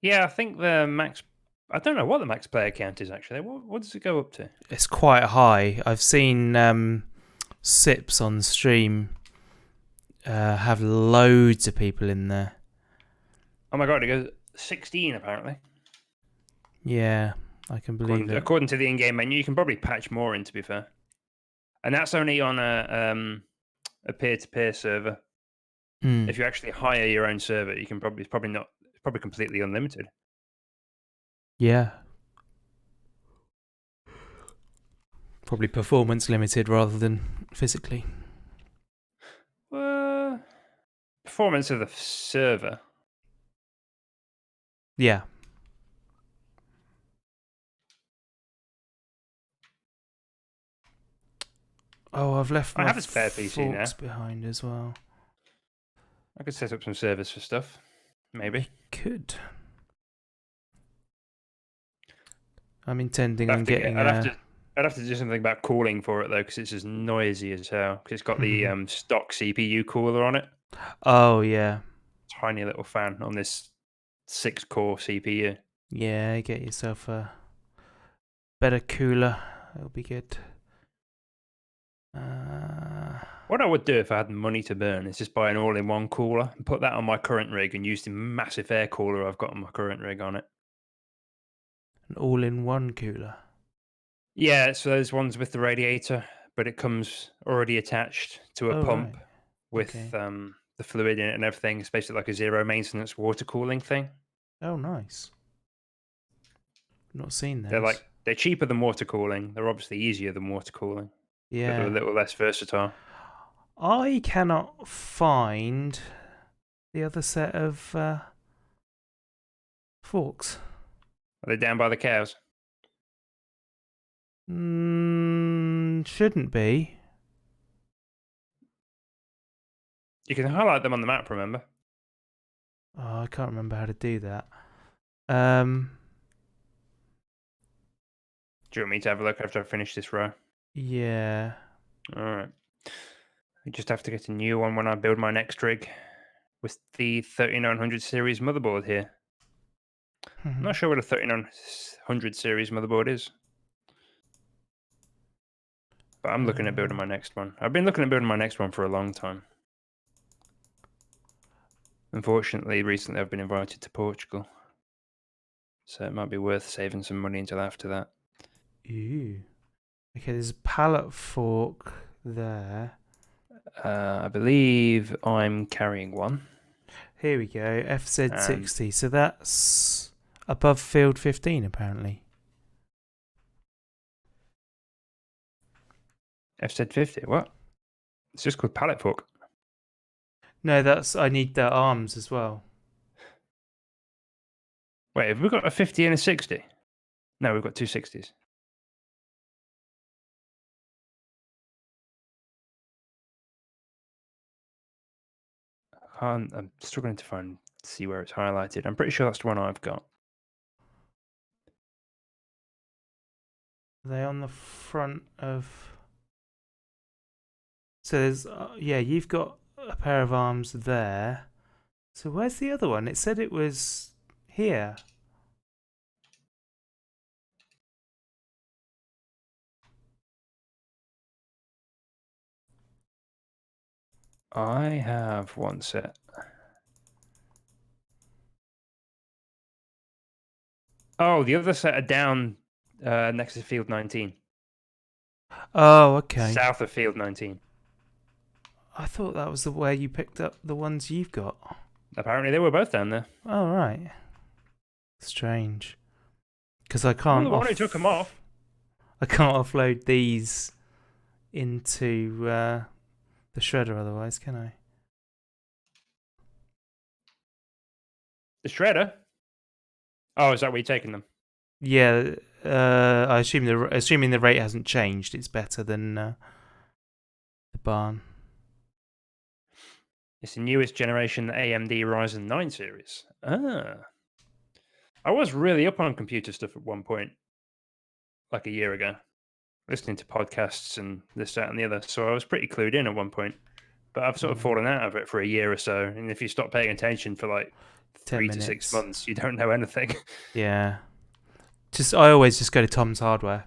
Yeah, I think the max... I don't know what the max player count is, actually. What does it go up to? It's quite high. I've seen Sips on stream have loads of people in there. Oh, my God, it goes 16, apparently. Yeah, I can believe it. According to the in-game menu, you can probably patch more in, to be fair. And that's only on a peer-to-peer server. If you actually hire your own server, you can it's probably completely unlimited. Yeah. Probably performance limited rather than physically. Performance of the server. Yeah. Oh, I've left my I have a spare PC now. forks behind as well. I could set up some servers for stuff. Maybe. You could. I'm intending on getting I'd have to do something about cooling for it though, because it's as noisy as hell. Because it's got the stock CPU cooler on it. Oh yeah. Tiny little fan on this 6-core CPU. Yeah, get yourself a better cooler. It'll be good. What I would do if I had money to burn is just buy an all-in-one cooler and put that on my current rig and use the massive air cooler I've got on my current rig on it. An all-in-one cooler. Yeah, so those ones with the radiator, but it comes already attached to a pump with the fluid in it and everything. It's basically like a zero maintenance water cooling thing. Oh, nice. Not seen those. They're cheaper than water cooling. They're obviously easier than water cooling. Yeah. But they're a little less versatile. I cannot find the other set of forks. Are they down by the cows? Shouldn't be. You can highlight them on the map, remember? Oh, I can't remember how to do that. Do you want me to have a look after I finish this row? Yeah. Alright. I just have to get a new one when I build my next rig with the 3900 series motherboard here. I'm not sure what a 3900 series motherboard is. But I'm looking at building my next one. I've been looking at building my next one for a long time. Unfortunately, recently I've been invited to Portugal. So it might be worth saving some money until after that. Ooh. Okay, there's a pallet fork there. I believe I'm carrying one. Here we go, FZ60. So that's above field 15, apparently. FZ50, what? It's just called pallet fork. No, I need the arms as well. Wait, have we got a 50 and a 60? No, we've got two 60s. I'm struggling to see where it's highlighted. I'm pretty sure that's the one I've got. Are they on the front of... So there's... yeah, you've got a pair of arms there. So where's the other one? It said it was here. I have one set. Oh, the other set are down next to field 19. Oh, okay. South of field 19. I thought that was the way you picked up the ones you've got. Apparently they were both down there. Oh, right. Strange. Because I can't... I'm the one who took them off. I can't offload these into the shredder otherwise, can I? The shredder? Oh, is that where you're taking them? Yeah, I assume assuming the rate hasn't changed, it's better than the barn. It's the newest generation AMD Ryzen 9 series. Ah. I was really up on computer stuff at one point, like a year ago, listening to podcasts and this, that, and the other. So I was pretty clued in at one point. But I've sort of fallen out of it for a year or so. And if you stop paying attention for like 10 3 to 6 minutes. months, you don't know anything. Yeah. I always just go to Tom's Hardware.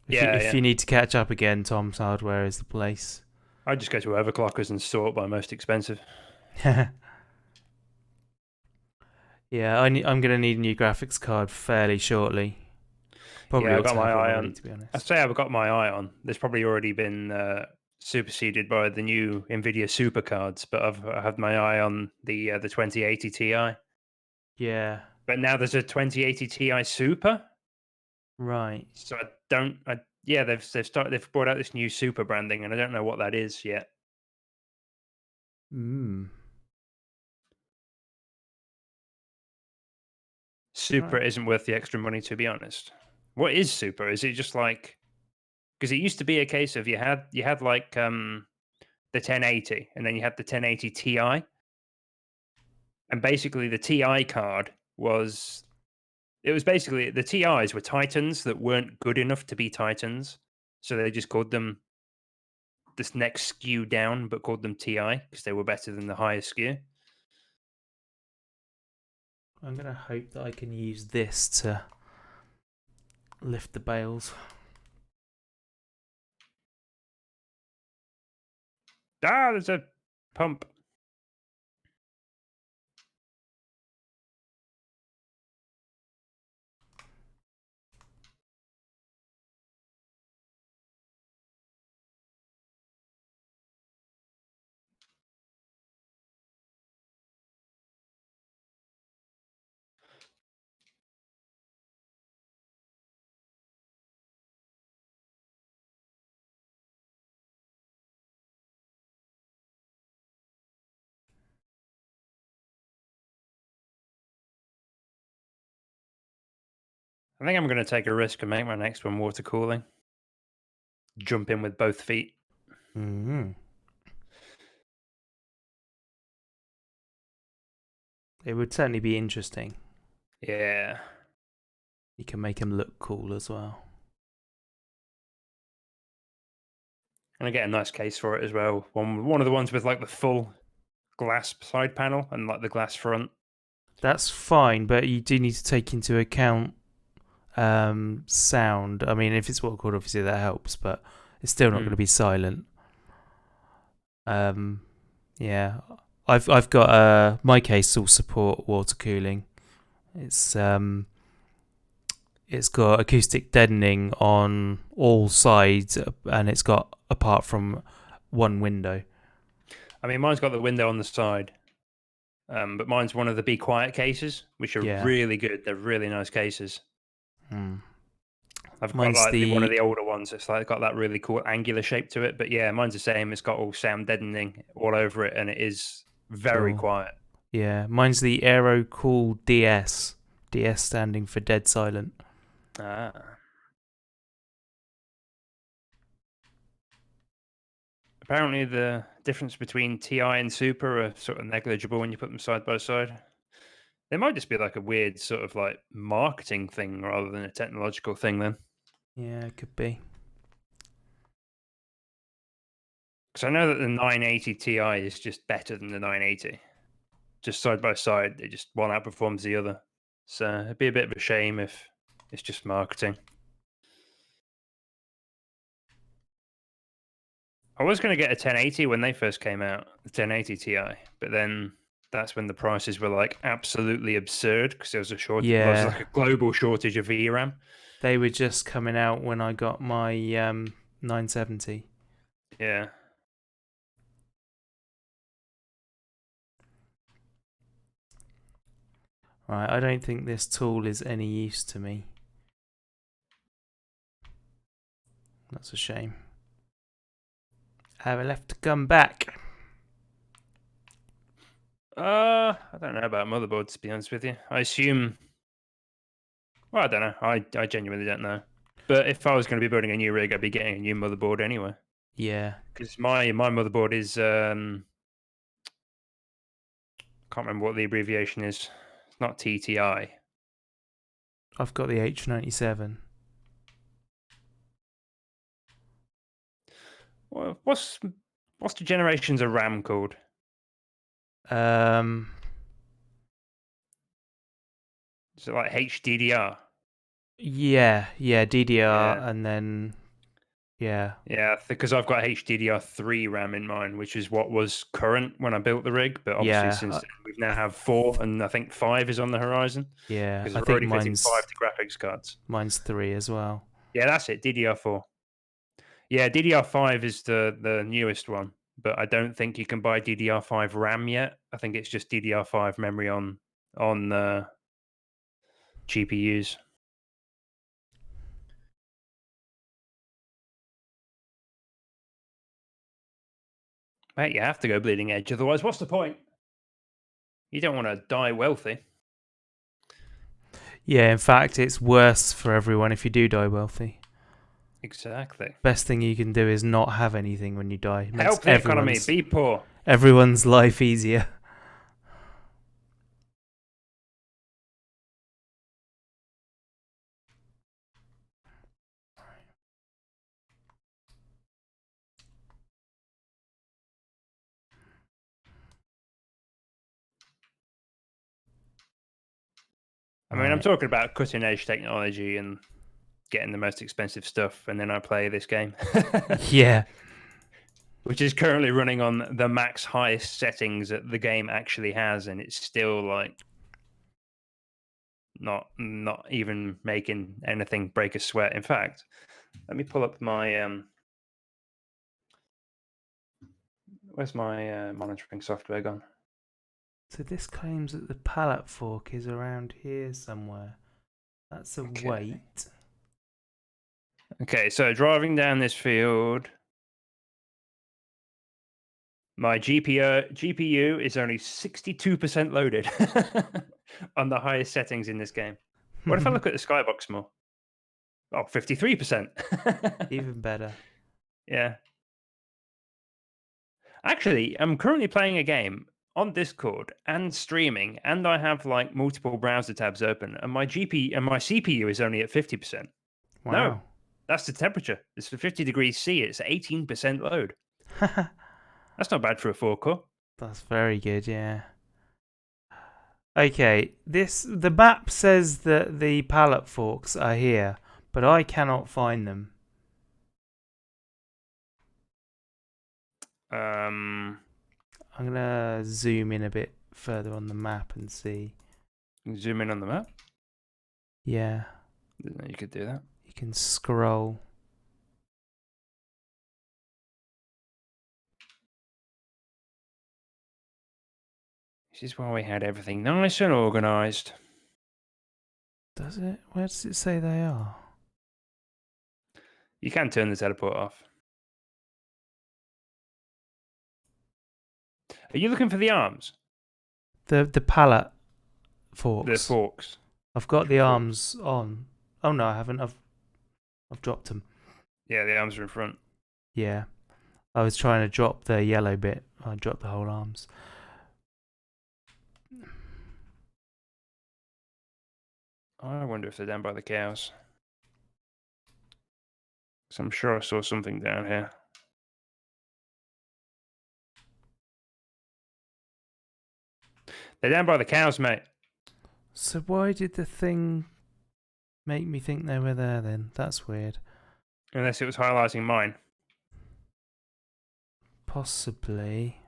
If you need to catch up again, Tom's Hardware is the place. I just go to overclockers and sort by most expensive. Yeah, I'm going to need a new graphics card fairly shortly. Probably I ought got to my have one eye already, on. to be honest. I say I've got my eye on. There's probably already been superseded by the new Nvidia Super cards, but I had my eye on the 2080 Ti. Yeah. But now there's a 2080 Ti Super. Right. So I don't. Yeah, they've brought out this new Super branding, and I don't know what that is yet. Super Right. isn't worth the extra money, to be honest. What is Super? Is it just like, because it used to be a case of you had like the 1080, and then you had the 1080 Ti, and basically the Ti card was basically the TIs were Titans that weren't good enough to be Titans, so they just called them this next SKU down, but called them Ti because they were better than the highest SKU. I'm going to hope that I can use this to lift the bales. Ah, there's a pump. I think I'm going to take a risk and make my next one water cooling. Jump in with both feet. Mm-hmm. It would certainly be interesting. Yeah. You can make him look cool as well. And I get a nice case for it as well. One of the ones with like the full glass side panel and like the glass front. That's fine, but you do need to take into account sound. I mean, if it's water cooled, obviously that helps, but it's still not going to be silent. Yeah, I've got my case will support water cooling. It's got acoustic deadening on all sides, and it's got apart from one window. I mean, mine's got the window on the side, but mine's one of the Be Quiet cases, which are really good. They're really nice cases. I've got like one of the older ones. It's like got that really cool angular shape to it. But yeah, mine's the same. It's got all sound deadening all over it, and it is very quiet. Yeah, mine's the Aero Cool DS. DS standing for dead silent. Ah. Apparently, the difference between TI and Super are sort of negligible when you put them side by side. They might just be like a weird sort of like marketing thing rather than a technological thing then. Yeah, it could be. Because I know that the 980 Ti is just better than the 980. Just side by side, they just one outperforms the other. So it'd be a bit of a shame if it's just marketing. I was going to get a 1080 when they first came out, the 1080 Ti, but then that's when the prices were like absolutely absurd because there was a shortage. Yeah. There was like a global shortage of VRAM. They were just coming out when I got my 970. Yeah. Right, I don't think this tool is any use to me. That's a shame. I will have to come back. I don't know about motherboards, to be honest with you. I assume. Well, I don't know. I genuinely don't know. But if I was going to be building a new rig, I'd be getting a new motherboard anyway. Yeah. Because my motherboard is can't remember what the abbreviation is. It's not TTI. I've got the H97. Well, what's the generations of RAM called? Is it like HDDR? Yeah, DDR, Yeah. and then yeah, Because I've got HDDR3 RAM in mine, which is what was current when I built the rig. But obviously, since then, we now have 4, and I think 5 is on the horizon. yeah. Because I we're think already fitting 5 to graphics cards. mine's 3 as well. Yeah, that's it. DDR4. Yeah, DDR5 is the newest one, but I don't think you can buy DDR5 RAM yet. I think it's just DDR5 memory on GPUs. Mate, you have to go bleeding edge, otherwise, what's the point? You don't want to die wealthy. Yeah, in fact, it's worse for everyone if you do die wealthy. Exactly. Best thing you can do is not have anything when you die. Makes Help the economy. Be poor. Everyone's life easier. I mean, I'm talking about cutting edge technology and getting the most expensive stuff, and then I play this game. Yeah. Which is currently running on the max highest settings that the game actually has, and it's still like not even making anything break a sweat. In fact, let me pull up my where's my monitoring software gone? So this claims that the pallet fork is around here somewhere. That's a weight. Okay, so driving down this field, my GPU is only 62% loaded on the highest settings in this game. What if I look at the skybox more? Oh, 53%. Even better. Yeah. Actually, I'm currently playing a game on Discord and streaming, and I have like multiple browser tabs open, and my CPU is only at 50%. Wow. No, that's the temperature. It's 50 degrees C. It's 18% load. That's not bad for a 4-core. That's very good, yeah. Okay, the map says that the pallet forks are here, but I cannot find them. I'm gonna zoom in a bit further on the map and see. Zoom in on the map? Yeah. Didn't know you could do that. You can scroll. This is why we had everything nice and organised. Does it? Where does it say they are? You can turn the teleport off. Are you looking for the arms? The pallet forks. The forks. I've got the arms on. Oh no, I haven't. I've dropped them. Yeah, the arms are in front. Yeah. I was trying to drop the yellow bit. I dropped the whole arms. I wonder if they're down by the cows. So I'm sure I saw something down here. They're down by the cows, mate. So why did the thing make me think they were there then? That's weird. Unless it was highlighting mine. Possibly.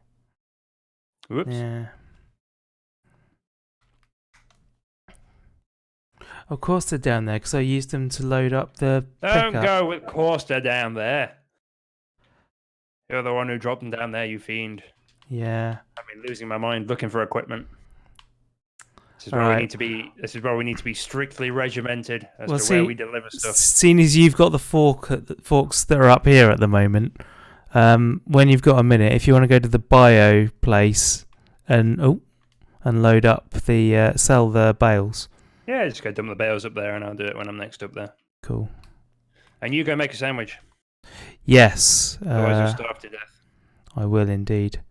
Whoops. Yeah. Of course they're down there because I used them to load up the Don't pickup. go with course they're down there. You're the one who dropped them down there, you fiend. Yeah. I've been losing my mind looking for equipment. This is where we need to be. This is where we need to be strictly regimented as to where we deliver stuff. Seeing as you've got the forks that are up here at the moment, when you've got a minute, if you want to go to the bio place and and load up the sell the bales. Yeah, just go dump the bales up there, and I'll do it when I'm next up there. Cool. And you go make a sandwich. Yes. Otherwise, you'll starve to death. I will indeed.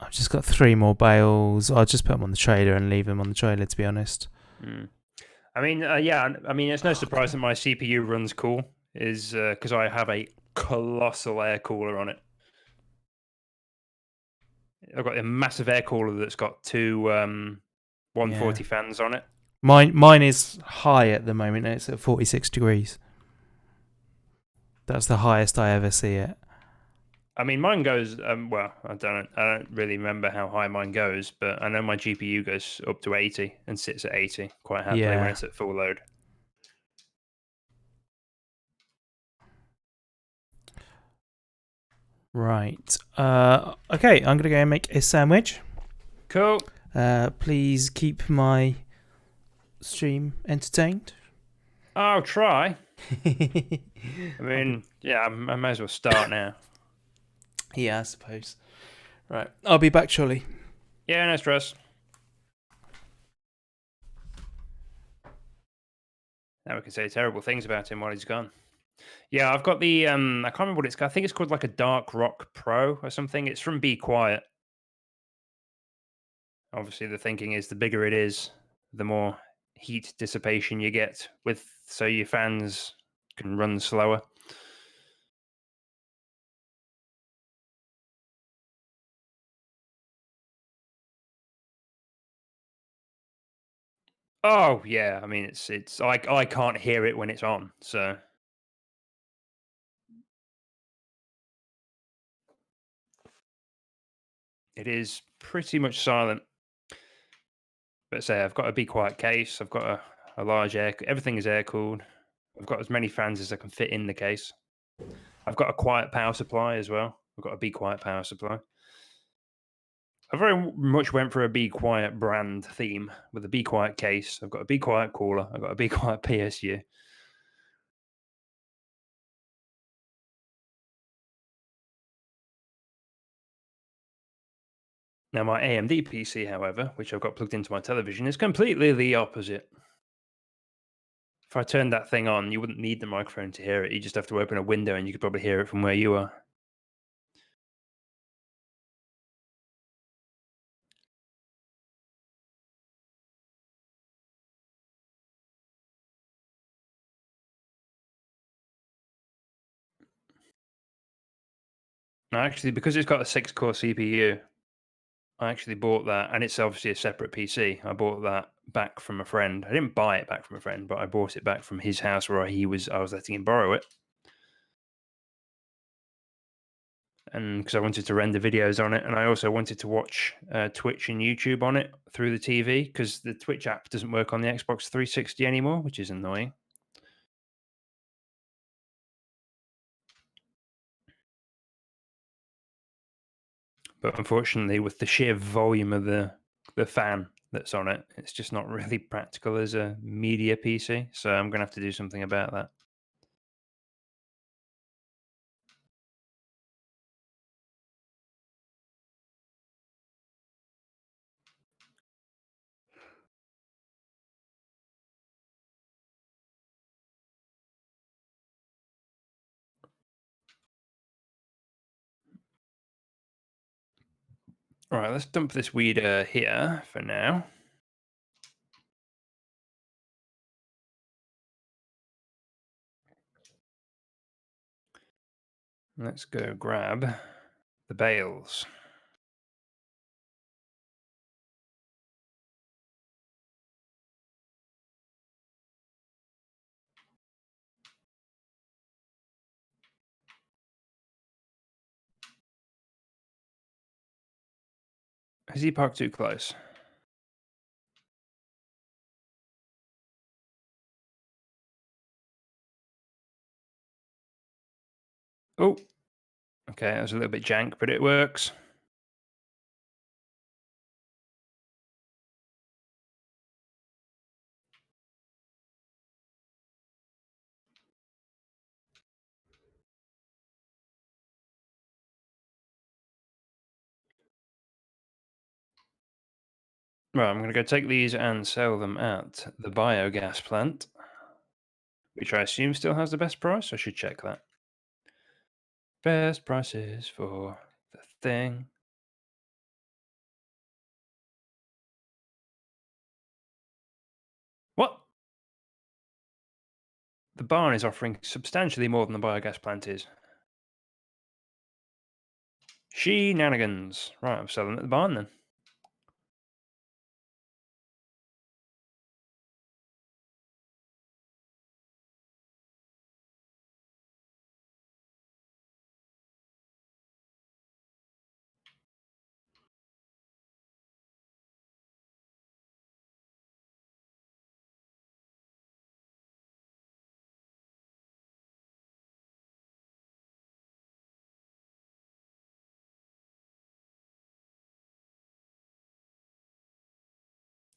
I've just got 3 more bales. I'll just put them on the trailer and leave them on the trailer, to be honest. I mean, yeah. I mean, it's no surprise that my CPU runs cool, is because I have a colossal air cooler on it. I've got a massive air cooler that's got 2 140 fans on it. Mine is high at the moment. It's at 46 degrees. That's the highest I ever see it. I mean, mine goes. Well, I don't really remember how high mine goes, but I know my GPU goes up to 80 and sits at 80 quite happily when it's at full load. Right. Okay, I'm gonna go and make a sandwich. Cool. Please keep my stream entertained. I'll try. I mean, yeah, I may as well start now. Yeah, I suppose. Right, I'll be back shortly. Yeah, no stress. Now we can say terrible things about him while he's gone. Yeah, I've got the I can't remember what it's called. I think it's called like a Dark Rock Pro or something. It's from Be Quiet. Obviously, the thinking is the bigger it is, the more heat dissipation you get so your fans can run slower. Oh yeah, I mean it's I can't hear it when it's on, so it is pretty much silent. But say I've got a Be Quiet case, I've got a large everything is air cooled. I've got as many fans as I can fit in the case. I've got a quiet power supply as well. I've got a Be Quiet power supply. I very much went for a Be Quiet brand theme with a Be Quiet case. I've got a Be Quiet cooler. I've got a Be Quiet PSU. Now, my AMD PC, however, which I've got plugged into my television, is completely the opposite. If I turned that thing on, you wouldn't need the microphone to hear it. You just have to open a window and you could probably hear it from where you are. Now, actually, because it's got a 6-core CPU, I actually bought that, and it's obviously a separate PC. I bought that back from a friend. I didn't buy it back from a friend, but I bought it back from his house where I was letting him borrow it. And because I wanted to render videos on it, and I also wanted to watch Twitch and YouTube on it through the TV, because the Twitch app doesn't work on the Xbox 360 anymore, which is annoying. But unfortunately, with the sheer volume of the fan that's on it, it's just not really practical as a media PC. So I'm going to have to do something about that. All right, let's dump this weed here for now. Let's go grab the bales. Has he parked too close? Oh, okay, that was a little bit jank, but it works. Right, I'm going to go take these and sell them at the biogas plant, which I assume still has the best price. I should check that. Best prices for the thing. What? The barn is offering substantially more than the biogas plant is. Shenanigans. Right, I'm selling at the barn then.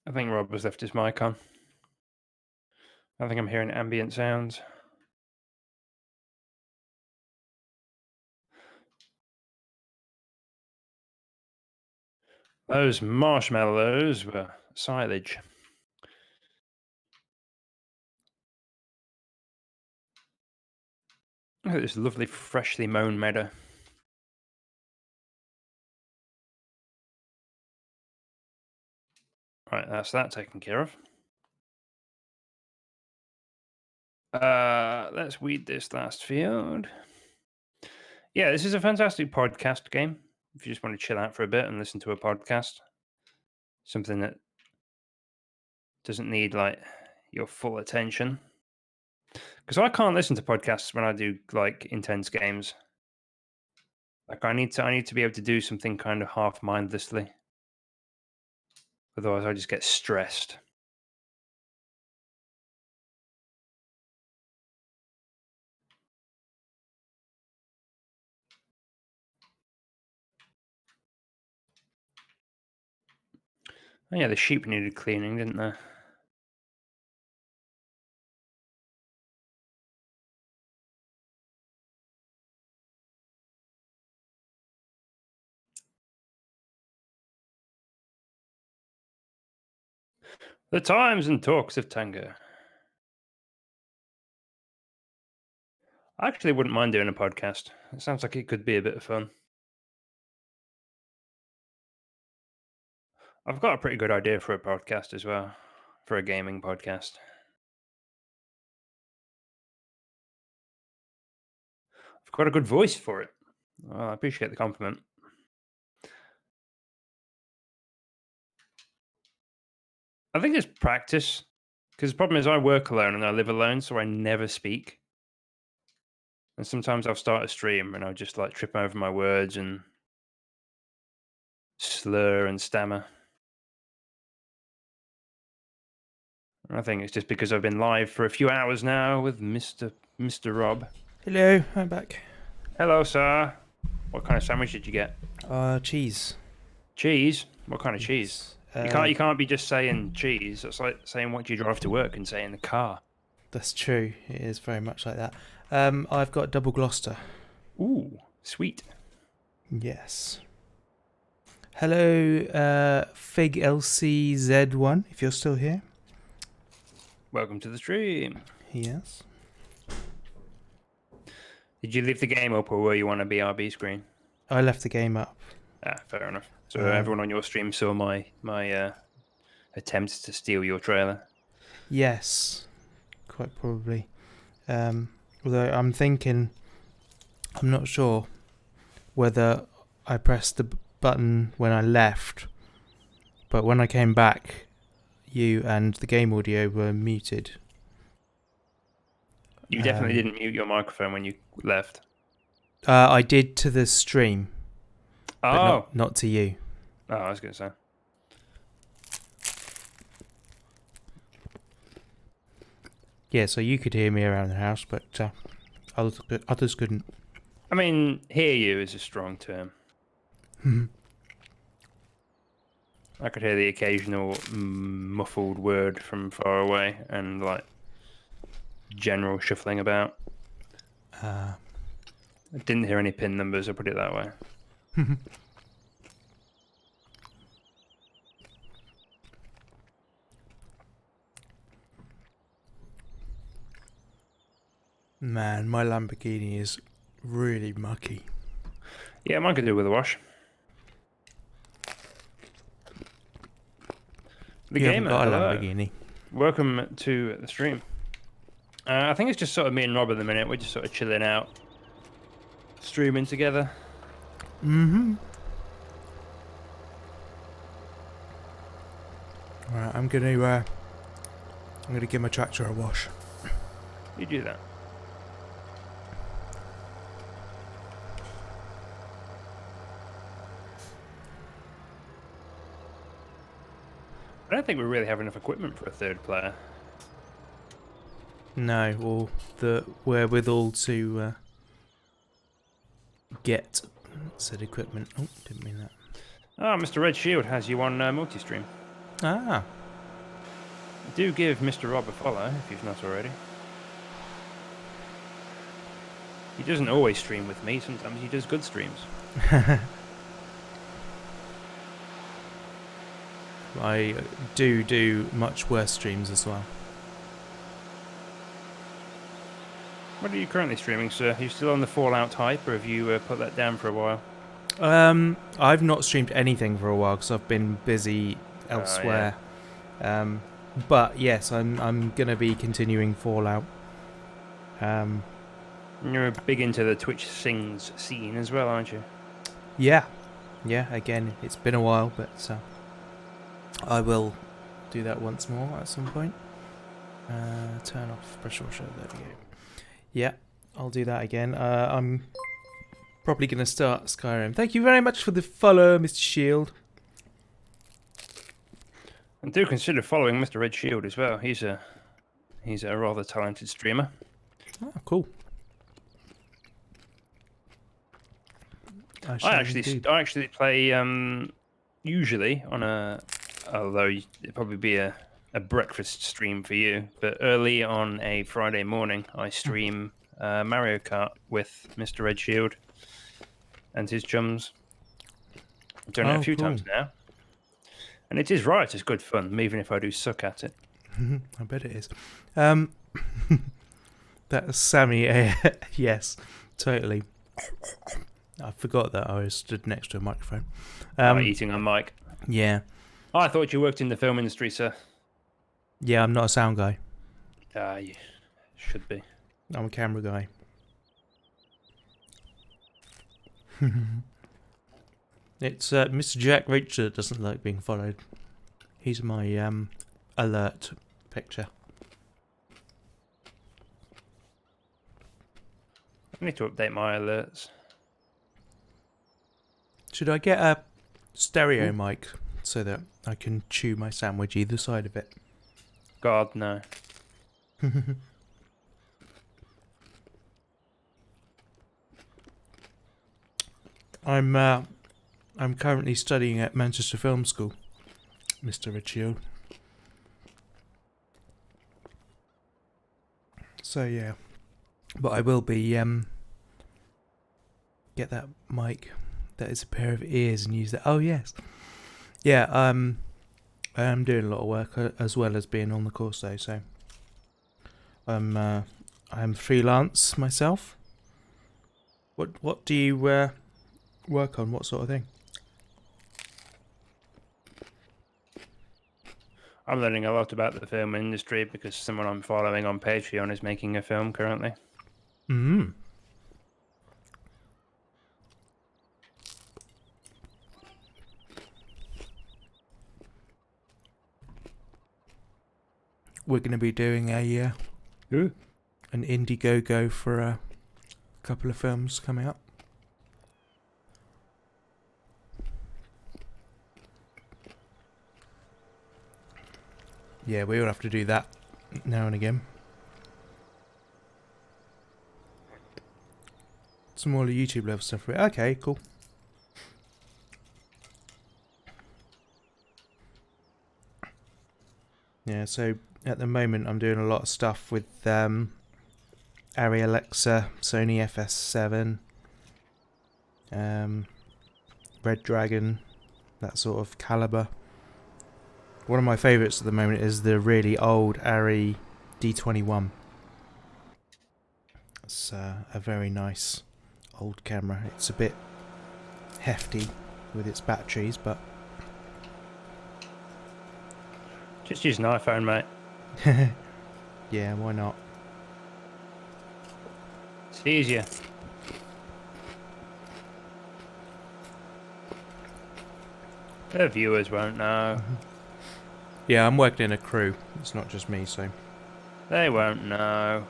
I think Rob has left his mic on. I think I'm hearing ambient sounds. Those marshmallows were silage. Look at this lovely, freshly mown meadow. Right, that's that taken care of. Let's weed this last field. Yeah, this is a fantastic podcast game. If you just want to chill out for a bit and listen to a podcast, something that doesn't need like your full attention. Because I can't listen to podcasts when I do like intense games. Like I need to be able to do something kind of half mindlessly. Otherwise, I just get stressed. Oh yeah, the sheep needed cleaning, didn't they? The times and talks of tango. I actually wouldn't mind doing a podcast. It sounds like it could be a bit of fun. I've got a pretty good idea for a podcast as well, for a gaming podcast. I've got a good voice for it. Well, I appreciate the compliment. I think it's practice, because the problem is I work alone and I live alone, so I never speak. And sometimes I'll start a stream and I'll just like trip over my words and slur and stammer. And I think it's just because I've been live for a few hours now with Mr. Rob. Hello, I'm back. Hello, sir. What kind of sandwich did you get? Cheese. Cheese? What kind of cheese? Yes. You can't be just saying cheese. It's like saying what do you drive to work and say in the car. That's true. It is very much like that. I've got double Gloucester. Ooh, sweet. Yes. Hello, Fig LCZ1, if you're still here. Welcome to the stream. Yes. Did you leave the game up or were you on a BRB screen? I left the game up. Ah, fair enough. So everyone on your stream saw my attempts to steal your trailer. Yes, quite probably. Although I'm not sure whether I pressed the button when I left, but when I came back, you and the game audio were muted. You definitely didn't mute your microphone when you left. I did to the stream, but not to you. Oh, I was going to say. Yeah, so you could hear me around the house, but others couldn't. I mean, hear you is a strong term. I could hear the occasional muffled word from far away and like general shuffling about. I didn't hear any pin numbers, I'll put it that way. Man, my Lamborghini is really mucky. Yeah, mine could do with a wash. The You haven't gamer, got a hello. Lamborghini. Welcome to the stream. I think it's just sort of me and Rob at the minute. We're just sort of chilling out, streaming together. Mm-hmm. Alright, I'm gonna give my tractor a wash. You do that. I don't think we really have enough equipment for a third player. No, or the wherewithal to get said equipment. Oh, didn't mean that. Ah, Mr. Red Shield has you on multi-stream. Ah. Do give Mr. Rob a follow if you've not already. He doesn't always stream with me. Sometimes he does good streams. I do much worse streams as well. What are you currently streaming, sir? Are you still on the Fallout hype, or have you put that down for a while? I've not streamed anything for a while because I've been busy elsewhere. Yeah. But yes, I'm gonna be continuing Fallout. You're big into the Twitch Sings scene as well, aren't you? Yeah. Again, it's been a while, but I will do that once more at some point. Turn off pressure washer. There we go. Yeah, I'll do that again. I'm probably going to start Skyrim. Thank you very much for the follow, Mr. Shield. And do consider following Mr. Red Shield as well. He's a rather talented streamer. Oh, cool. I actually play usually on although it'd probably be a breakfast stream for you, but early on a Friday morning I stream Mario Kart with Mr. Red Shield and his chums. I've done it a few times now, and it is right. It's good fun, even if I do suck at it. I bet it is. That's Sammy. Yes, totally. I forgot that I was stood next to a microphone. Eating on mic. Yeah. Oh, I thought you worked in the film industry, sir. Yeah, I'm not a sound guy. You should be. I'm a camera guy. It's Mr. Jack Reacher that doesn't like being followed. He's my alert picture. I need to update my alerts. Should I get a stereo mic so that I can chew my sandwich either side of it? God, no. I'm currently studying at Manchester Film School, Mr. Riccio. So yeah, but I will be get that mic that is a pair of ears and use that. Oh yes, yeah. I am doing a lot of work as well as being on the course though. So I'm freelance myself. What do you work on? What sort of thing? I'm learning a lot about the film industry because someone I'm following on Patreon is making a film currently. Mm-hmm. We're going to be doing an Indiegogo for a couple of films coming up. Yeah, we all have to do that now and again. Smaller YouTube level stuff. Okay, cool. Yeah, so at the moment I'm doing a lot of stuff with Arri Alexa, Sony FS7, Red Dragon, that sort of caliber. One of my favourites at the moment is the really old Arri D21. It's a very nice old camera. It's a bit hefty with its batteries, but Just use an iPhone, mate. yeah, why not? It's easier. The viewers won't know. Yeah, I'm working in a crew. It's not just me, so. They won't know.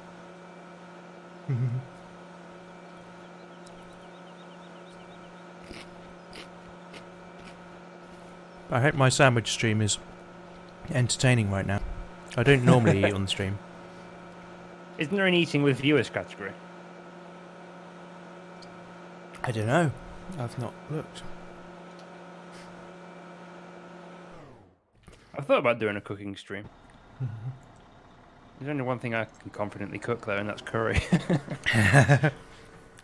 I hope my sandwich stream is entertaining right now. I don't normally eat on the stream. Isn't there an eating with viewers category? I don't know. I've not looked. I've thought about doing a cooking stream. There's only one thing I can confidently cook, though, and that's curry.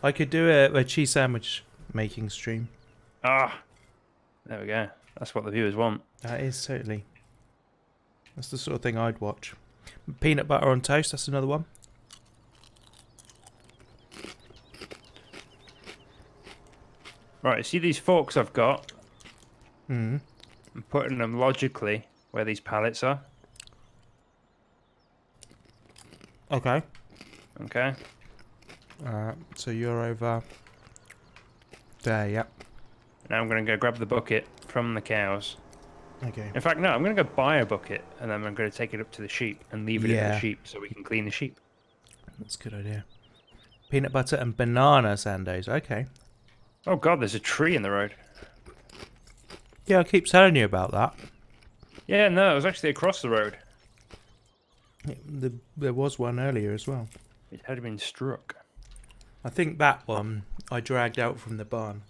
I could do a cheese sandwich making stream. Ah, there we go. That's what the viewers want. That is totally. That's the sort of thing I'd watch. Peanut butter on toast, that's another one. Right, see these forks I've got? Mm. I'm putting them logically where these pallets are. Okay. Okay. So you're over there, yep. Now I'm going to go grab the bucket from the cows. Okay. In fact, no, I'm going to go buy a bucket and then I'm going to take it up to the sheep and leave it at the sheep so we can clean the sheep. That's a good idea. Peanut butter and banana sandos, okay. Oh god, there's a tree in the road. Yeah, I keep telling you about that. Yeah, no, it was actually across the road. There was one earlier as well. It had been struck. I think that one I dragged out from the barn.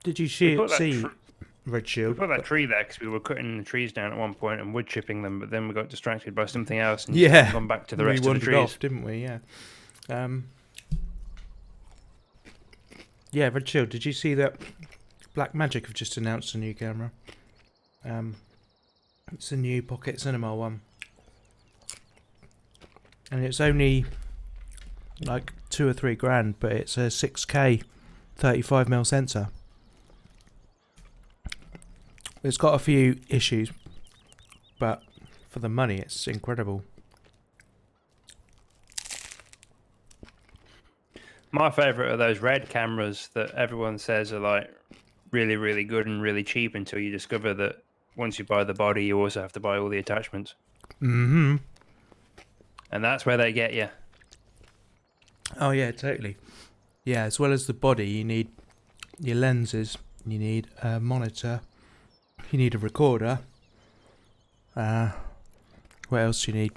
Did you see Red Shield? We put that tree there because we were cutting the trees down at one point and wood chipping them, but then we got distracted by something else and gone back to the rest of the trees. Off, didn't we? Yeah. Yeah, Red Shield. Did you see that Black Magic have just announced a new camera? It's a new Pocket Cinema one, and it's only like $2 or $3 grand, but it's a 6K 35mm sensor. It's got a few issues, but for the money, it's incredible. My favourite are those red cameras that everyone says are like really, really good and really cheap until you discover that once you buy the body, you also have to buy all the attachments. Mm-hmm. And that's where they get you. Oh yeah, totally. Yeah, as well as the body, you need your lenses, you need a monitor, you need a recorder. What else do you need?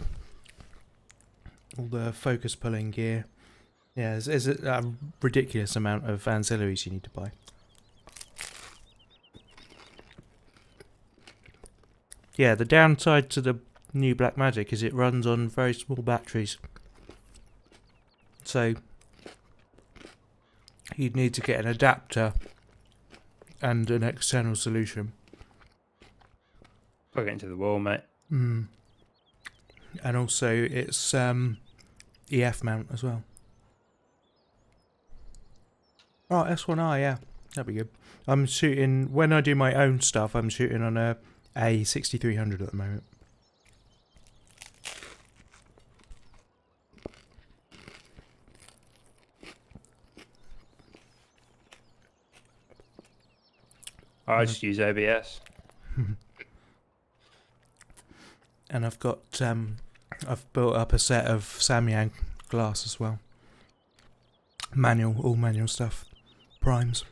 All the focus pulling gear. Yeah, there's a ridiculous amount of ancillaries you need to buy. Yeah, the downside to the new Blackmagic is it runs on very small batteries. So you'd need to get an adapter and an external solution. Plug it into the wall, mate. And also it's EF mount as well. Oh, S1R, yeah. That'd be good. I'm shooting, when I do my own stuff, I'm shooting on a A6300 at the moment. I just use ABS. And I've got, I've built up a set of Samyang glass as well. Manual, all manual stuff. Primes.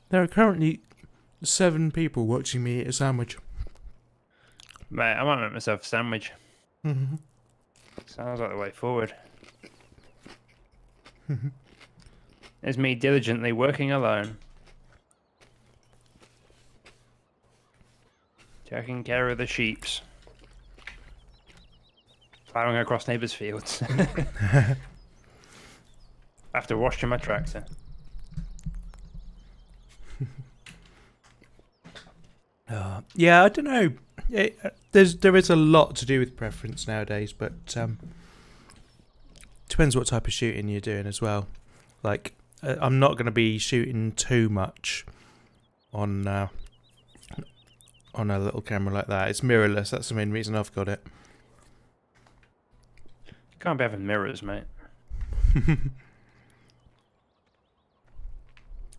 There are currently 7 people watching me eat a sandwich. Mate, I might make myself a sandwich. Sounds like the way forward. There's me diligently working alone. Taking care of the sheeps. Plowing across neighbours' fields. After washing my tractor. Yeah, I don't know. There is a lot to do with preference nowadays, but depends what type of shooting you're doing as well. Like, I'm not going to be shooting too much on a little camera like that. It's mirrorless. That's the main reason I've got it. Can't be having mirrors, mate.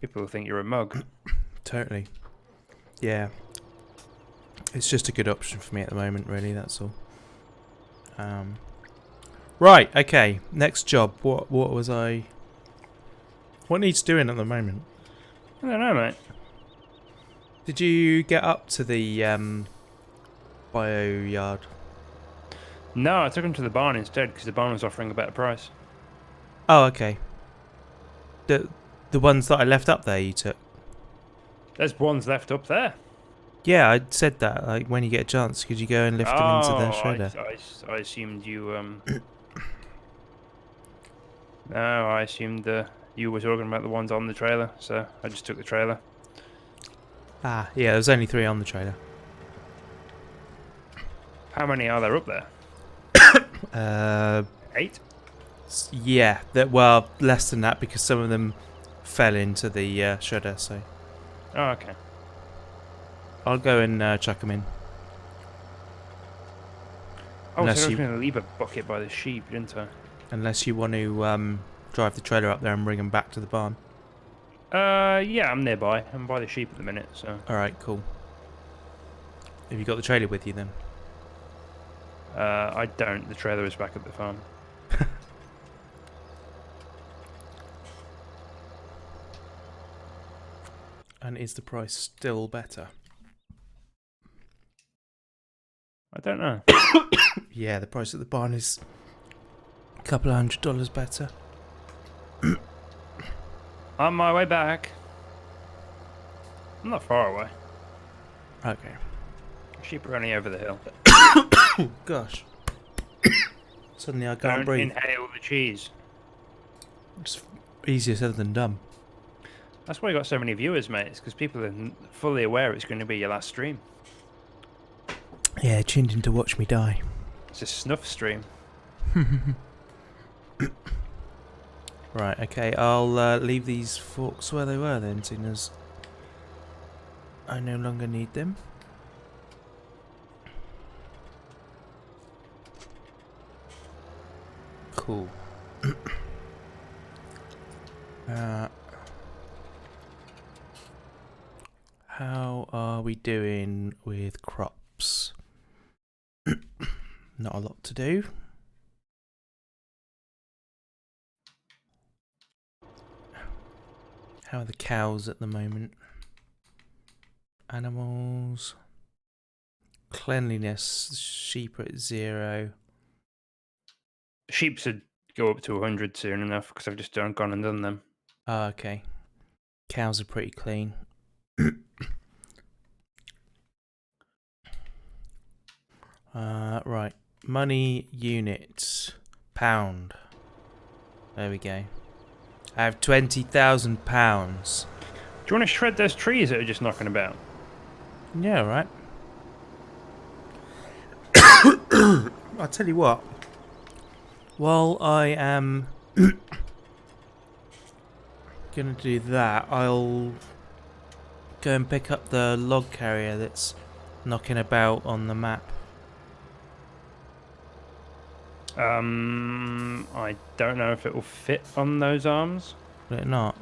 People will think you're a mug. Totally. Yeah. It's just a good option for me at the moment, really. That's all. Right. Okay. Next job. What was I? What needs doing at the moment? I don't know, mate. Did you get up to the bio yard? No, I took him to the barn instead because the barn was offering a better price. Oh, okay. The ones that I left up there, you took. There's ones left up there. Yeah, I said that. Like, when you get a chance, could you go and lift them into the shredder? I assumed you No, I assumed you were talking about the ones on the trailer, so I just took the trailer. Ah, yeah. There's only 3 on the trailer. How many are there up there? 8? Yeah. Well, less than that because some of them fell into the shredder. So Oh, okay. I'll go and chuck them in. Oh, Unless so I was you- going to leave a bucket by the sheep, didn't I? Unless you want to drive the trailer up there and bring them back to the barn. Yeah, I'm nearby. I'm by the sheep at the minute, so... Alright, cool. Have you got the trailer with you then? I don't. The trailer is back at the farm. And is the price still better? I don't know. Yeah, the price at the barn is a couple of $100 better. On my way back. I'm not far away. Okay. Sheep are only over the hill. Gosh. Suddenly I can't Don't breathe. inhale the cheese. It's easier said than done. That's why you got so many viewers, mate. It's because people are fully aware it's going to be your last stream. Yeah, tuned in to watch me die. It's a snuff stream. Right, okay, I'll leave these forks where they were then, seeing as I no longer need them. Cool. How are we doing with crops? Not a lot to do. How are the cows at the moment? Animals. Cleanliness. Sheep are at 0. Sheep should go up to 100 soon enough because I've just gone and done them. Oh, okay. Cows are pretty clean. Right. Money units. Pound. There we go. I have £20,000. Do you want to shred those trees that are just knocking about? Yeah, right. I'll tell you what. While I am gonna do that, I'll go and pick up the log carrier that's knocking about on the map. I don't know if it will fit on those arms. Will it not?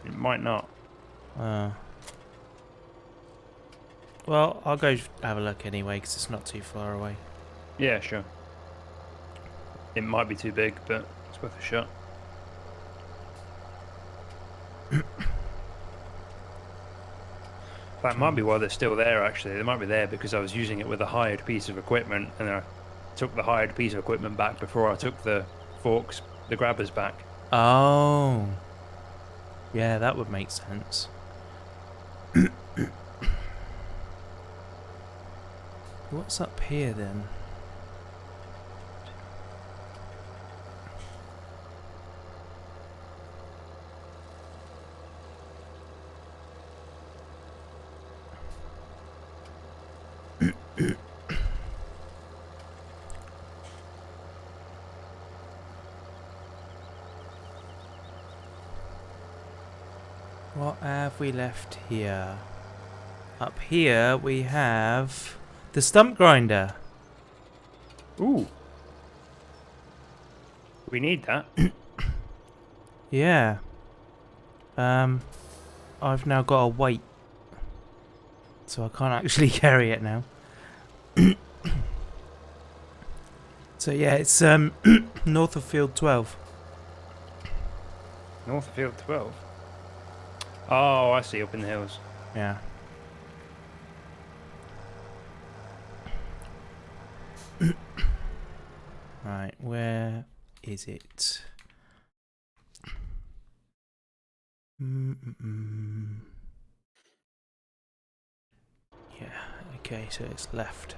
It might not. Well, I'll go have a look anyway, because it's not too far away. Yeah, sure. It might be too big, but it's worth a shot. That might be why they're still there, actually. They might be there because I was using it with a hired piece of equipment, and took the hired piece of equipment back before I took the forks, the grabbers back. Oh. Yeah, that would make sense. What's up here then? What have we left here? Up here we have the stump grinder. Ooh. We need that. Yeah. I've now got a weight, so I can't actually carry it now. So yeah, it's north of field 12. North of Field 12. Oh, I see, up in the hills. Yeah. Right, where is it? Yeah, okay, so it's left.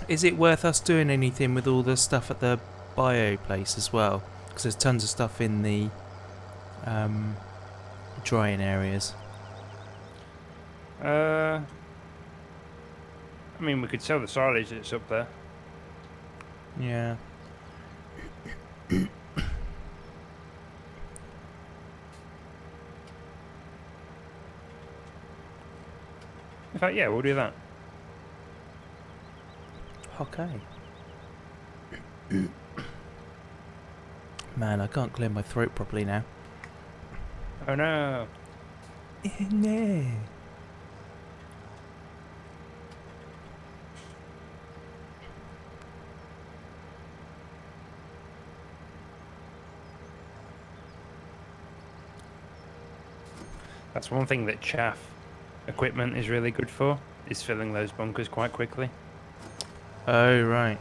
Is it worth us doing anything with all the stuff at the bio place as well? Because there's tons of stuff in the drying areas. I mean, we could sell the silage that's up there. Yeah. In fact, yeah, we'll do that. Okay. Man, I can't clear my throat properly now. Oh no. No. That's one thing that chaff equipment is really good for, is filling those bunkers quite quickly. Oh, right.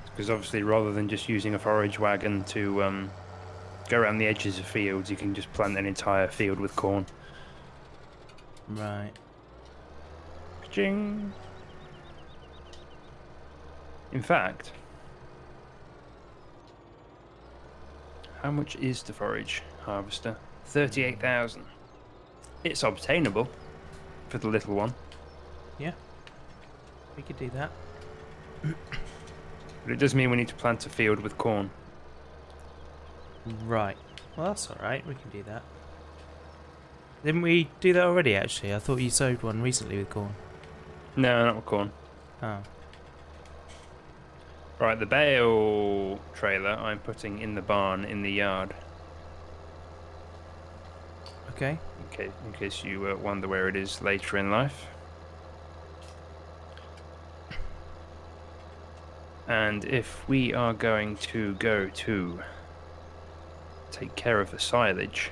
Because obviously, rather than just using a forage wagon to go around the edges of fields, you can just plant an entire field with corn. Right. Ka-ching! In fact, how much is the forage harvester? 38,000. It's obtainable for the little one. Yeah. We could do that. But it does mean we need to plant a field with corn. Right. Well, that's alright. We can do that. Didn't we do that already, actually? I thought you sowed one recently with corn. No, not with corn. Oh. Right, the bale trailer I'm putting in the barn in the yard. Okay. In case you wonder where it is later in life. And if we are going to go to take care of the silage,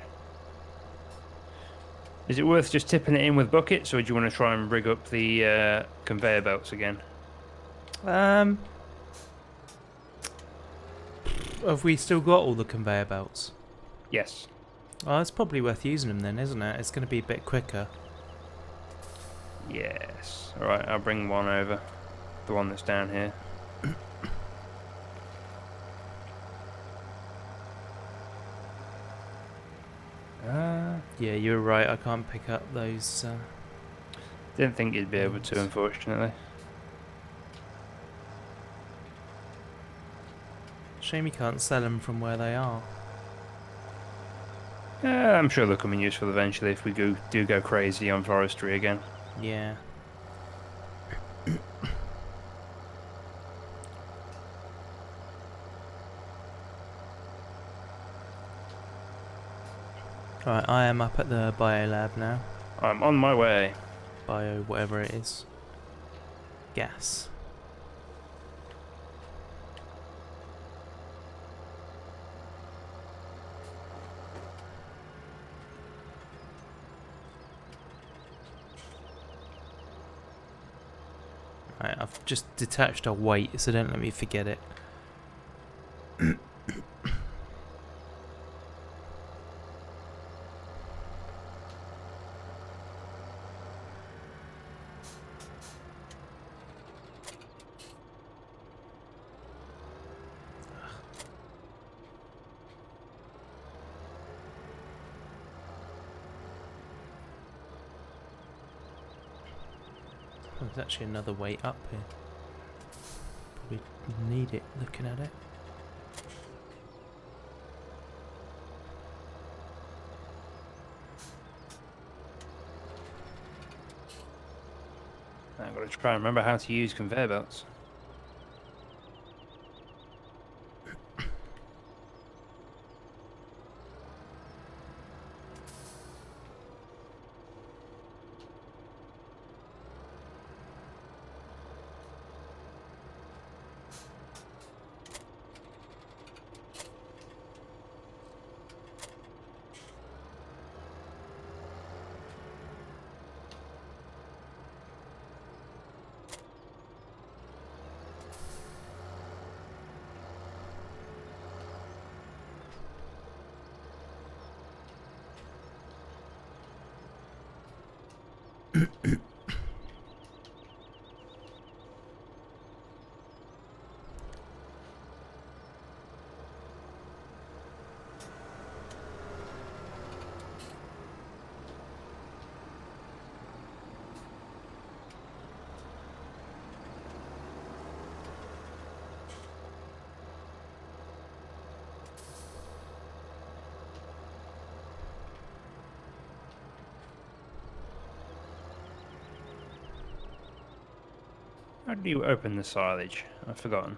is it worth just tipping it in with buckets, or do you want to try and rig up the conveyor belts again? Have we still got all the conveyor belts? Yes. Well, it's probably worth using them then, isn't it? It's going to be a bit quicker. Yes. Alright, I'll bring one over. The one that's down here. Yeah, you're right. I can't pick up those. Didn't think you'd be able to, unfortunately. Shame you can't sell them from where they are. I'm sure they'll come in useful eventually if we do go crazy on forestry again. Yeah. Right, I am up at the biolab now. I'm on my way. Bio, whatever it is. Gas. Right, I've just detached our weight, so don't let me forget it. Oh, there's actually another way up here. Probably need it looking at it. I've got to try and remember how to use conveyor belts. How do you open the silage? I've forgotten.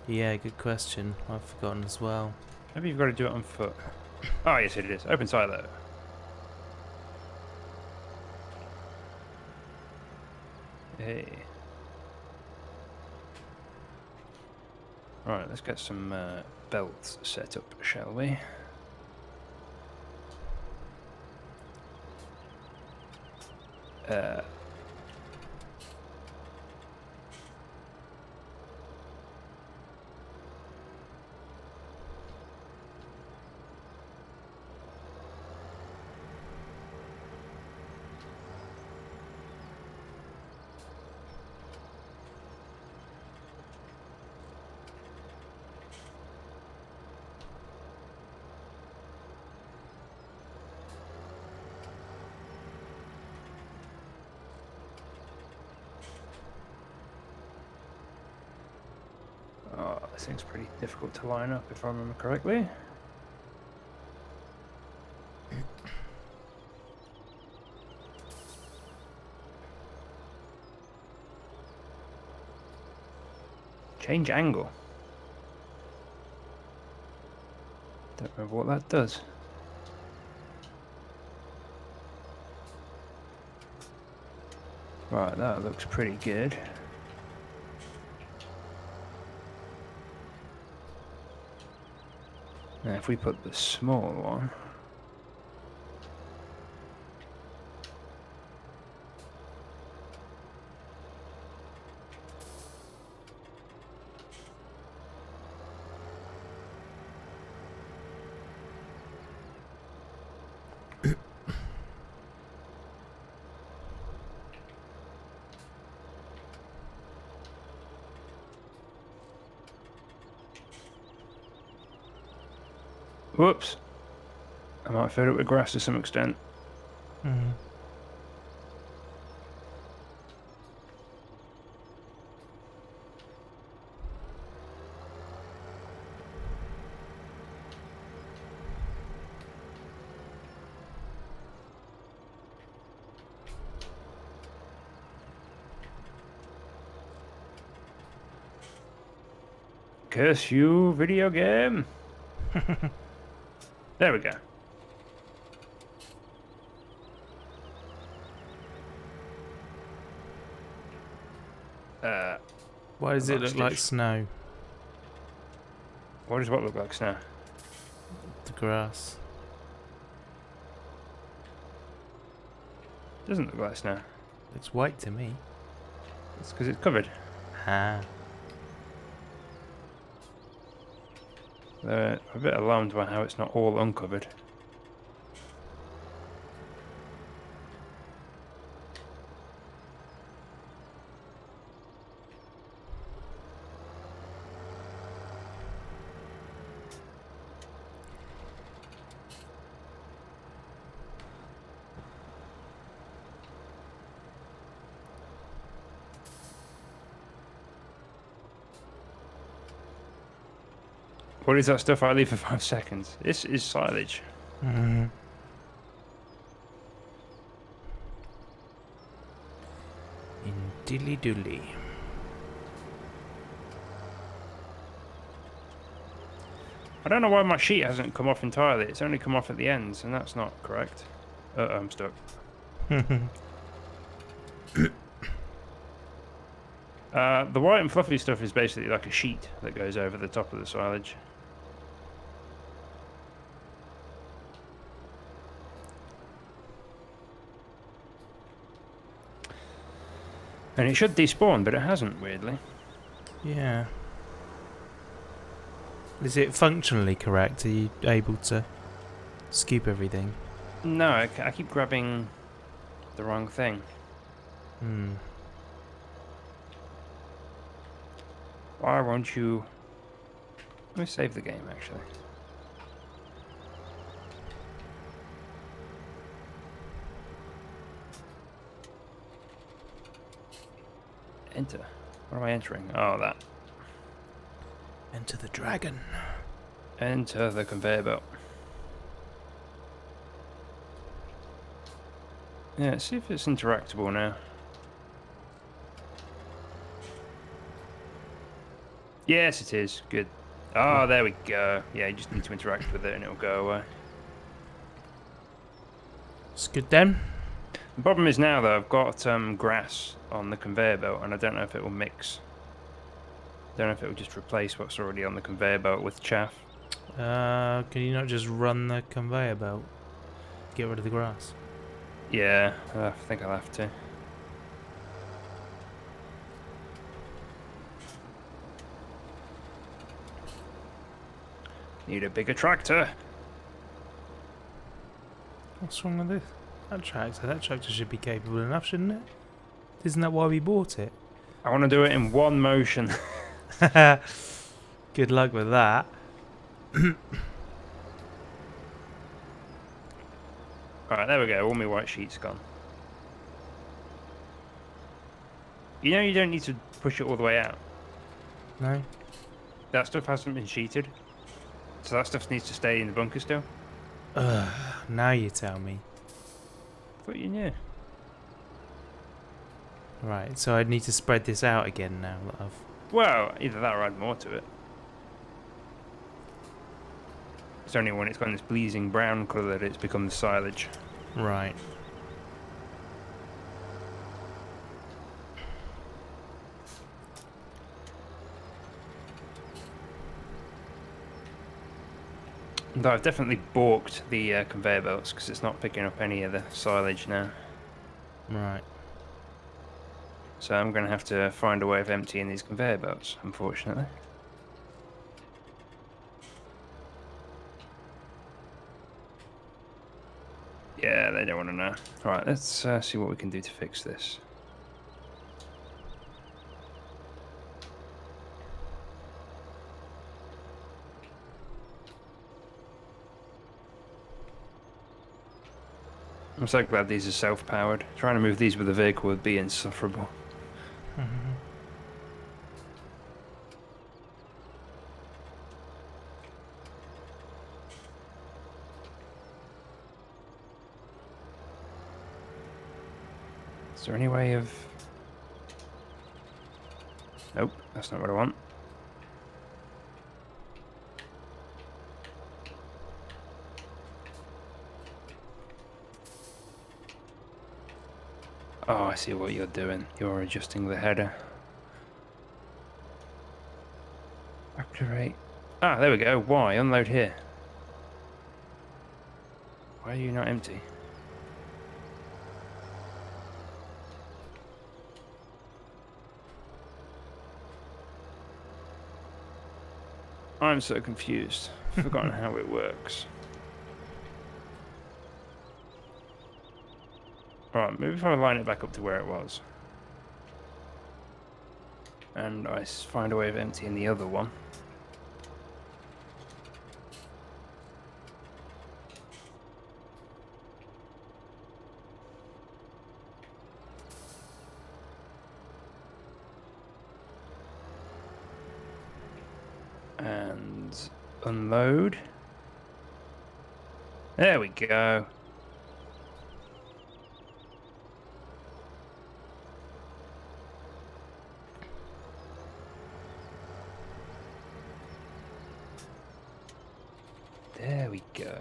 Yeah, good question. I've forgotten as well. Maybe you've got to do it on foot. Oh, yes, it is. Open silo. Hey. Right, let's get some belts set up, shall we? Oh, this thing's pretty difficult to line up if I remember correctly. Change angle. Don't remember what that does. Right, that looks pretty good. Now if we put the small one... Whoops. I might fill it with grass to some extent. Mm. Curse you, video game. There we go. Why does it look like snow? What does what look like snow? The grass. Doesn't look like snow. Looks white to me. It's because it's covered. Ah. They're a bit alarmed by how it's not all uncovered. What is that stuff I leave for 5 seconds? This is silage. Mm. In dilly dilly. I don't know why my sheet hasn't come off entirely. It's only come off at the ends, and that's not correct. I'm stuck. The white and fluffy stuff is basically like a sheet that goes over the top of the silage. And it should despawn, but it hasn't, weirdly. Yeah. Is it functionally correct? Are you able to scoop everything? No, I keep grabbing the wrong thing. Hmm. Why won't you... Let me save the game, actually. Enter. What am I entering? Oh, that. Enter the dragon. Enter the conveyor belt. Yeah, let's see if it's interactable now. Yes, it is. Good. Oh, there we go. Yeah, you just need to interact with it and it'll go away. It's good then. The problem is now, though, I've got grass on the conveyor belt and I don't know if it will mix. Don't know if it will just replace what's already on the conveyor belt with chaff. Can you not just run the conveyor belt? Get rid of the grass. Yeah, I think I'll have to. Need a bigger tractor. What's wrong with this? That tractor should be capable enough, shouldn't it? Isn't that why we bought it? I want to do it in one motion. Good luck with that. Alright, there we go. All my white sheet's gone. You know you don't need to push it all the way out. No? That stuff hasn't been sheeted. So that stuff needs to stay in the bunker still. Now you tell me. Thought you knew. Right, so I need to spread this out again now that I've... Well, either that or add more to it. It's only when it's got this bleeding brown colour that it's become the silage. Right. Though I've definitely balked the conveyor belts because it's not picking up any of the silage now. Right. So I'm going to have to find a way of emptying these conveyor belts, unfortunately. Yeah, they don't want to know. Alright, let's see what we can do to fix this. I'm so glad these are self-powered. Trying to move these with a vehicle would be insufferable. Is there any way of... Nope, that's not what I want. Oh, I see what you're doing. You're adjusting the header. Activate. Ah, there we go. Why? Unload here. Why are you not empty? I'm so confused. I've forgotten how it works. Alright, maybe if I line it back up to where it was. And I find a way of emptying the other one. And unload. There we go. There we go.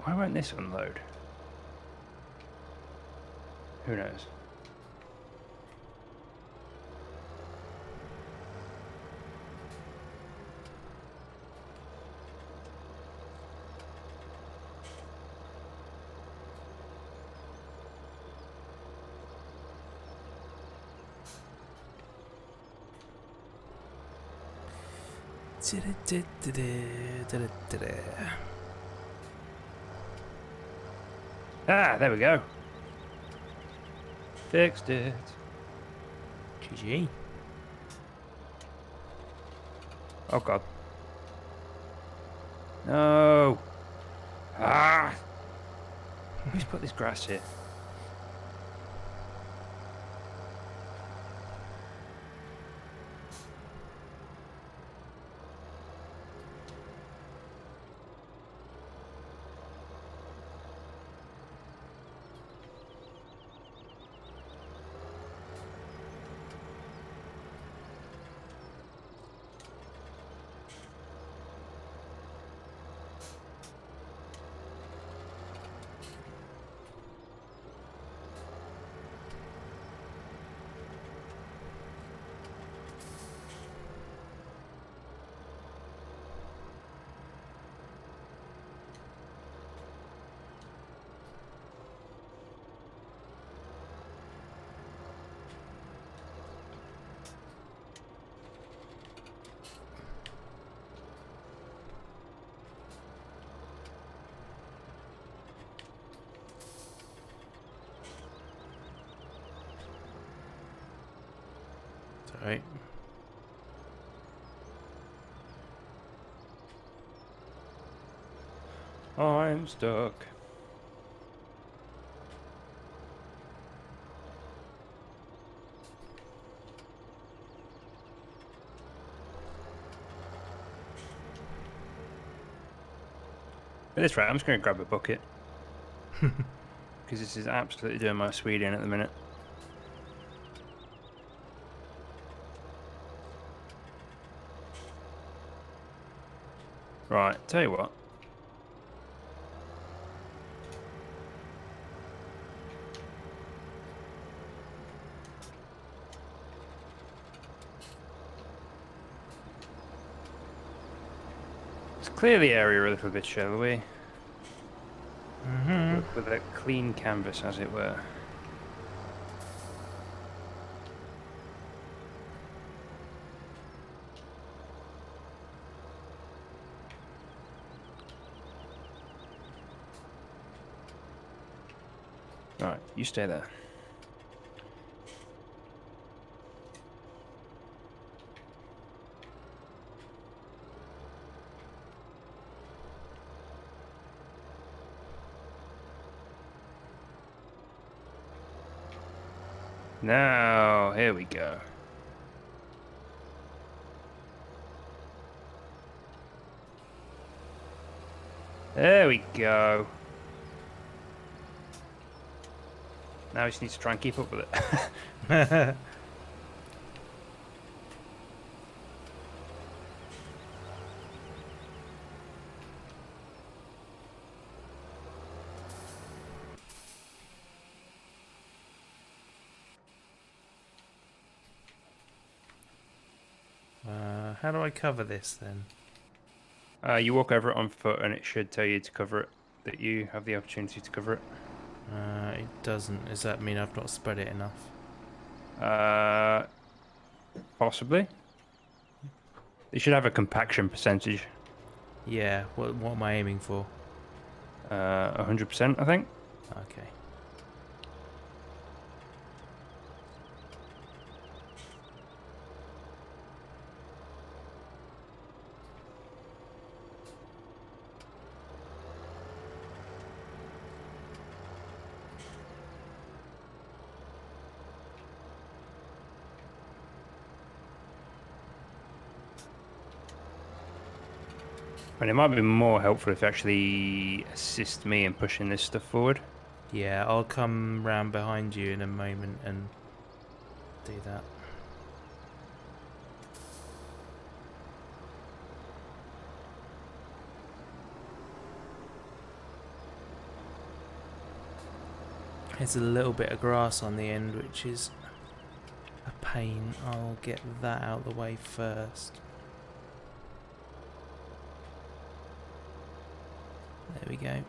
Why won't this unload? Who knows? Ah, there we go. Fixed it. GG. Oh god. No. Ah. Who's put this grass here? Right. I'm stuck. At this rate, I'm just going to grab a bucket. Because this is absolutely doing my Swede in at the minute. Right, tell you what. Let's clear the area a little bit, shall we? With a clean canvas, as it were. Right, you stay there. Now, here we go. There we go. Now we just need to try and keep up with it. How do I cover this then? You walk over it on foot and it should tell you to cover it. that you have the opportunity to cover it. It doesn't. Does that mean I've not spread it enough? Possibly. You should have a compaction percentage. Yeah. What am I aiming for? 100%, I think. Okay. And it might be more helpful if you actually assist me in pushing this stuff forward. Yeah, I'll come round behind you in a moment and do that. There's a little bit of grass on the end, which is a pain. I'll get that out of the way first. There we go.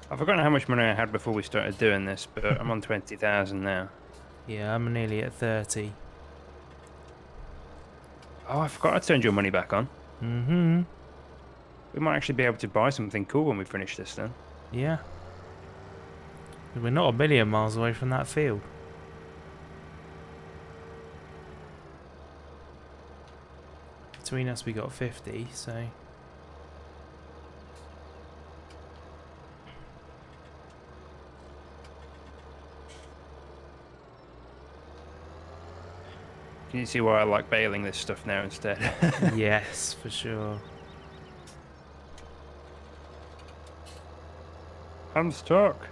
I've forgotten how much money I had before we started doing this, but I'm on 20,000 now. Yeah, I'm nearly at 30. Oh, I forgot I turned your money back on. Mm-hmm. We might actually be able to buy something cool when we finish this then. Yeah. We're not a million miles away from that field. Between us we got 50, so... Can you see why I like baling this stuff now instead? Yes, for sure. I'm stuck.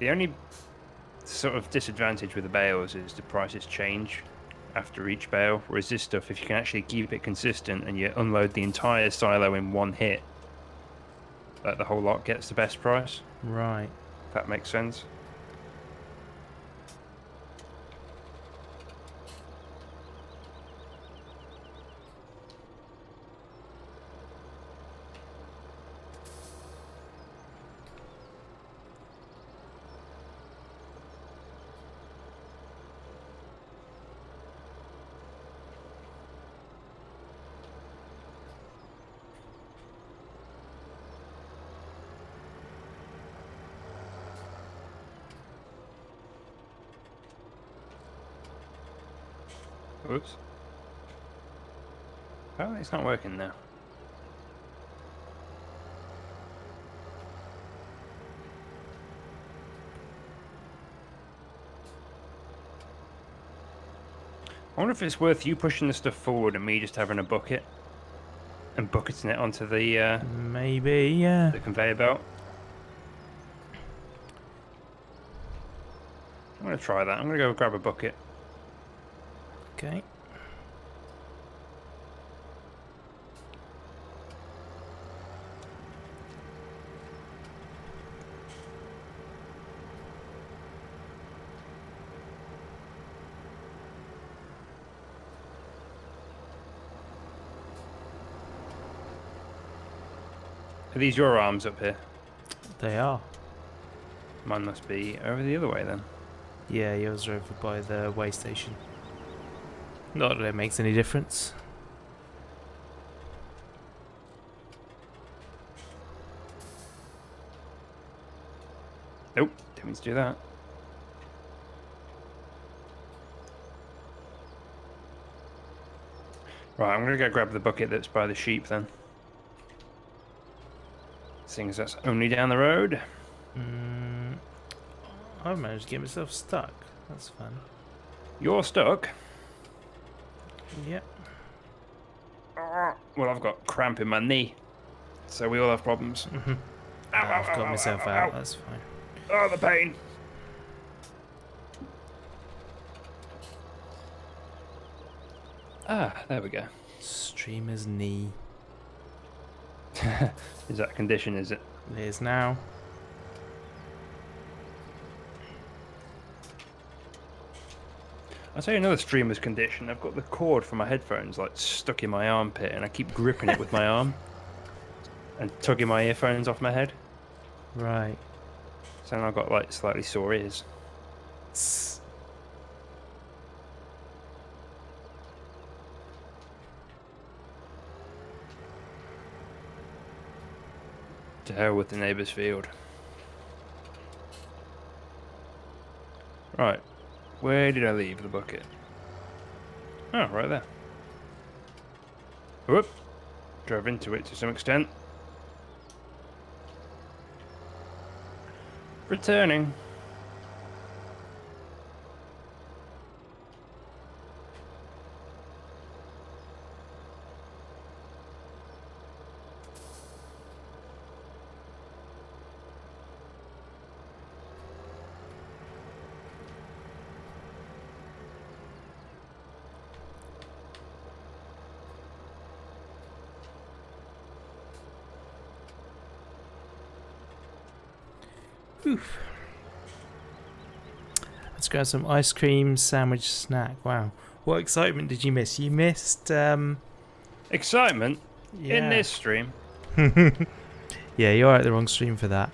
The only sort of disadvantage with the bales is the prices change after each bale, whereas this stuff, if you can actually keep it consistent and you unload the entire silo in one hit, the whole lot gets the best price. Right. If that makes sense. Oops. Oh, it's not working now. I wonder if it's worth you pushing the stuff forward and me just having a bucket and bucketing it onto the Maybe, yeah. conveyor belt. I'm going to try that. I'm going to go grab a bucket. Okay. Are these your arms up here? They are. Mine must be over the other way then. Yeah, yours are over by the way station. Not that it makes any difference. Nope, didn't mean to do that. Right, I'm gonna go grab the bucket that's by the sheep then. Seeing as that's only down the road. I've managed to get myself stuck. That's fun. You're stuck? Yep. Well, I've got cramp in my knee. So we all have problems. Ow, ow, I've ow, got ow, myself ow, out. ow. That's fine. Oh, the pain. Ah, there we go. Streamer's knee. Is that a condition, is it? It is now. I'll tell you another streamer's condition. I've got the cord for my headphones like stuck in my armpit, and I keep gripping it with my arm and tugging my earphones off my head. Right. So now I've got like slightly sore ears. To hell with the neighbour's field. Right. Where did I leave the bucket? Oh, right there. Whoop. Drove into it to some extent. Returning. Oof. Let's grab some ice cream sandwich snack. Wow. What excitement did you miss? You missed Excitement yeah. in this stream. Yeah, you're at the wrong stream for that.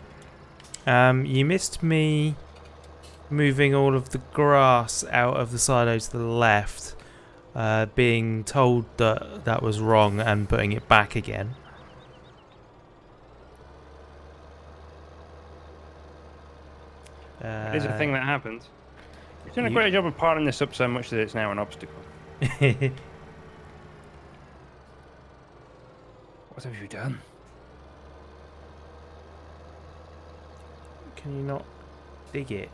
You missed me moving all of the grass out of the silo to the left, being told that that was wrong and putting it back again. It is a thing that happens. You've done a great job of parting this up so much that it's now an obstacle. What have you done? Can you not dig it?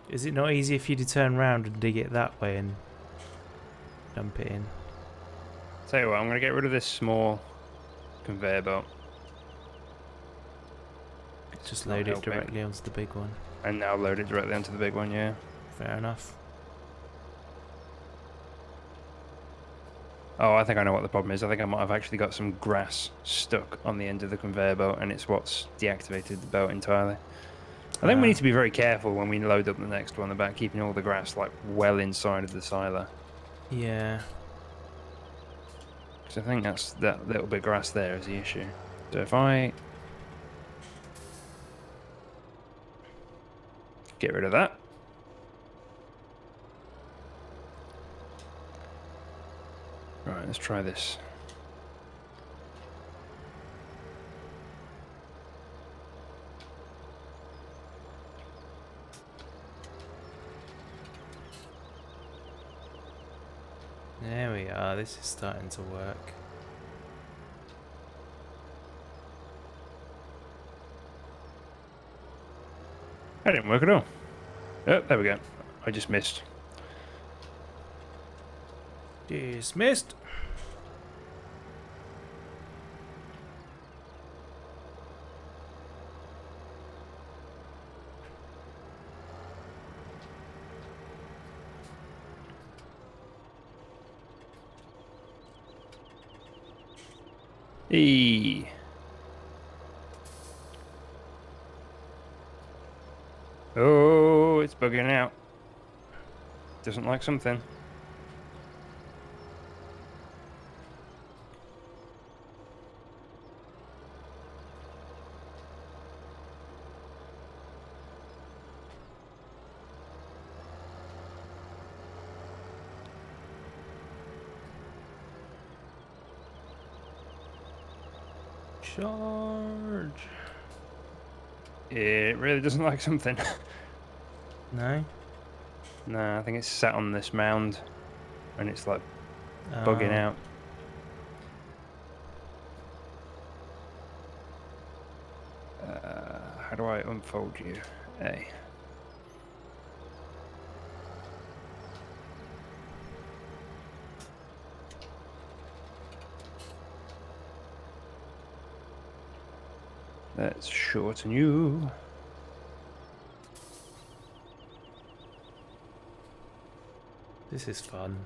Is it not easier for you to turn around and dig it that way and dump it in? Tell you what, I'm going to get rid of this small conveyor belt. Just load it directly onto the big one. And now load it directly onto the big one, yeah. Fair enough. Oh, I think I know what the problem is. I think I might have actually got some grass stuck on the end of the conveyor belt, and it's what's deactivated the belt entirely. I think we need to be very careful when we load up the next one about keeping all the grass like well inside of the silo. Yeah. Because I think that's that little bit of grass there is the issue. So if I get rid of that. Right, let's try this. There we are. This is starting to work. That didn't work at all. Oh, there we go. I just missed. Dismissed. Eee. Oh, it's bugging out. Doesn't like something. Charge. It really doesn't like something. No? No, I think it's sat on this mound and it's like bugging out. How do I unfold you? A. Let's shorten you. This is fun.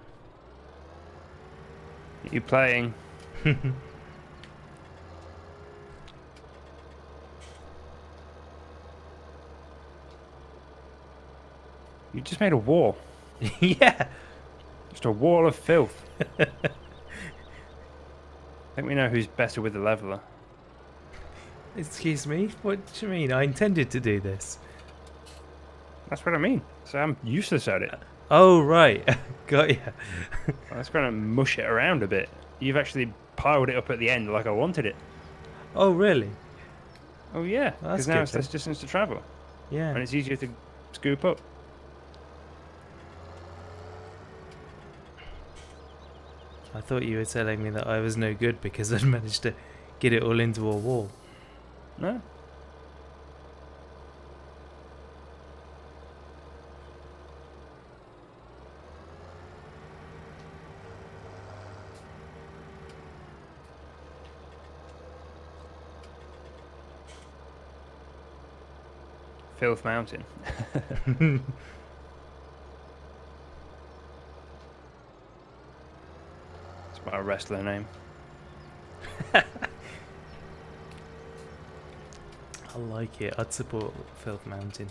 Are you playing? You just made a wall. Yeah. Just a wall of filth. I think we know who's better with the leveler. Excuse me? What do you mean? I intended to do this. That's what I mean. So I'm useless at it. Oh, right. Got ya. I was going to mush it around a bit. You've actually piled it up at the end like I wanted it. Oh, really? Oh yeah, Well, because that's now good it's less then. distance to travel. Yeah. And it's easier to scoop up. I thought you were telling me that I was no good because I'd managed to get it all into a wall. No? Filth Mountain. It's my wrestler name. I like it. I'd support Filth Mountain.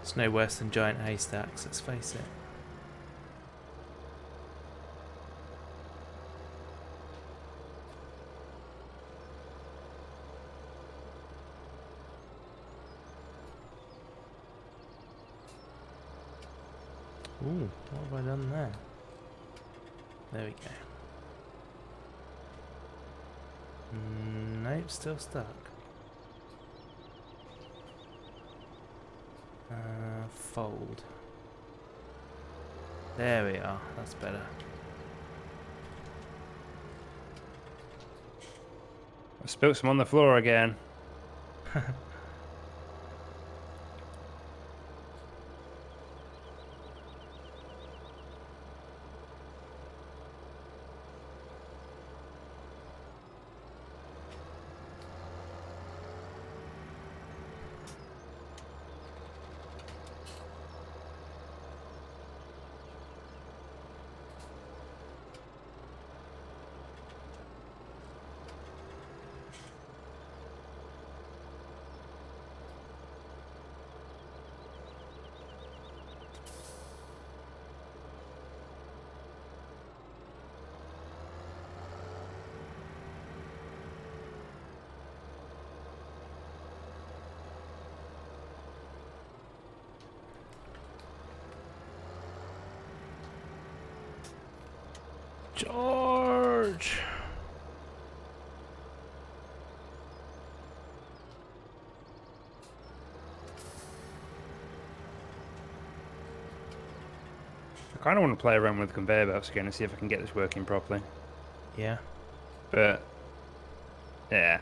It's no worse than giant haystacks, let's face it. Ooh, what have I done there? There we go. Nope, still stuck. Fold. There we are, that's better. I spilled some on the floor again. George! I kind of want to play around with conveyor belts again and see if I can get this working properly. Yeah. But, yeah.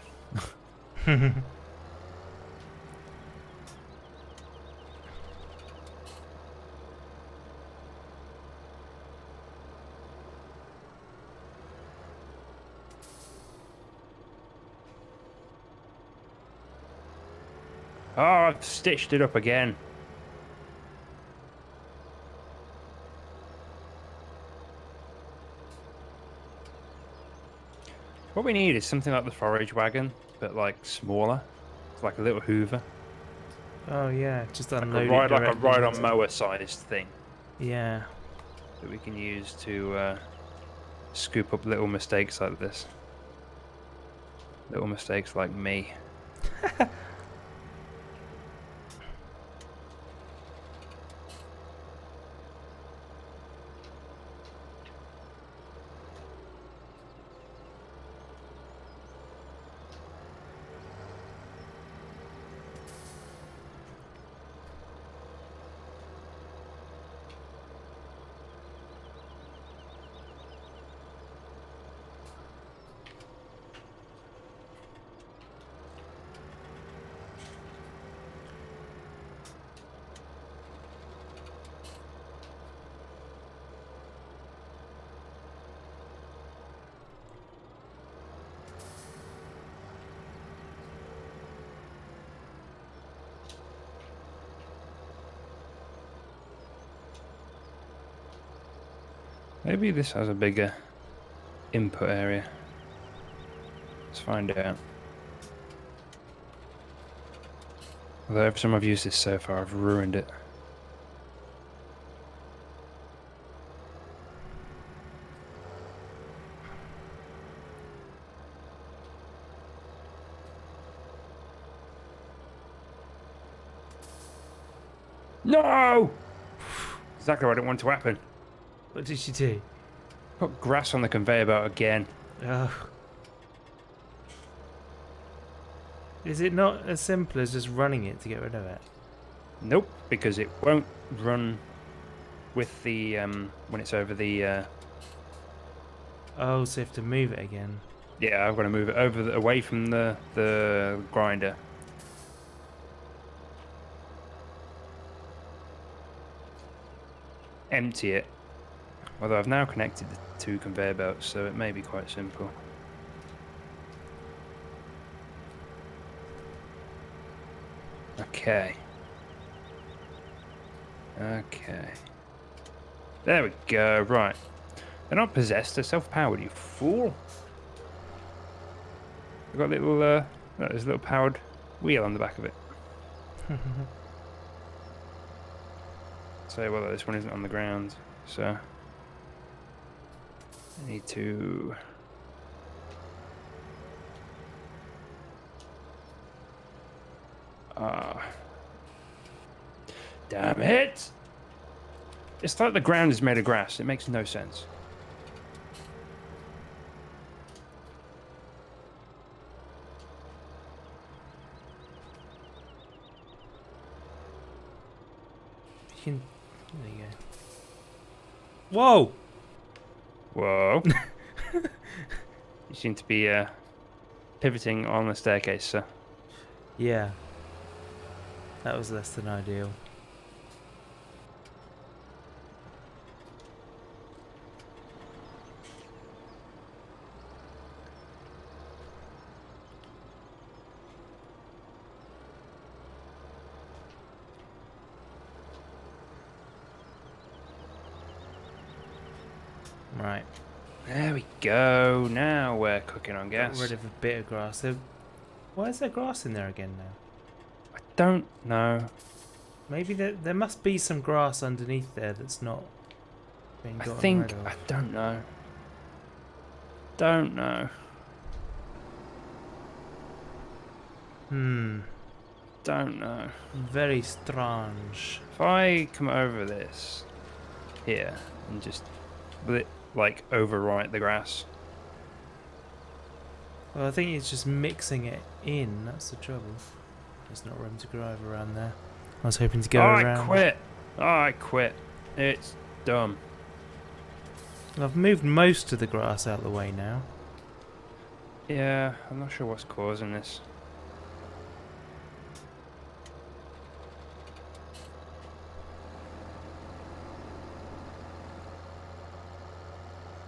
Oh, I've stitched it up again. What we need is something like the forage wagon, but like smaller. It's like a little Hoover. Oh yeah, just unload Like it a directly ride on into- mower sized thing Yeah. that we can use to scoop up little mistakes like this. Little mistakes like me. Maybe this has a bigger input area. Let's find out. Although every time I've used this so far, I've ruined it. No! Exactly what I didn't want to happen. What did you do? Put grass on the conveyor belt again. Oh. Is it not as simple as just running it to get rid of it? Nope, because it won't run with the when it's over the. Oh, so you have to move it again. Yeah, I've got to move it over away from the grinder. Empty it. Although I've now connected the two conveyor belts, so it may be quite simple. Okay. Okay. There we go. Right. They're not possessed. They're self-powered. You fool. They've got a little. There's a little powered wheel on the back of it. So well, this one isn't on the ground, so I need to. Damn it! It's like the ground is made of grass. It makes no sense. You can. There you go. Whoa! Whoa. You seem to be pivoting on the staircase, sir. Yeah. That was less than ideal. Right. There we go. Now we're cooking on gas. Got rid of a bit of grass. Why is there grass in there again now? I don't know. Maybe there must be some grass underneath there that's not being gotten rid of. I don't know. Don't know. Don't know. Very strange. If I come over this here and just like overwrite the grass. Well, I think it's just mixing it in. That's the trouble. There's not room to drive around there. I was hoping to go around. I quit. It's dumb. I've moved most of the grass out of the way now. Yeah, I'm not sure what's causing this.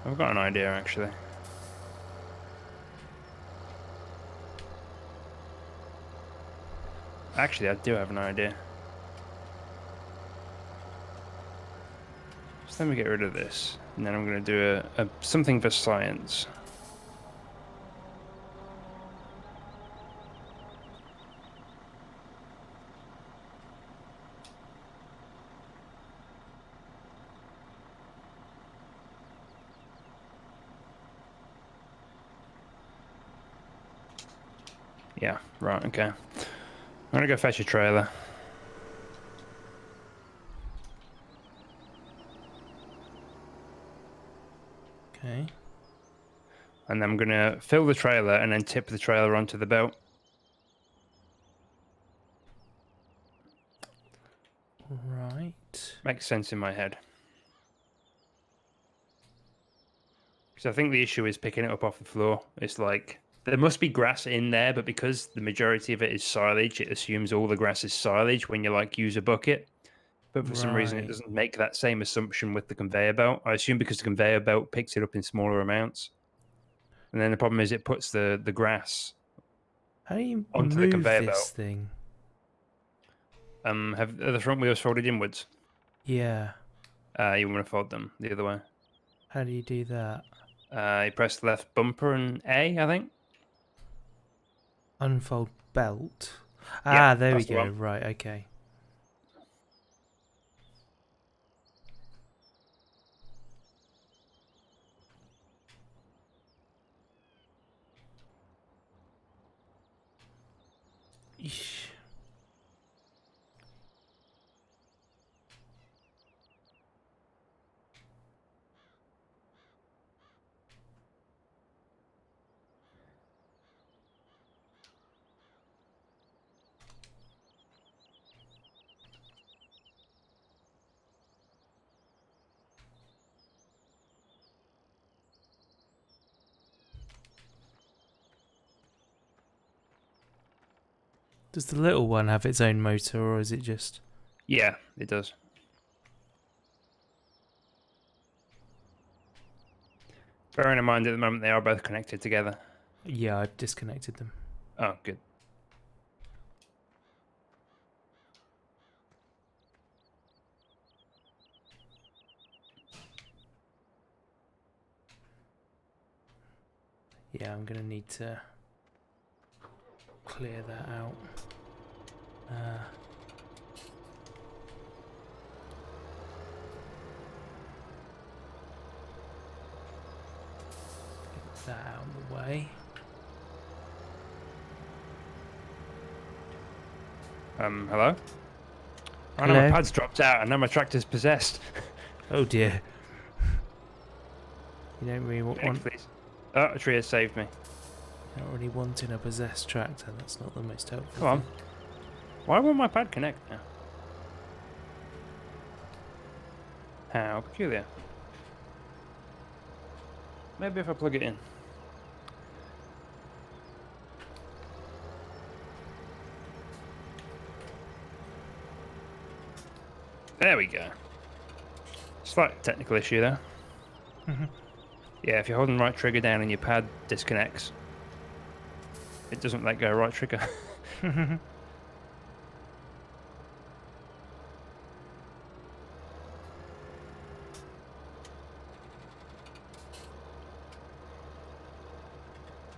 I've got an idea, actually. Actually, I do have an idea. So let me get rid of this, and then I'm going to do a something for science. Yeah, right, okay. I'm gonna go fetch a trailer. Okay. And then I'm gonna fill the trailer and then tip the trailer onto the belt. Right. Makes sense in my head. Because I think the issue is picking it up off the floor. It's like, there must be grass in there, but because the majority of it is silage, it assumes all the grass is silage when you like use a bucket. But for some reason, it Right. doesn't make that same assumption with the conveyor belt. I assume because the conveyor belt picks it up in smaller amounts. And then the problem is it puts the grass How do you onto the move conveyor this belt. thing? Are the front wheels folded inwards? Yeah. You want to fold them the other way. How do you do that? You press the left bumper and A, I think. Unfold belt. Yep, Ah, there we that's the go. one. Right, okay. Eesh. Does the little one have its own motor, or is it just... Yeah, it does. Bearing in mind at the moment they are both connected together. Yeah, I've disconnected them. Oh, good. Yeah, I'm going to need to clear that out. Get that out of the way. Hello? Oh no, my Hello? pad's dropped out and now my tractor's possessed. Oh dear. You don't really Next, want... please. Oh, a tree has saved me. Not really wanting a possessed tractor. That's not the most helpful Come on. thing. Why won't my pad connect now? How peculiar. Maybe if I plug it in. There we go. Slight technical issue there. Yeah, if you're holding right trigger down and your pad disconnects, it doesn't let go right trigger.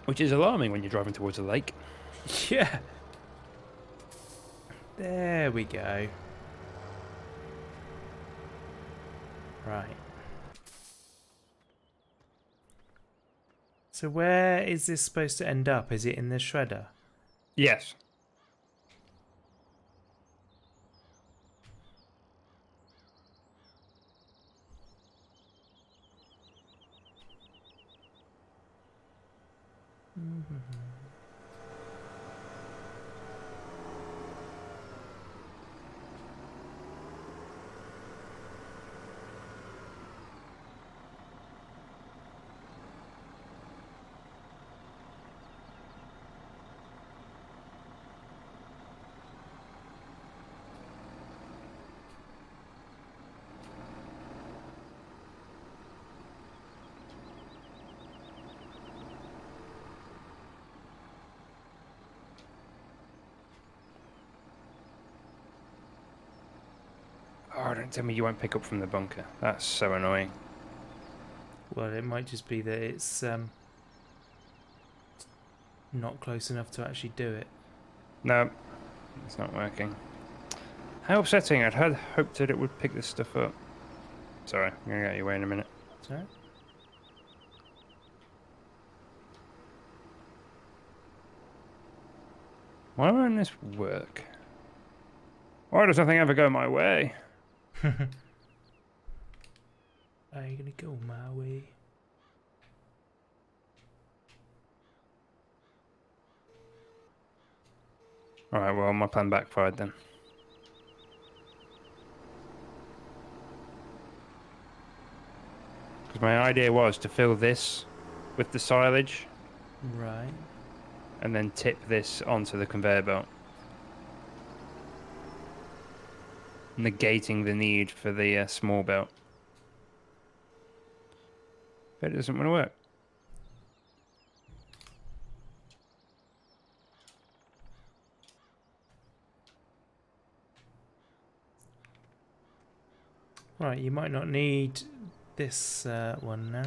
Which is alarming when you're driving towards a lake. Yeah. There we go. Right. So where is this supposed to end up? Is it in the shredder? Yes. Oh, don't tell me you won't pick up from the bunker. That's so annoying. Well, it might just be that it's not close enough to actually do it. No, it's not working. How upsetting. I'd had hoped that it would pick this stuff up. Sorry, I'm going to get you away in a minute. Sorry? Why won't this work? Why does nothing ever go my way? Are you gonna go my way? Alright, well, my plan backfired then. Because my idea was to fill this with the silage Right. and then tip this onto the conveyor belt, negating the need for the small belt. But it doesn't want to work. Right, you might not need this one now.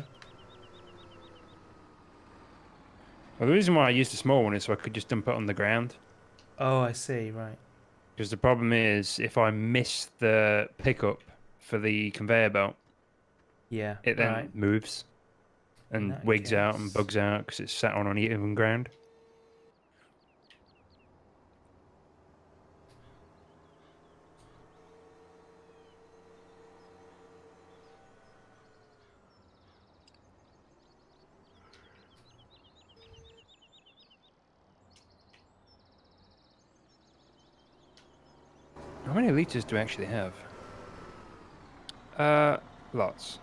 Well, the reason why I used the small one is so I could just dump it on the ground. Oh, I see. Right. Because the problem is, if I miss the pickup for the conveyor belt, Yeah. it then Right. moves In and that wigs out and case, bugs out because it's sat on uneven ground. How many liters do we actually have? Lots.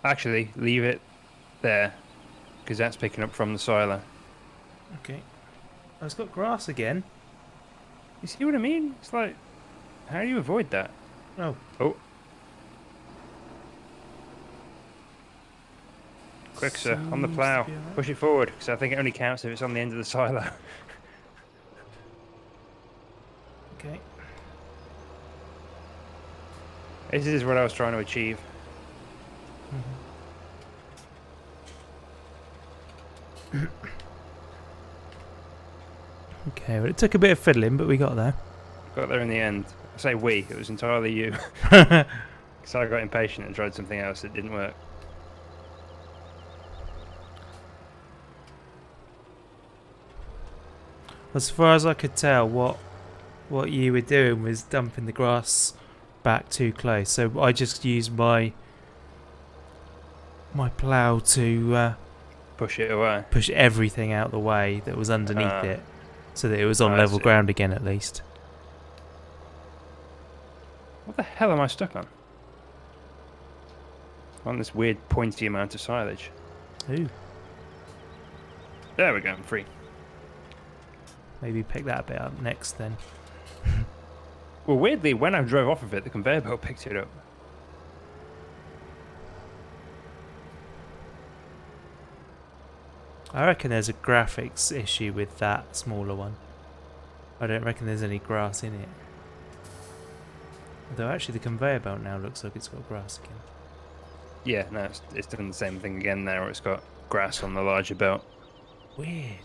Actually, leave it there because that's picking up from the silo. okay. Oh, it's got grass again. You see what I mean? It's like, how do you avoid that? Oh. Oh. Quick, sir, on the Seems to plough. be alright. Push it forward, because I think it only counts if it's on the end of the silo. Okay. This is what I was trying to achieve. Okay, well, it took a bit of fiddling, but we got there. Got there in the end. I say we, it was entirely you. Because I got impatient and tried something else that didn't work. As far as I could tell, what you were doing was dumping the grass back too close. So I just used my plough to Push it away. push everything out the way that was underneath it, so that it was on I level see. ground again at least. What the hell am I stuck on? On this weird pointy amount of silage. Ooh, There we go, I'm free. maybe pick that bit up next then. Well, weirdly, when I drove off of it, the conveyor belt picked it up. I reckon there's a graphics issue with that smaller one. I don't reckon there's any grass in it. Although actually the conveyor belt now looks like it's got grass again. Yeah, no, it's done the same thing again there, where it's got grass on the larger belt. Weird.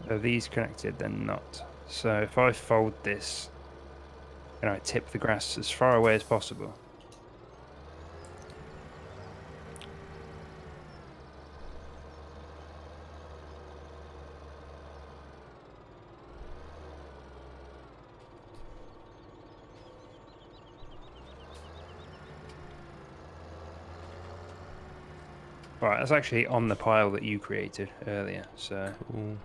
Are these connected? They're not. So if I fold this and I tip the grass as far away as possible. Right, that's actually on the pile that you created earlier, so... Cool.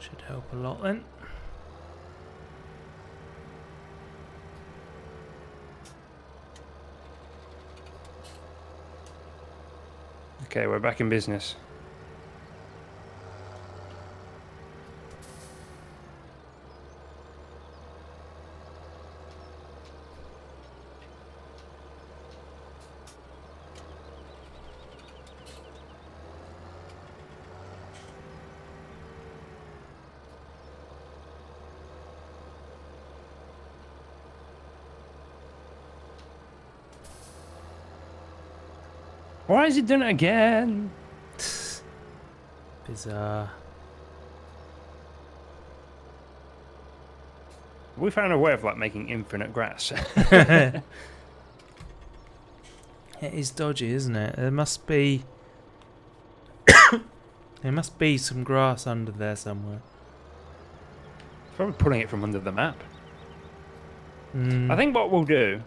Should help a lot then. Okay, we're back in business. Why has it done it again? Bizarre. We found a way of like making infinite grass. It is dodgy, isn't it? There must be some grass under there somewhere. Probably pulling it from under the map. Mm. I think what we'll do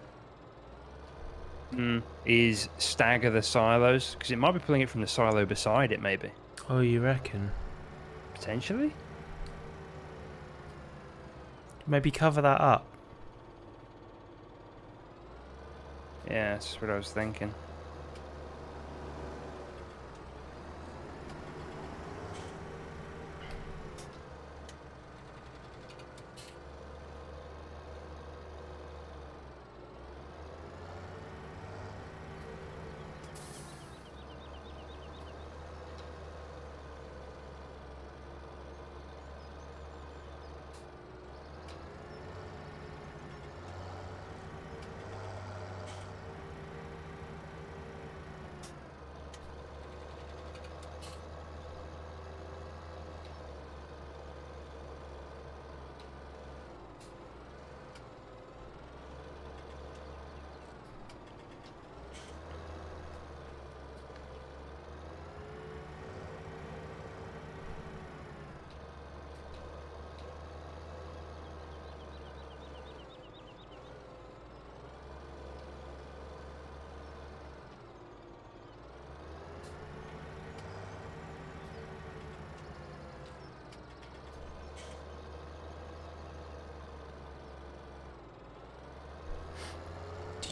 is stagger the silos, because it might be pulling it from the silo beside it, maybe. Oh, you reckon? Potentially? Maybe cover that up. Yeah, that's what I was thinking.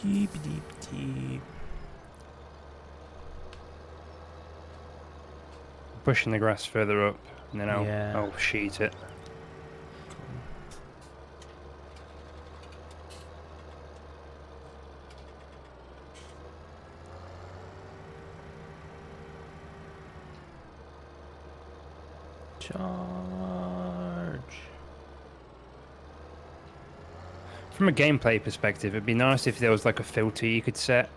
Deep, deep, deep. Pushing the grass further up, and then Yeah. I'll sheet it. Charge. From a gameplay perspective, it'd be nice if there was like a filter you could set.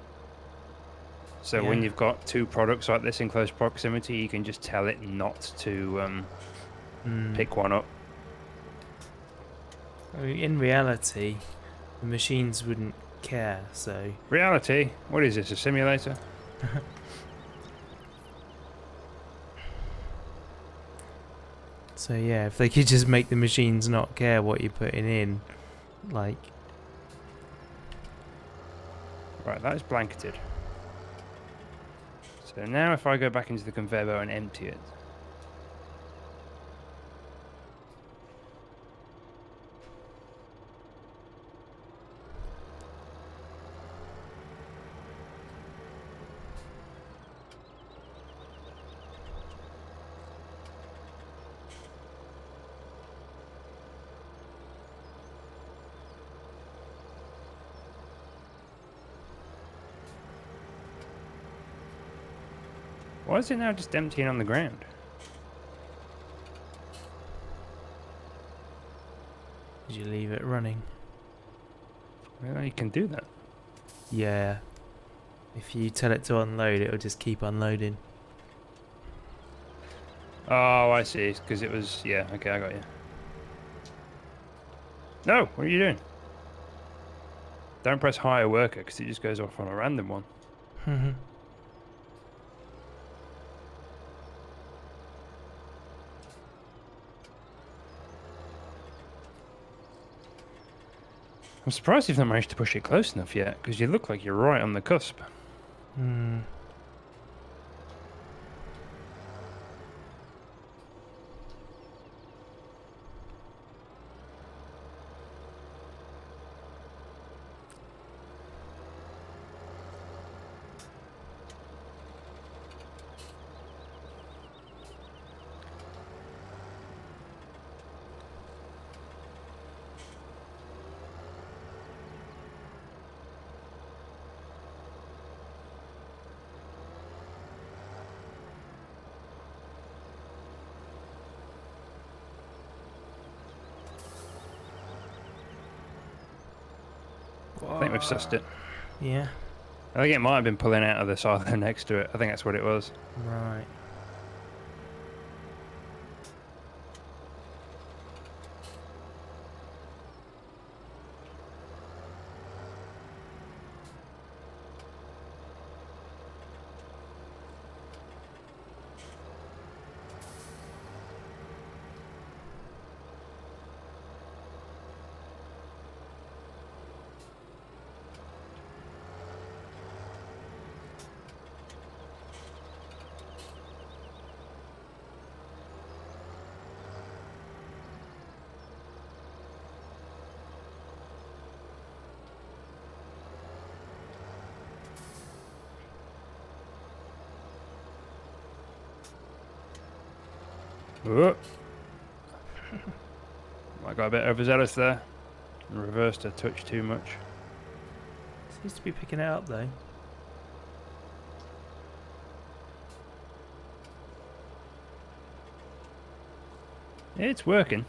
So when Yeah. you've got two products like this in close proximity, you can just tell it not to pick one up. I mean, in reality, the machines wouldn't care, so... Reality? What is this, a simulator? So yeah, if they could just make the machines not care what you're putting in, like... Right, that is blanketed. So now if I go back into the conveyor belt and empty it, why is it now just emptying on the ground? Did you leave it running? Well, you can do that. Yeah. If you tell it to unload, it'll just keep unloading. Oh, I see. Because it was... Yeah, okay, I got you. No, what are you doing? Don't press hire worker, because it just goes off on a random one. I'm surprised you've not managed to push it close enough yet, because you look like you're right on the cusp. Hmm. I think we've sussed it. Yeah. I think it might have been pulling out of the silo next to it. I think that's what it was. Right. Oh. I got a bit overzealous there. Reversed a touch too much. Seems to be picking it up though. It's working.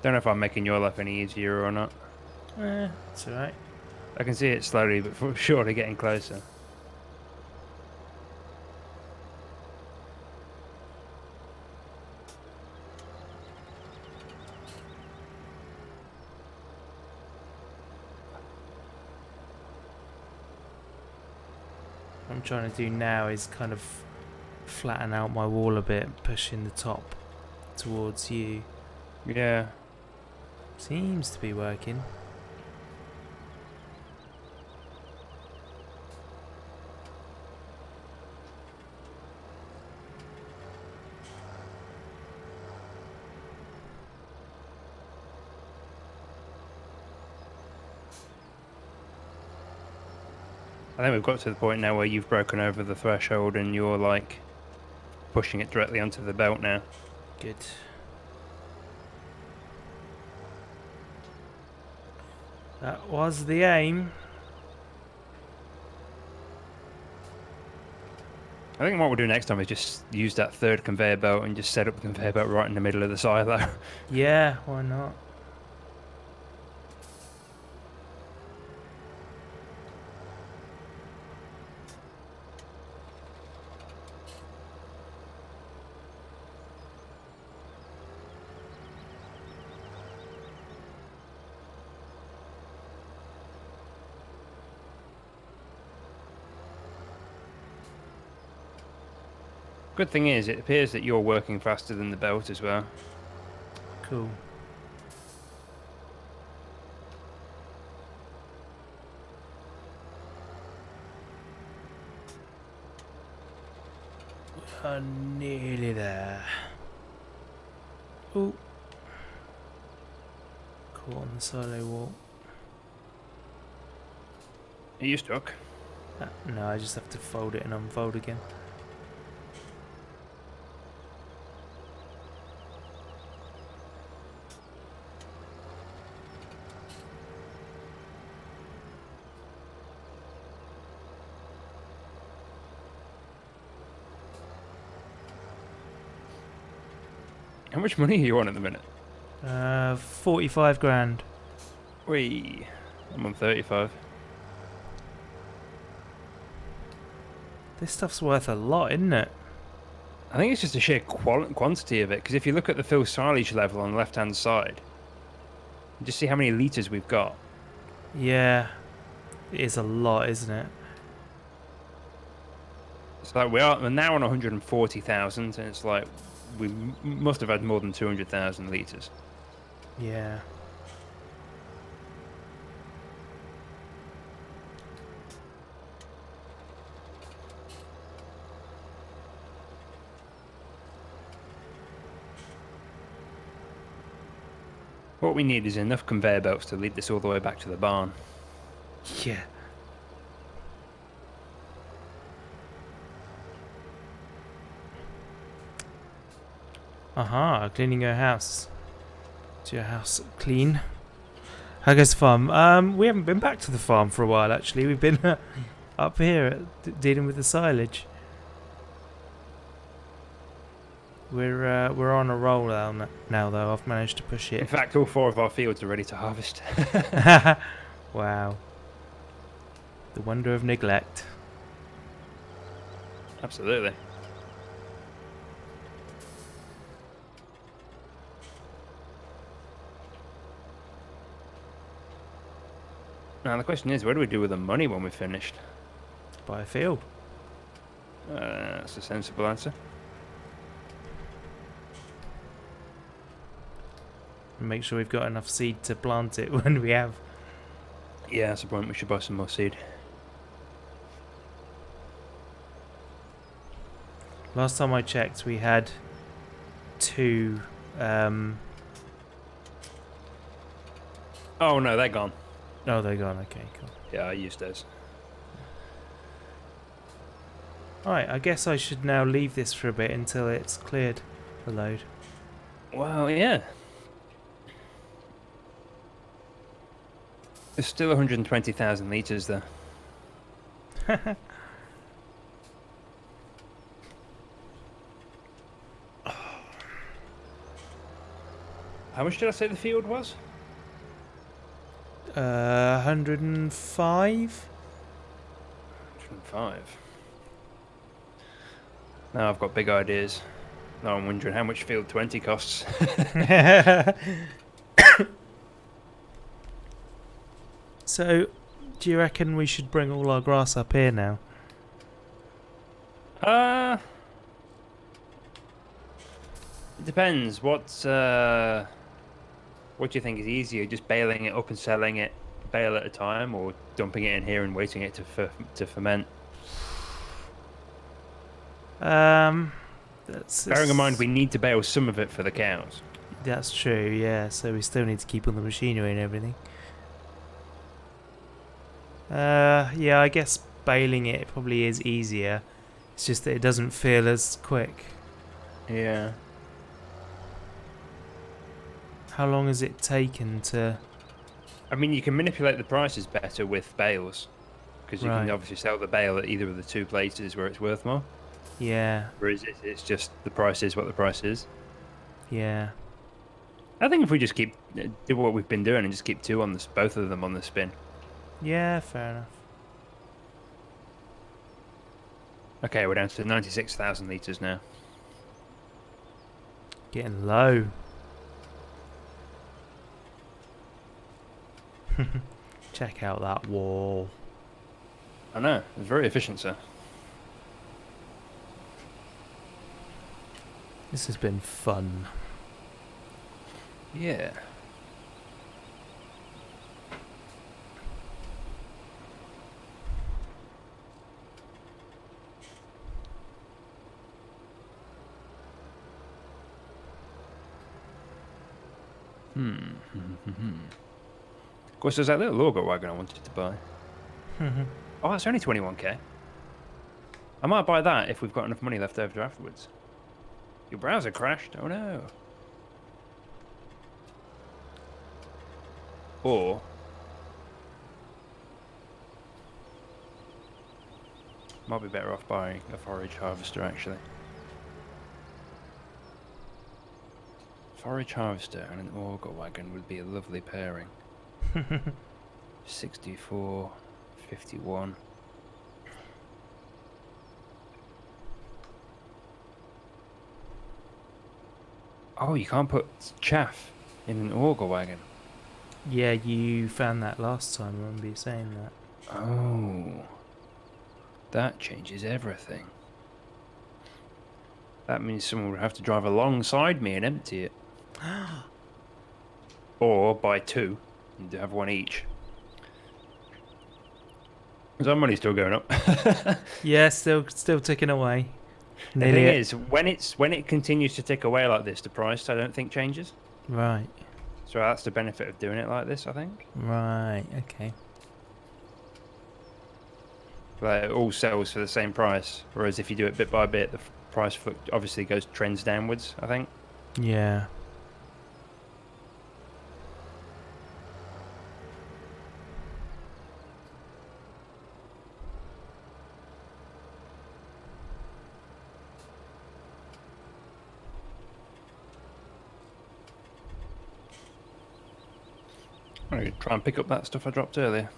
Don't know if I'm making your life any easier or not. It's alright. I can see it slowly but for surely getting closer. What I'm trying to do now is kind of flatten out my wall a bit, pushing the top towards you. Yeah. Seems to be working. I think we've got to the point now where you've broken over the threshold and you're like pushing it directly onto the belt now. Good. That was the aim. I think what we'll do next time is just use that third conveyor belt and just set up the conveyor belt right in the middle of the silo. Yeah, why not? Good thing is, it appears that you're working faster than the belt as well. Cool. We are nearly there. Ooh. Caught on the silo wall. Are you stuck? No, I just have to fold it and unfold again. How much money are you on at the minute? 45 grand. Whee! I'm on 35. This stuff's worth a lot, isn't it? I think it's just a sheer quantity of it, because if you look at the fill silage level on the left-hand side, you just see how many litres we've got. Yeah. It is a lot, isn't it? It's like we're now on 140,000, and it's like we must have had more than 200,000 litres. Yeah. What we need is enough conveyor belts to lead this all the way back to the barn. Yeah. Aha, cleaning your house. Is your house clean? How goes the farm? We haven't been back to the farm for a while, actually. We've been up here dealing with the silage. We're on a roll now, though. I've managed to push In it. fact, all 4 of our fields are ready to harvest. Wow. The wonder of neglect. Absolutely. Now the question is, what do we do with the money when we're finished? Buy a field. That's a sensible answer. And make sure we've got enough seed to plant it when we have. Yeah, that's the point. We should buy some more seed. Last time I checked, we had 2. Oh no, they're gone. Oh, they're gone. Okay, cool. Yeah, I used those. Alright, I guess I should now leave this for a bit until it's cleared the load. Well, yeah. There's still 120,000 litres there. How much did I say the field was? 105? 105. Now I've got big ideas. Now I'm wondering how much field 20 costs. So, do you reckon we should bring all our grass up here now? It depends. What do you think is easier? Just baling it up and selling it bale at a time, or dumping it in here and waiting it to ferment? Bearing Bearing in mind we need to bale some of it for the cows. That's true, yeah, so we still need to keep all the machinery and everything. Yeah, I guess baling it probably is easier. It's just that it doesn't feel as quick. Yeah. How long has it taken to... I mean, you can manipulate the prices better with bales, because you Right. can obviously sell the bale at either of the two places where it's worth more. Yeah, Whereas it's just the price is what the price is. yeah. I think if we just keep do what we've been doing and just keep both of them on the spin. Yeah, fair enough. Okay, we're down to 96,000 litres now. Getting low. Check out that wall. I know, it's very efficient, sir. This has been fun. Yeah. Of course, there's that little logo wagon I wanted to buy. Oh, that's only 21k. I might buy that if we've got enough money left over afterwards. Your browser crashed. Oh no. Or might be better off buying a forage harvester actually. Forage harvester and an auger wagon would be a lovely pairing. 64, 51. Oh, you can't put chaff in an auger wagon. Yeah, you found that last time, I remember you saying that. Oh. That changes everything. That means someone would have to drive alongside me and empty it. Or buy two and have one each. Because our money's still going up. Yeah, still ticking away. The thing is, when it continues to tick away like this, the price I don't think changes. Right. So that's the benefit of doing it like this, I think. Right, okay. Like it all sells for the same price, whereas if you do it bit by bit, the price obviously trends downwards, I think. Yeah. I'm going to try and pick up that stuff I dropped earlier.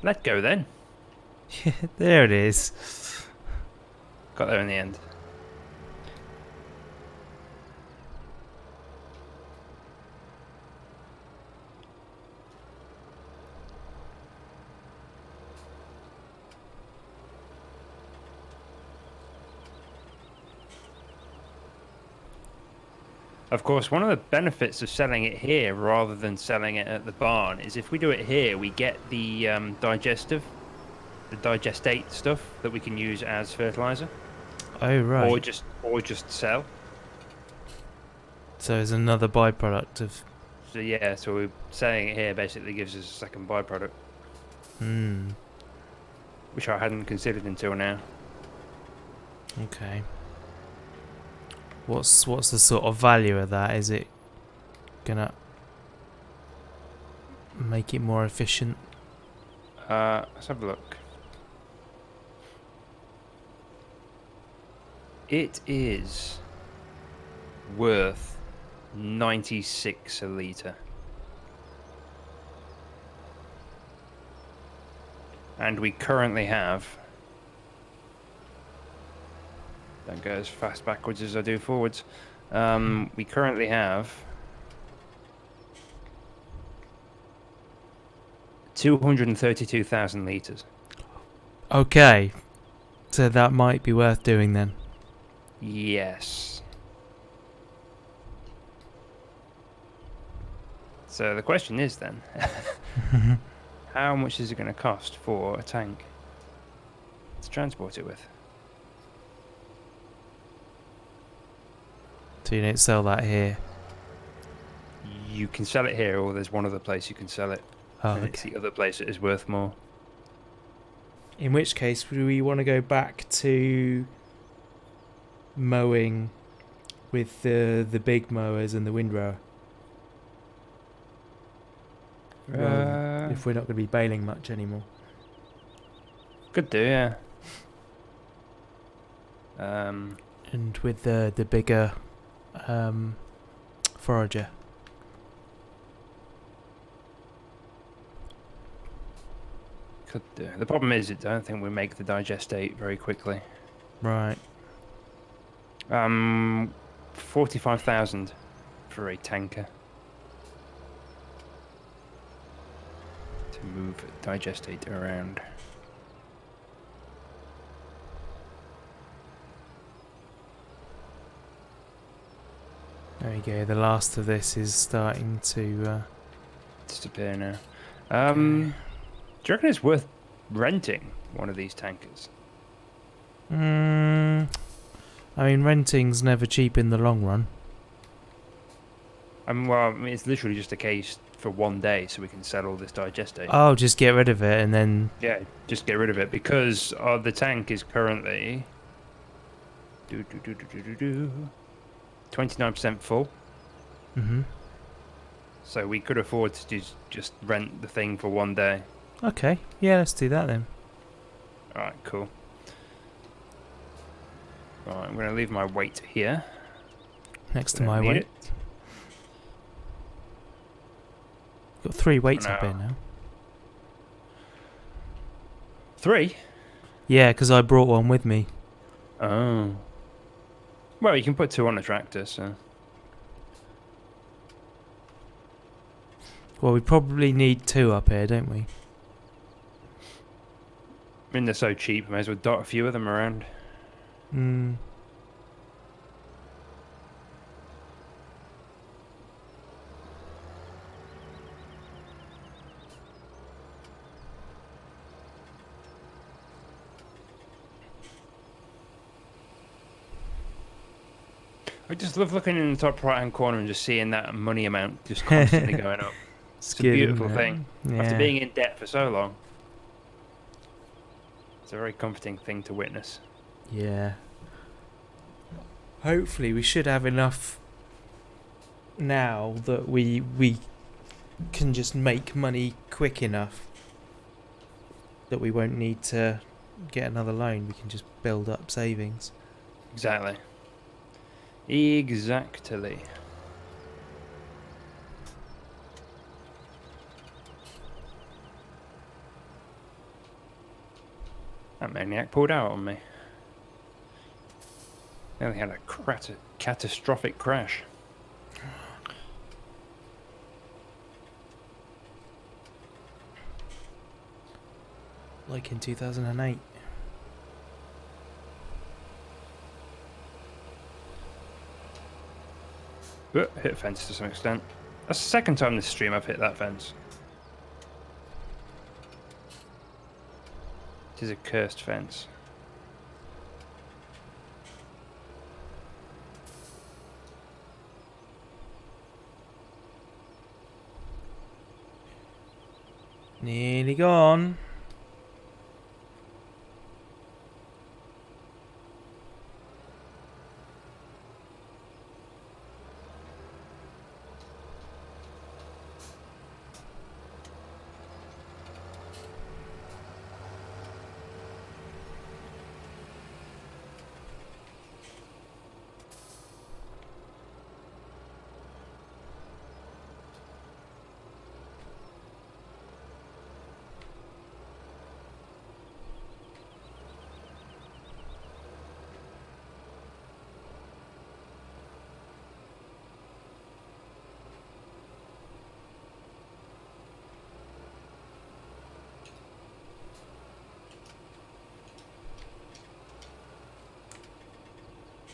Let go then. Yeah, there it is. Got there in the end. Of course, one of the benefits of selling it here rather than selling it at the barn is if we do it here, we get the digestate stuff that we can use as fertilizer, Oh, right. or just sell. So it's another byproduct of... So yeah, so we're selling it here basically gives us a second byproduct, Hmm. which I hadn't considered until now. Okay. What's the sort of value of that? Is it gonna make it more efficient? Let's have a look. It is worth 96 a litre. And we currently have... Don't go as fast backwards as I do forwards. We currently have 232,000 litres. Okay. So that might be worth doing then. Yes. So the question is then, how much is it going to cost for a tank to transport it with? So you don't sell that here. You can sell it here, or there's one other place you can sell it. Oh, And it's okay. the other place that is worth more. In which case, do we want to go back to mowing with the big mowers and the windrower? If we're not going to be baling much anymore. Could do, yeah. And with the bigger forager. Could do. The problem is, I don't think we make the digestate very quickly. Right. 45,000 for a tanker to move digestate around. There you go. The last of this is starting to... Disappear now. Do you reckon it's worth renting one of these tankers? I mean, renting's never cheap in the long run. Well, I mean, it's literally just a case for one day, so we can sell all this digestate. Oh, just get rid of it and then... Yeah, just get rid of it because the tank is currently 29% full. Mm-hmm. So we could afford to just rent the thing for one day. Okay, yeah, let's do that then. Alright, cool. Right, I'm going to leave my weight here. Next to Don't my need weight. it. Got 3 weights up now. here now. 3? Yeah, because I brought one with me. Oh. Well, you can put 2 on a tractor, so... Well, we probably need 2 up here, don't we? I mean, they're so cheap, may as well dot a few of them around. Hmm. I just love looking in the top right-hand corner and just seeing that money amount just constantly going up. It's a good, beautiful isn't it? thing. Yeah. After being in debt for so long, it's a very comforting thing to witness. Yeah. Hopefully we should have enough now that we can just make money quick enough that we won't need to get another loan. We can just build up savings. Exactly. Exactly. That maniac pulled out on me. Nearly had a catastrophic crash. Like in 2008. Hit fence to some extent. That's the second time this stream I've hit that fence. It is a cursed fence. Nearly gone.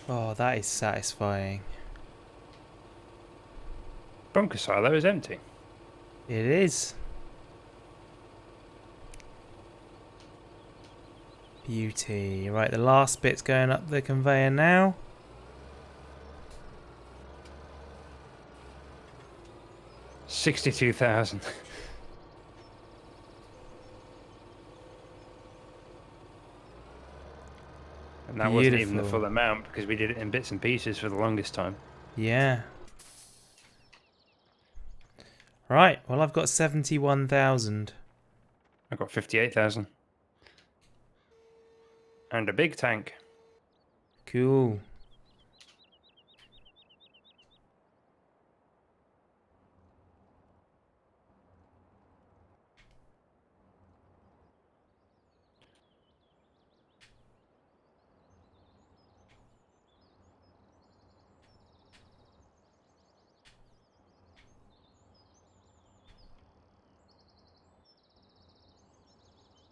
Oh, that is satisfying. Bunker silo is empty. It is. Beauty. Right, the last bit's going up the conveyor now. $62,000. And that wasn't even the Beautiful. full amount because we did it in bits and pieces for the longest time. Yeah. Right, well I've got 71,000. I got 58,000. And a big tank. Cool.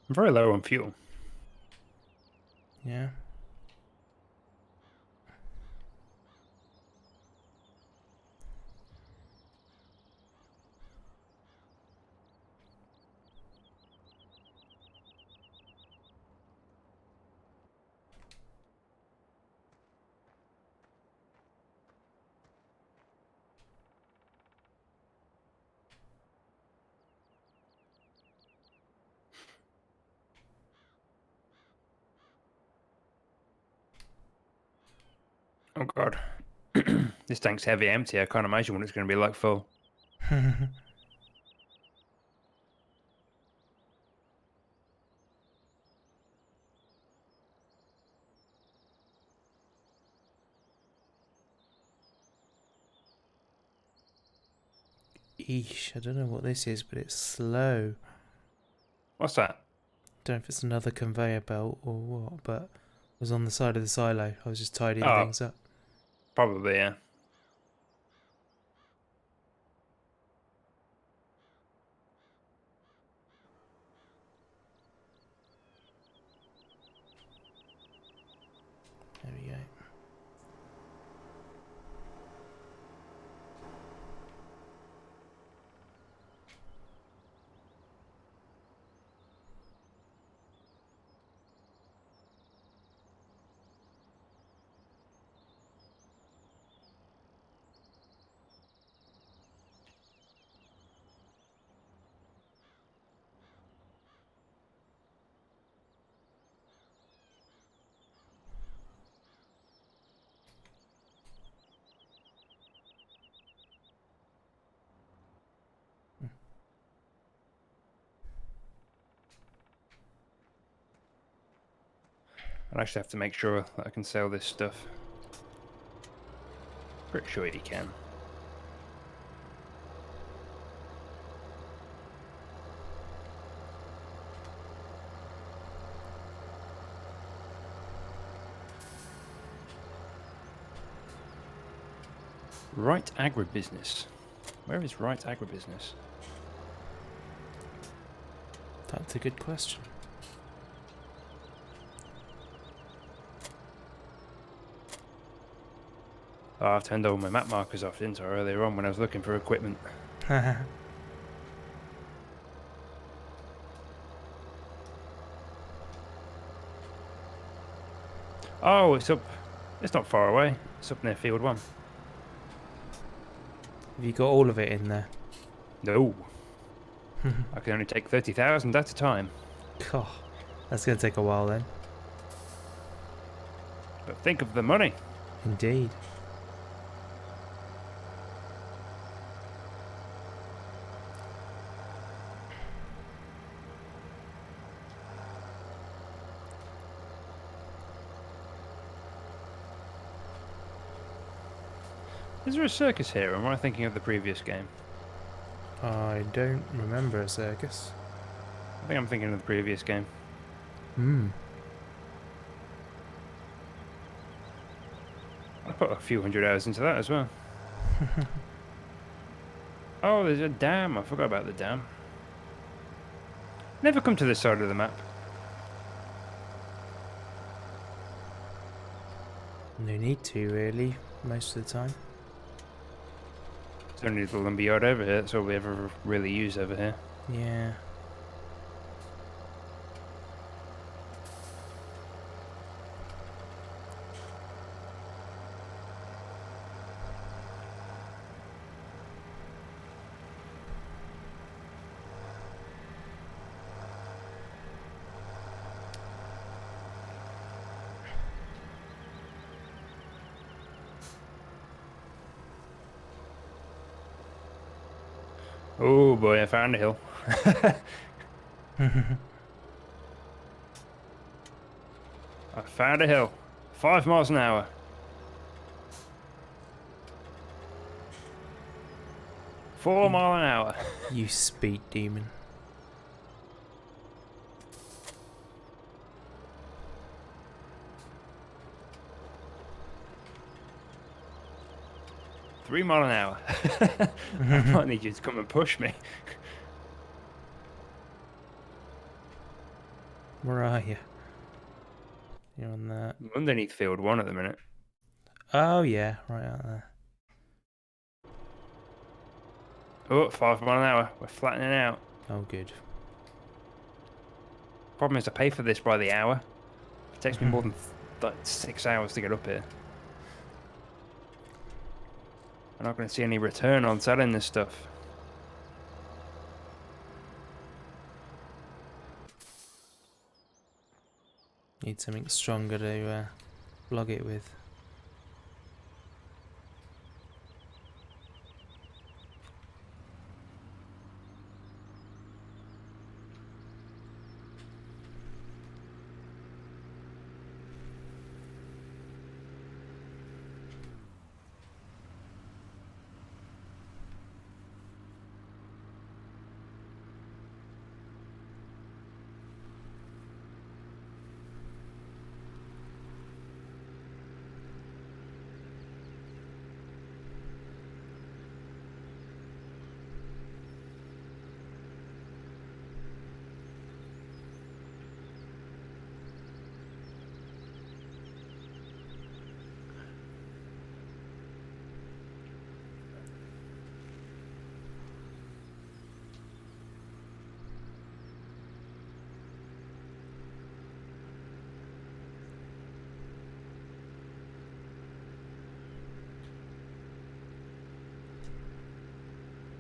I'm very low on fuel. Yeah. Oh god. This tank's heavy empty. I can't imagine what it's going to be like full. Eesh, I don't know what this is, but it's slow. What's that? Don't know if it's another conveyor belt or what, but it was on the side of the silo. I was just tidying Oh, things up. probably, yeah. There we go. I'll actually have to make sure that I can sell this stuff. Pretty sure you can. Right agribusiness. Where is right agribusiness? That's a good question. Oh, I've turned all my map markers off, didn't I, earlier on when I was looking for equipment. Oh, it's up. It's not far away. It's up near Field 1. Have you got all of it in there? No. I can only take 30,000 at a time. God, that's going to take a while then. But think of the money. Indeed. Is there a circus here, or am I thinking of the previous game? I don't remember a circus. I think I'm thinking of the previous game. Hmm. I put a few hundred hours into that as well. Oh, there's a dam. I forgot about the dam. Never come to this side of the map. No need to, really, most of the time. It's only the lumber yard over here. That's all we ever really use over here. Yeah. Oh boy, I found a hill. I found a hill. 5 miles an hour. Four mile an hour. You speed demon. Three mile an hour. I might need you to come and push me. Where are you? You're on that. I'm underneath Field 1 at the minute. Oh, yeah, right out there. Oh, 5 mile an hour. We're flattening out. Oh, good. Problem is I pay for this by the hour. It takes me more than like 6 hours to get up here. I'm not going to see any return on selling this stuff. Need something stronger to log it with.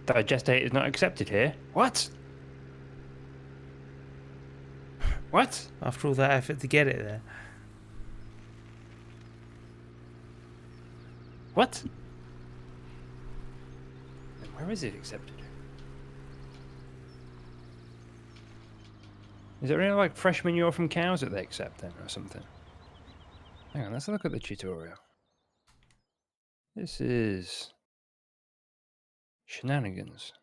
Digestate is not accepted here. What? What? After all that effort to get it there. What? Where is it accepted? Is there any like fresh manure from cows that they accept then or something? Hang on, let's look at the tutorial. This is shenanigans.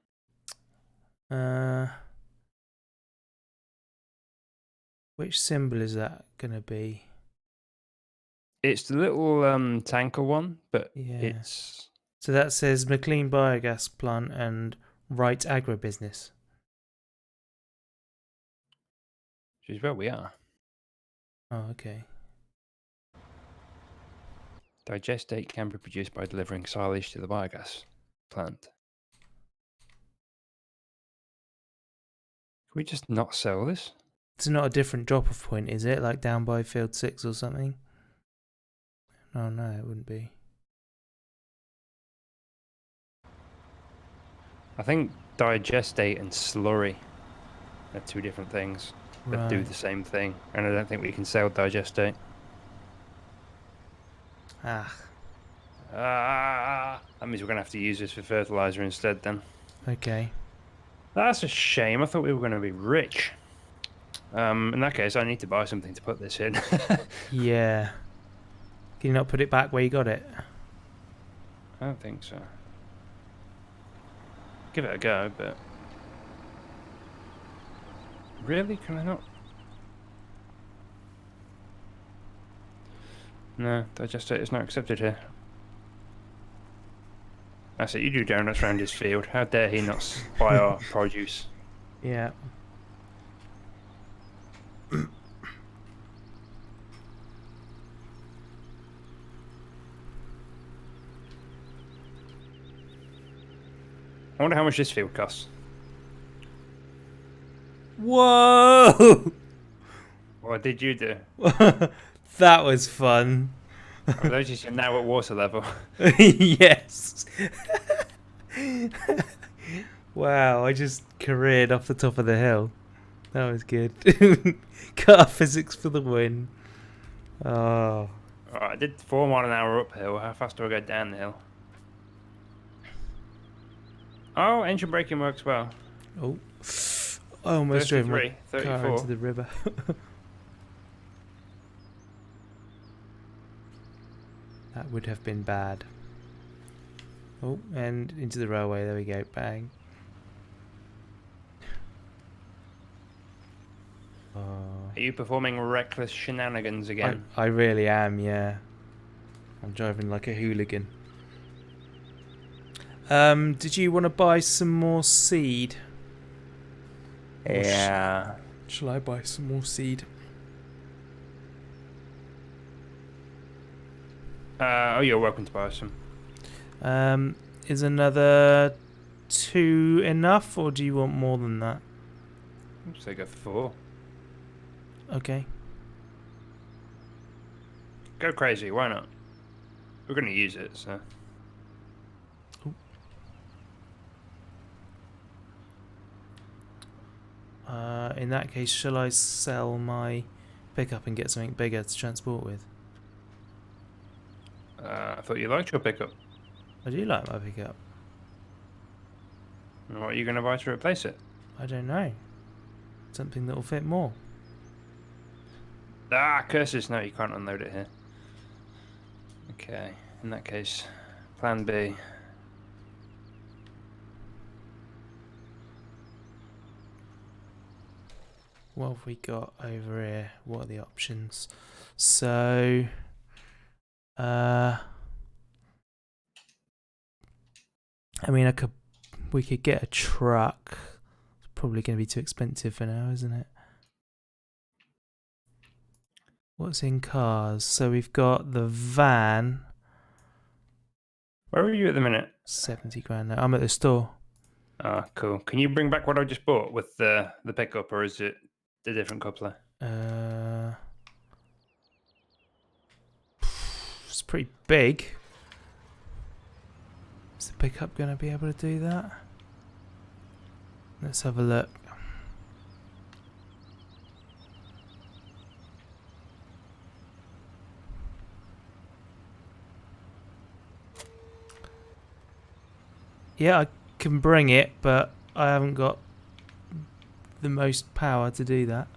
Which symbol is that gonna be? It's the little tanker one, but Yeah. it's So that says McLean Biogas Plant and Wright Agribusiness. Which is where we are. Oh, okay. Digestate can be produced by delivering silage to the biogas plant. Can we just not sell this? It's not a different drop-off point, is it? Like down by field 6 or something? Oh no, it wouldn't be. I think digestate and slurry are two different things that do Right. the same thing, and I don't think we can sell digestate. Ah, That means we're going to have to use this for fertilizer instead then. okay. That's a shame. I thought we were going to be rich. In that case, I need to buy something to put this in. Yeah. Can you not put it back where you got it? I don't think so. Give it a go, but... Really? Can I not? No, digestate is not accepted here. That's it, you do donuts around his field. How dare he not buy our produce? Yeah. I wonder how much this field costs. Whoa! What did you do? That was fun. I noticed you're now at water level. Yes. Wow, I just careered off the top of the hill. That was good. Cut off physics for the win. Oh. Alright, I did 4 miles an hour uphill. How fast do I go down the hill? Oh, engine braking works well. Oh. I almost drove my 33, car 34. into the river. That would have been bad. Oh, and into the railway. There we go. Bang. Oh. Are you performing reckless shenanigans again? I really am, yeah. I'm driving like a hooligan. Did you want to buy some more seed? Yeah. Shall I buy some more seed? Oh, you're welcome to buy some. Is another 2 enough, or do you want more than that? Let's take a 4. Okay. Go crazy, why not? We're going to use it, so... In that case, shall I sell my pickup and get something bigger to transport with? I thought you liked your pickup. I do like my pickup. And what are you going to buy to replace it? I don't know. Something that will fit more. Ah, curses. No, you can't unload it here. Okay, in that case, plan B. What have we got over here? What are the options? So, I mean, we could get a truck. It's probably going to be too expensive for now, isn't it? What's in cars? So we've got the van. Where are you at the minute? 70 grand now. I'm at the store. Ah, cool. Can you bring back what I just bought with the pickup, or is it a different coupler? It's pretty big. Is the pickup going to be able to do that? Let's have a look. Yeah, I can bring it, but I haven't got the most power to do that.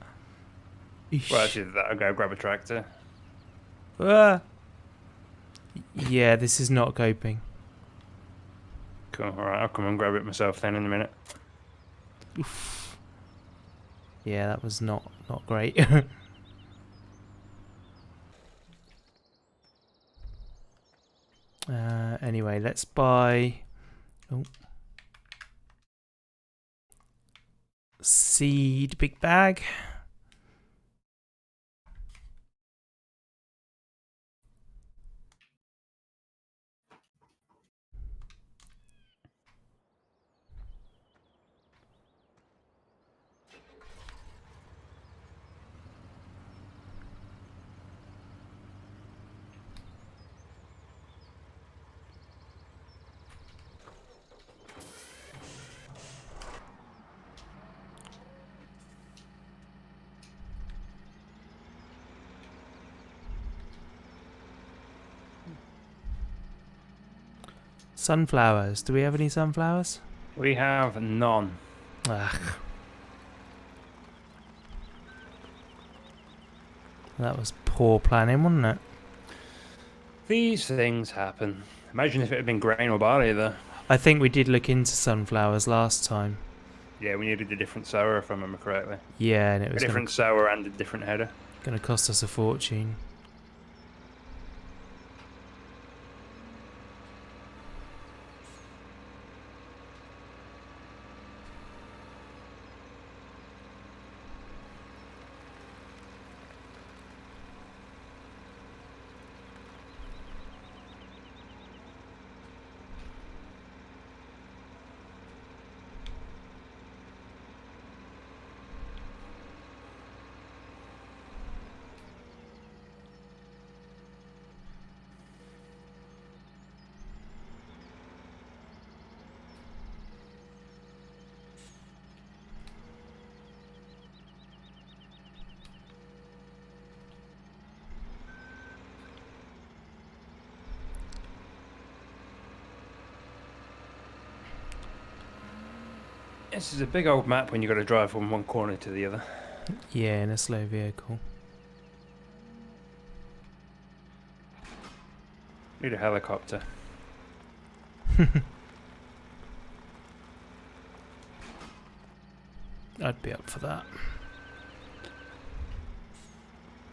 Well, actually, I'll go grab a tractor. Ah. Yeah, this is not coping. Cool. Alright, I'll come and grab it myself then in a minute. Oof. Yeah, that was not great. Anyway, let's buy. Oh. Seed big bag. Sunflowers. Do we have any sunflowers? We have none. Ugh. That was poor planning, wasn't it? These things happen. Imagine if it had been grain or barley, though. I think we did look into sunflowers last time. Yeah, we needed a different sower, if I remember correctly. Yeah, and it A was different sower and a different header. going to cost us a fortune. This is a big old map when you've got to drive from one corner to the other. Yeah, in a slow vehicle. Need a helicopter. I'd be up for that.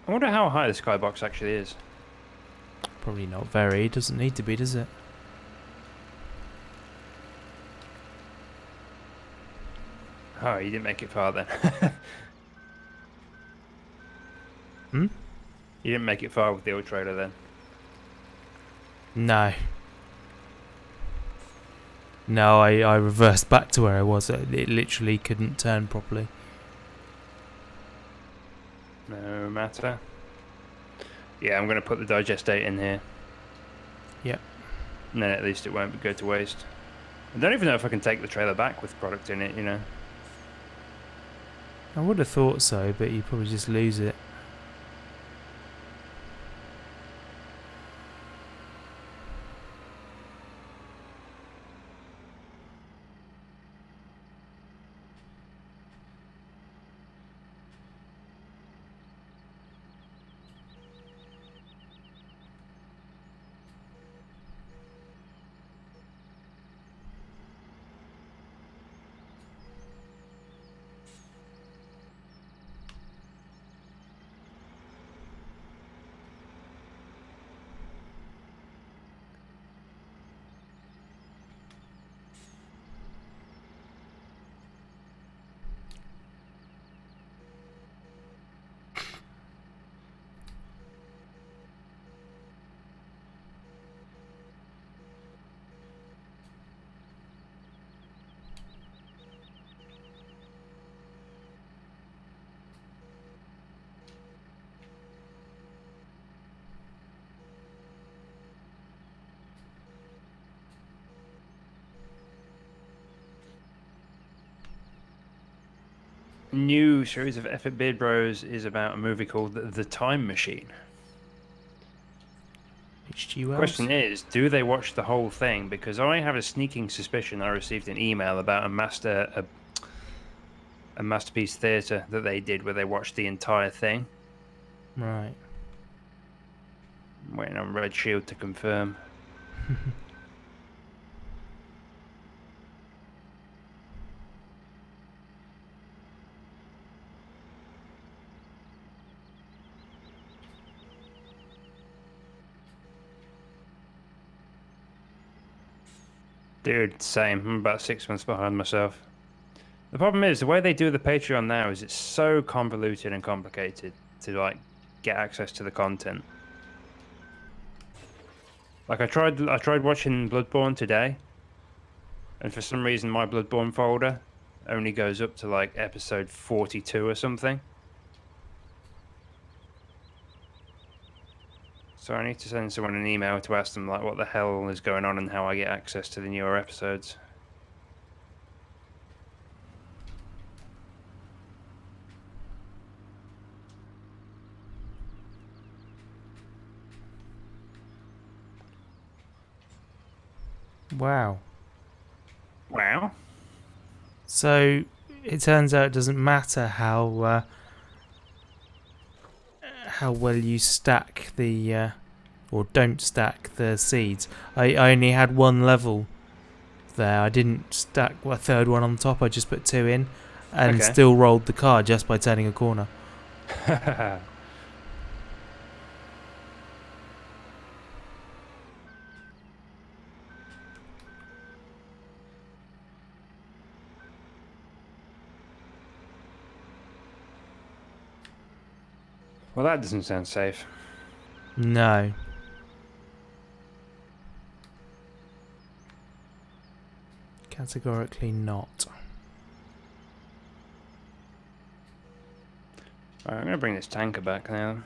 I wonder how high the skybox actually is. Probably not very. Doesn't need to be, does it? Oh, you didn't make it far then. Hmm? You didn't make it far with the old trailer then. No. No, I reversed back to where I was. It literally couldn't turn properly. No matter. Yeah, I'm going to put the digestate in here. Yep. And then at least it won't go to waste. I don't even know if I can take the trailer back with product in it, you know. I would have thought so, but you probably just lose it. New series of Effort Beard Bros is about a movie called The Time Machine. H.G. Wells? Question is, do they watch the whole thing? Because I have a sneaking suspicion I received an email about a Masterpiece Theatre that they did where they watched the entire thing. Right. I'm waiting on Red Shield to confirm. Dude, same. I'm about 6 months behind myself. The problem is the way they do the Patreon now is it's so convoluted and complicated to like get access to the content. Like I tried watching Bloodborne today, and for some reason my Bloodborne folder only goes up to like episode 42 or something. So I need to send someone an email to ask them like what the hell is going on and how I get access to the newer episodes. Wow. Wow. So it turns out it doesn't matter how well you stack the or don't stack the seeds. I only had one level there. I didn't stack a third one on top. I just put 2 in, and Okay. still rolled the car just by turning a corner. Well, that doesn't sound safe. No. Categorically not. Alright, I'm gonna bring this tanker back now.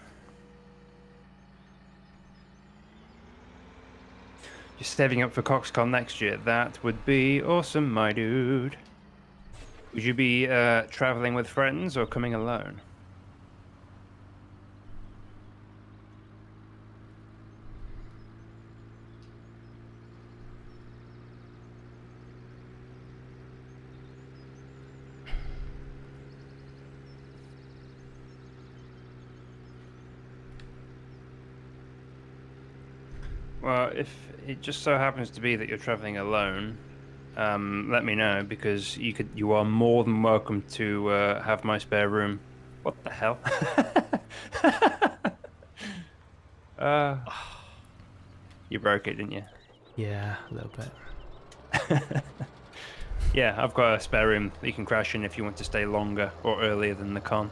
You're saving up for CoxCon next year. That would be awesome, my dude. Would you be traveling with friends or coming alone? Well, if it just so happens to be that you're traveling alone, let me know because you are more than welcome to have my spare room. What the hell? uh, you broke it, didn't you? Yeah, a little bit. Yeah, I've got a spare room that you can crash in if you want to stay longer or earlier than the con.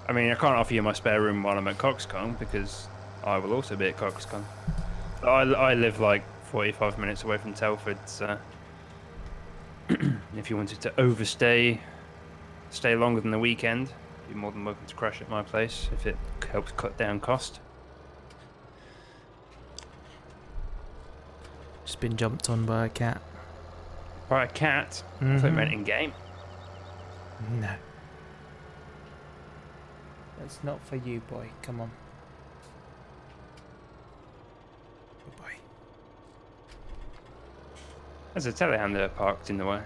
I mean, I can't offer you my spare room while I'm at CoxCon because I will also be at CoxCon. I live like 45 minutes away from Telford, so if you wanted to stay longer than the weekend, you're more than welcome to crash at my place if it helps cut down cost. Just been jumped on by a cat. By a cat? I thought you meant in game. No. That's not for you, boy. Come on. Goodbye. There's a telehandler parked in the way.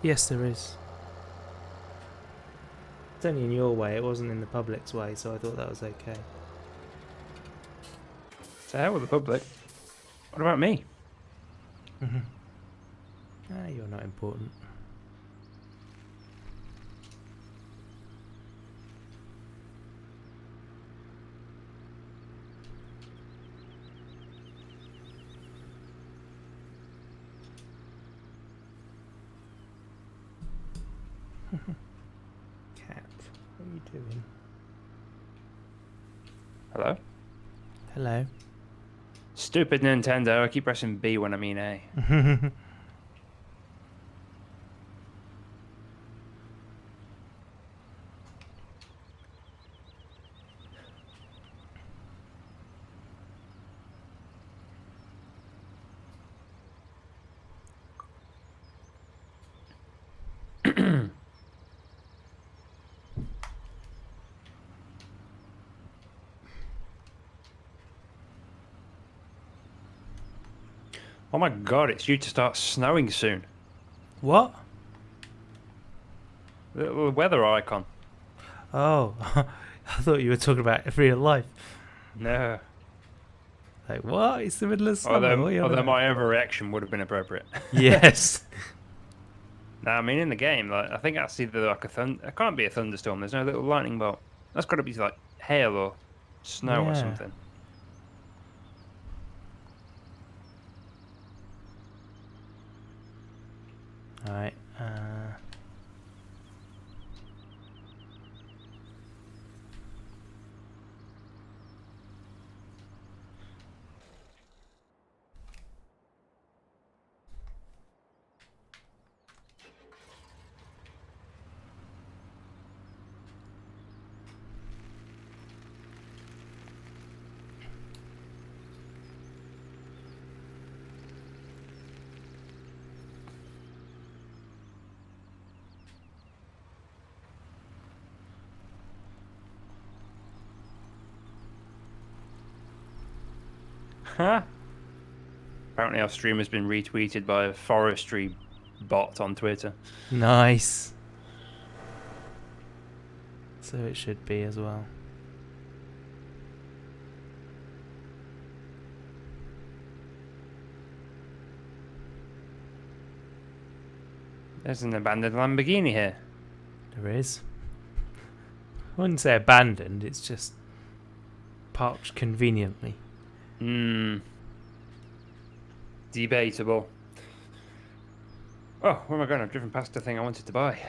Yes, there is. It's only in your way. It wasn't in the public's way, so I thought that was okay. To hell with the public. What about me? You're not important. Cat, what are you doing? Hello? Hello. Stupid Nintendo, I keep pressing B when I mean A. Oh my god, it's due to start snowing soon. What? The little weather icon. Oh, I thought you were talking about real life. No. Like, what? It's the middle of summer. Although my overreaction would have been appropriate. Yes. No, I mean in the game, like I think that's either like it can't be a thunderstorm. There's no little lightning bolt. That's got to be like hail or snow or Yeah. something. Alright, Huh? Apparently our stream has been retweeted by a forestry bot on Twitter. nice. So it should be as well. There's an abandoned Lamborghini here. There is. I wouldn't say abandoned, it's just parked conveniently. Debatable. Oh, where am I going? I've driven past the thing I wanted to buy.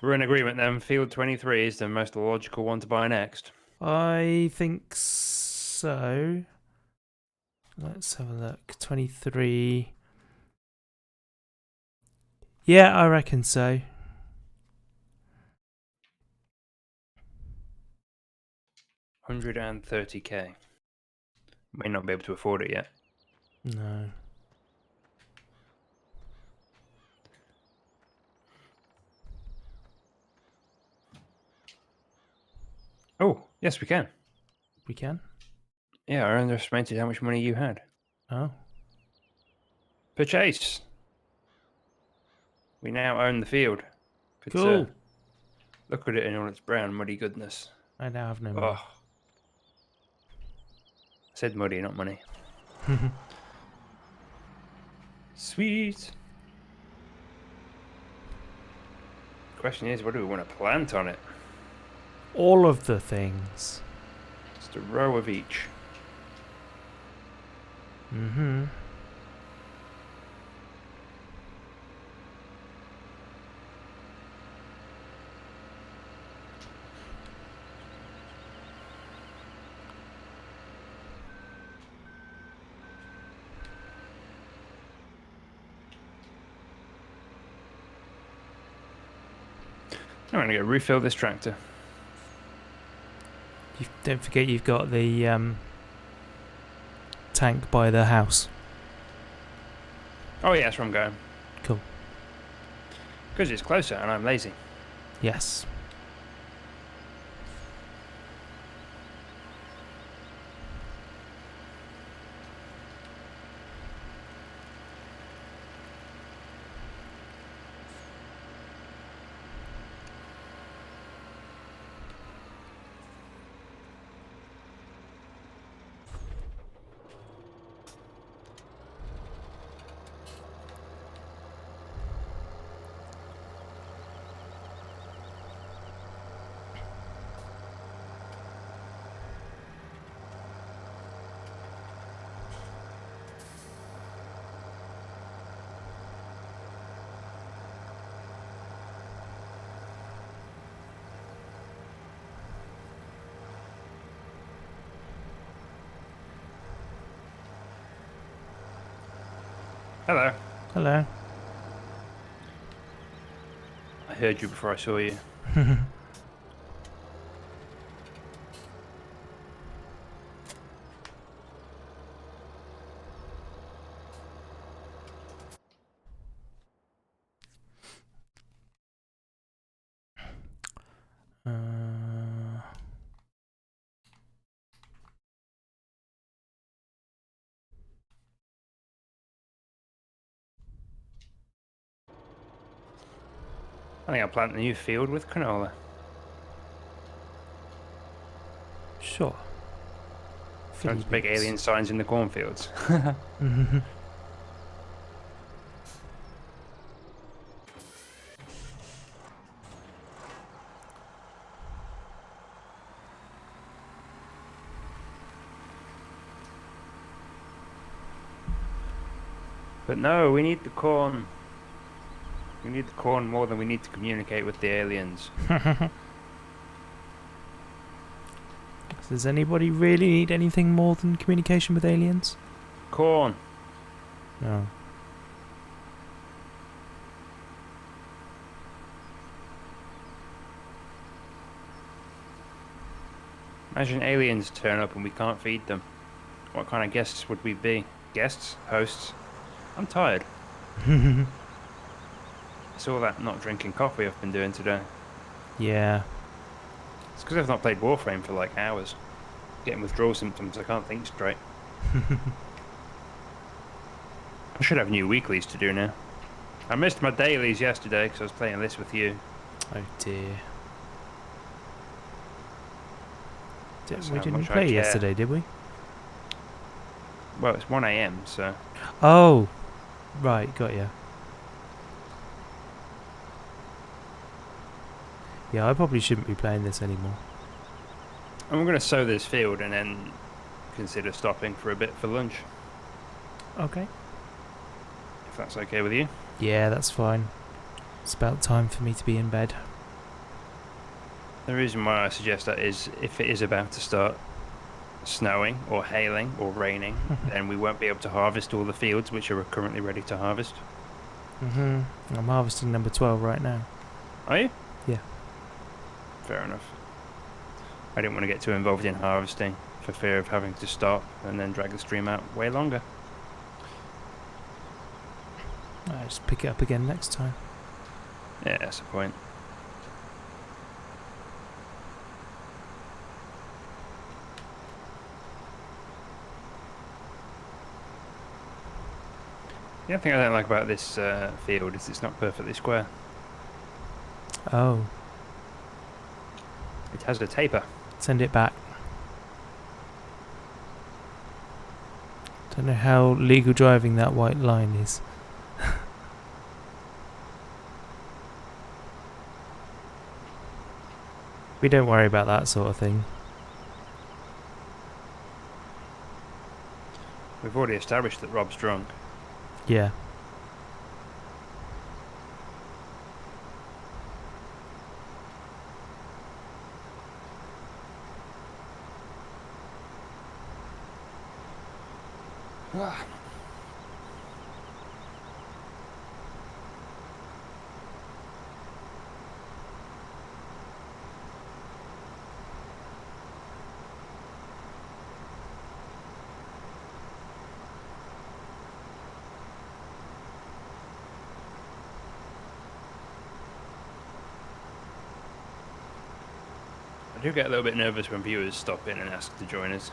We're in agreement then. Field 23 is the most logical one to buy next. I think so. Let's have a look. 23. Yeah, I reckon so. $130K. May not be able to afford it yet. No. Oh, yes, we can. We can? Yeah, I underestimated how much money you had. Oh. Purchase. We now own the field. But, Cool. look at it in all its brown, muddy goodness. I now have no Oh. money. I said muddy, not money. Sweet. Question is, what do we want to plant on it? All of the things. Just a row of each. Mm-hmm. I'm going to go refill this tractor. Don't forget you've got the tank by the house. Oh yeah, that's where I'm going. Cool. Because it's closer and I'm lazy. Yes. Hello. Hello. I heard you before I saw you. I think I'll plant a new field with canola. Sure. Tons of big alien signs in the cornfields. Mm-hmm. But no, we need the corn. We need the corn more than we need to communicate with the aliens. Does anybody really need anything more than communication with aliens? Corn. No. Imagine aliens turn up and we can't feed them. What kind of guests would we be? Guests? Hosts? I'm tired. It's all that not drinking coffee I've been doing today. Yeah. It's because I've not played Warframe for like hours. Getting withdrawal symptoms, I can't think straight. I should have new weeklies to do now. I missed my dailies yesterday because I was playing this with you. Oh dear. That's We how didn't much I play care. yesterday, did we? Well, it's 1 AM, so... Oh! Right, got ya. Yeah, I probably shouldn't be playing this anymore. I'm going to sow this field and then consider stopping for a bit for lunch. Okay. If that's okay with you. Yeah, that's fine. It's about time for me to be in bed. The reason why I suggest that is if it is about to start snowing or hailing or raining, then we won't be able to harvest all the fields which are currently ready to harvest. I'm harvesting number 12 right now. Are you? Yeah. Fair enough. I didn't want to get too involved in harvesting for fear of having to stop and then drag the stream out way longer. I'll just pick it up again next time. Yeah, that's the point. The other thing I don't like about this field is it's not perfectly square. Oh, It has a taper. send it back. Don't know how legal driving that white line is. We don't worry about that sort of thing. We've already established that Rob's drunk. Yeah. I do get a little bit nervous when viewers stop in and ask to join us.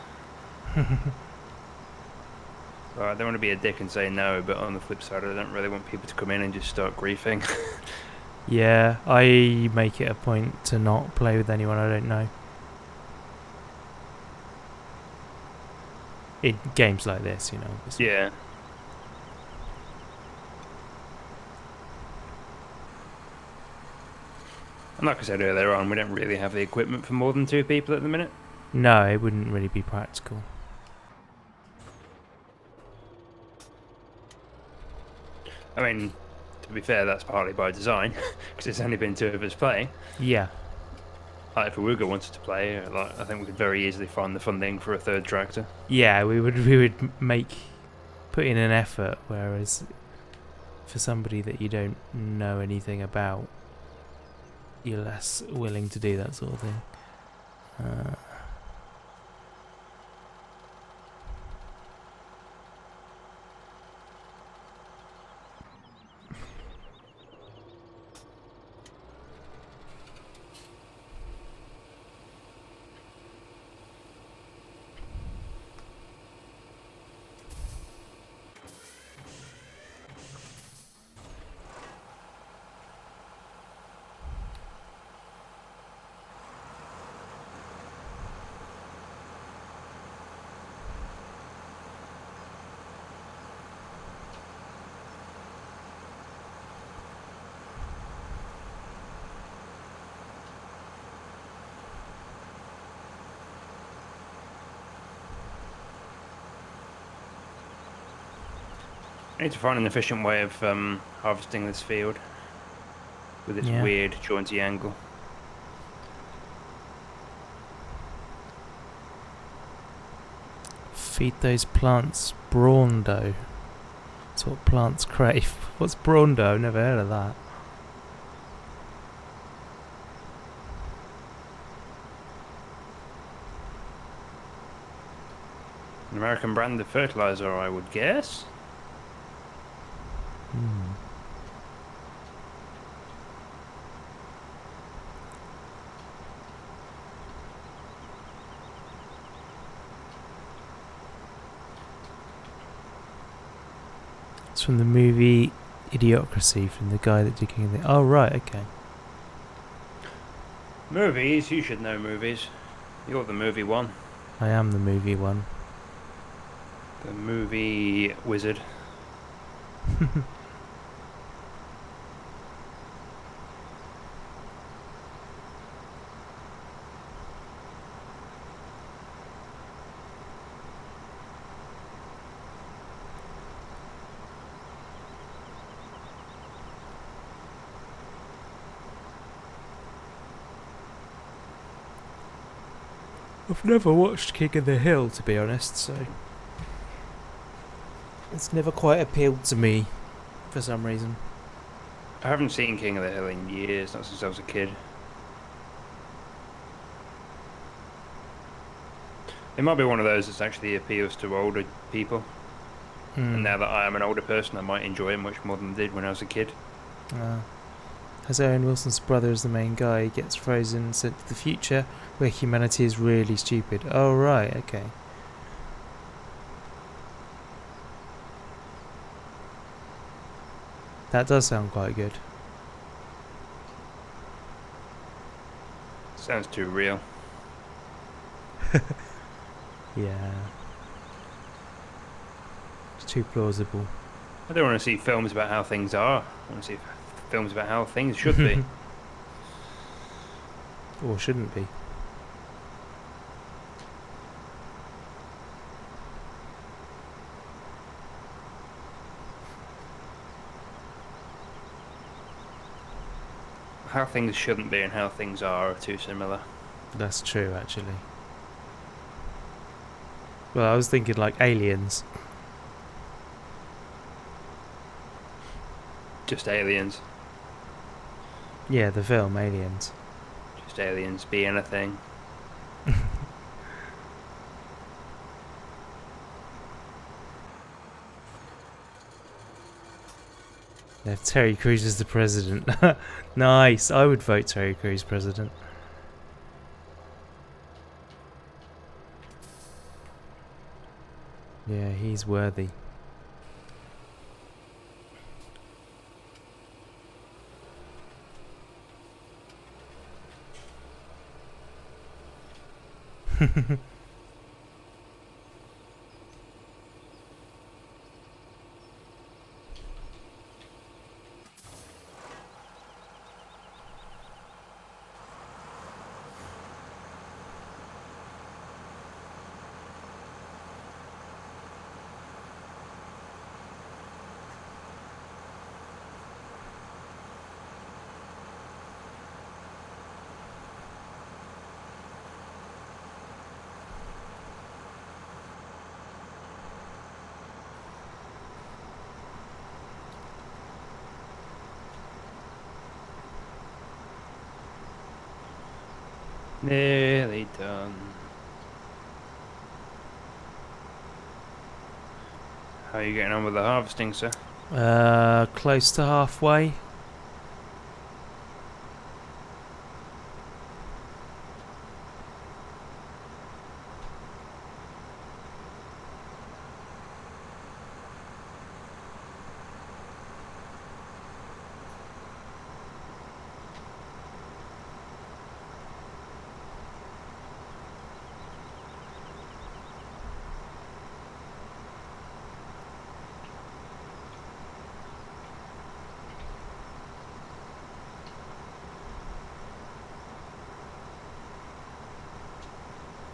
Well, I don't want to be a dick and say no, but on the flip side, I don't really want people to come in and just start griefing. Yeah, I make it a point to not play with anyone I don't know. In games like this, you know. Obviously. Yeah. And like I said earlier on, we don't really have the equipment for more than 2 people at the minute. No, it wouldn't really be practical. I mean, to be fair, that's partly by design, because it's only been 2 of us playing. Yeah. Like, if Awuga wanted to play, like, I think we could very easily find the funding for a 3rd tractor. Yeah, we would put in an effort, whereas for somebody that you don't know anything about, you're less willing to do that sort of thing. I need to find an efficient way of harvesting this field with its Yeah. weird jointy angle. Feed those plants brawn dough. That's what plants crave. What's brawn dough? I've never heard of that. An American brand of fertilizer, I would guess. Hmm. It's from the movie Idiocracy, from the guy that did King of the... Oh, right, okay. Movies, you should know movies. You're the movie one. I am the movie one. The movie wizard. I've never watched King of the Hill, to be honest, so... It's never quite appealed to me, for some reason. I haven't seen King of the Hill in years, not since I was a kid. It might be one of those that actually appeals to older people. And now that I am an older person, I might enjoy it much more than I did when I was a kid. As Owen Wilson's brother is the main guy, he gets frozen and sent to the future, where humanity is really stupid. Oh, right, okay. That does sound quite good. Sounds too real. Yeah. It's too plausible. I don't want to see films about how things are. I want to see films about how things should be. Or shouldn't be. How things shouldn't be and how things are too similar. That's true, actually. Well, I was thinking like Aliens. Just aliens. Yeah, the film Aliens. Just aliens be anything. Yeah, Terry Crews is the president. Nice. I would vote Terry Crews president. Yeah, he's worthy. Nearly done. How are you getting on with the harvesting, sir? Close to halfway.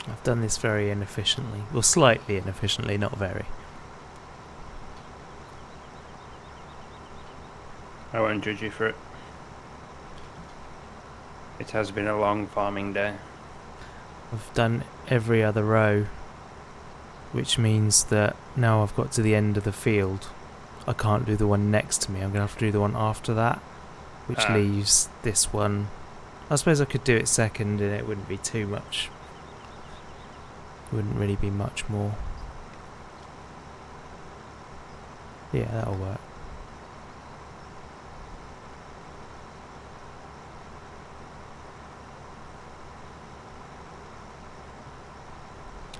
I've done this very inefficiently. Well, slightly inefficiently, not very. I won't judge you for it. It has been a long farming day. I've done every other row, which means that now I've got to the end of the field. I can't do the one next to me. I'm going to have to do the one after that, which leaves this one. I suppose I could do it second and it wouldn't be too much. It wouldn't really be much more. Yeah, that'll work.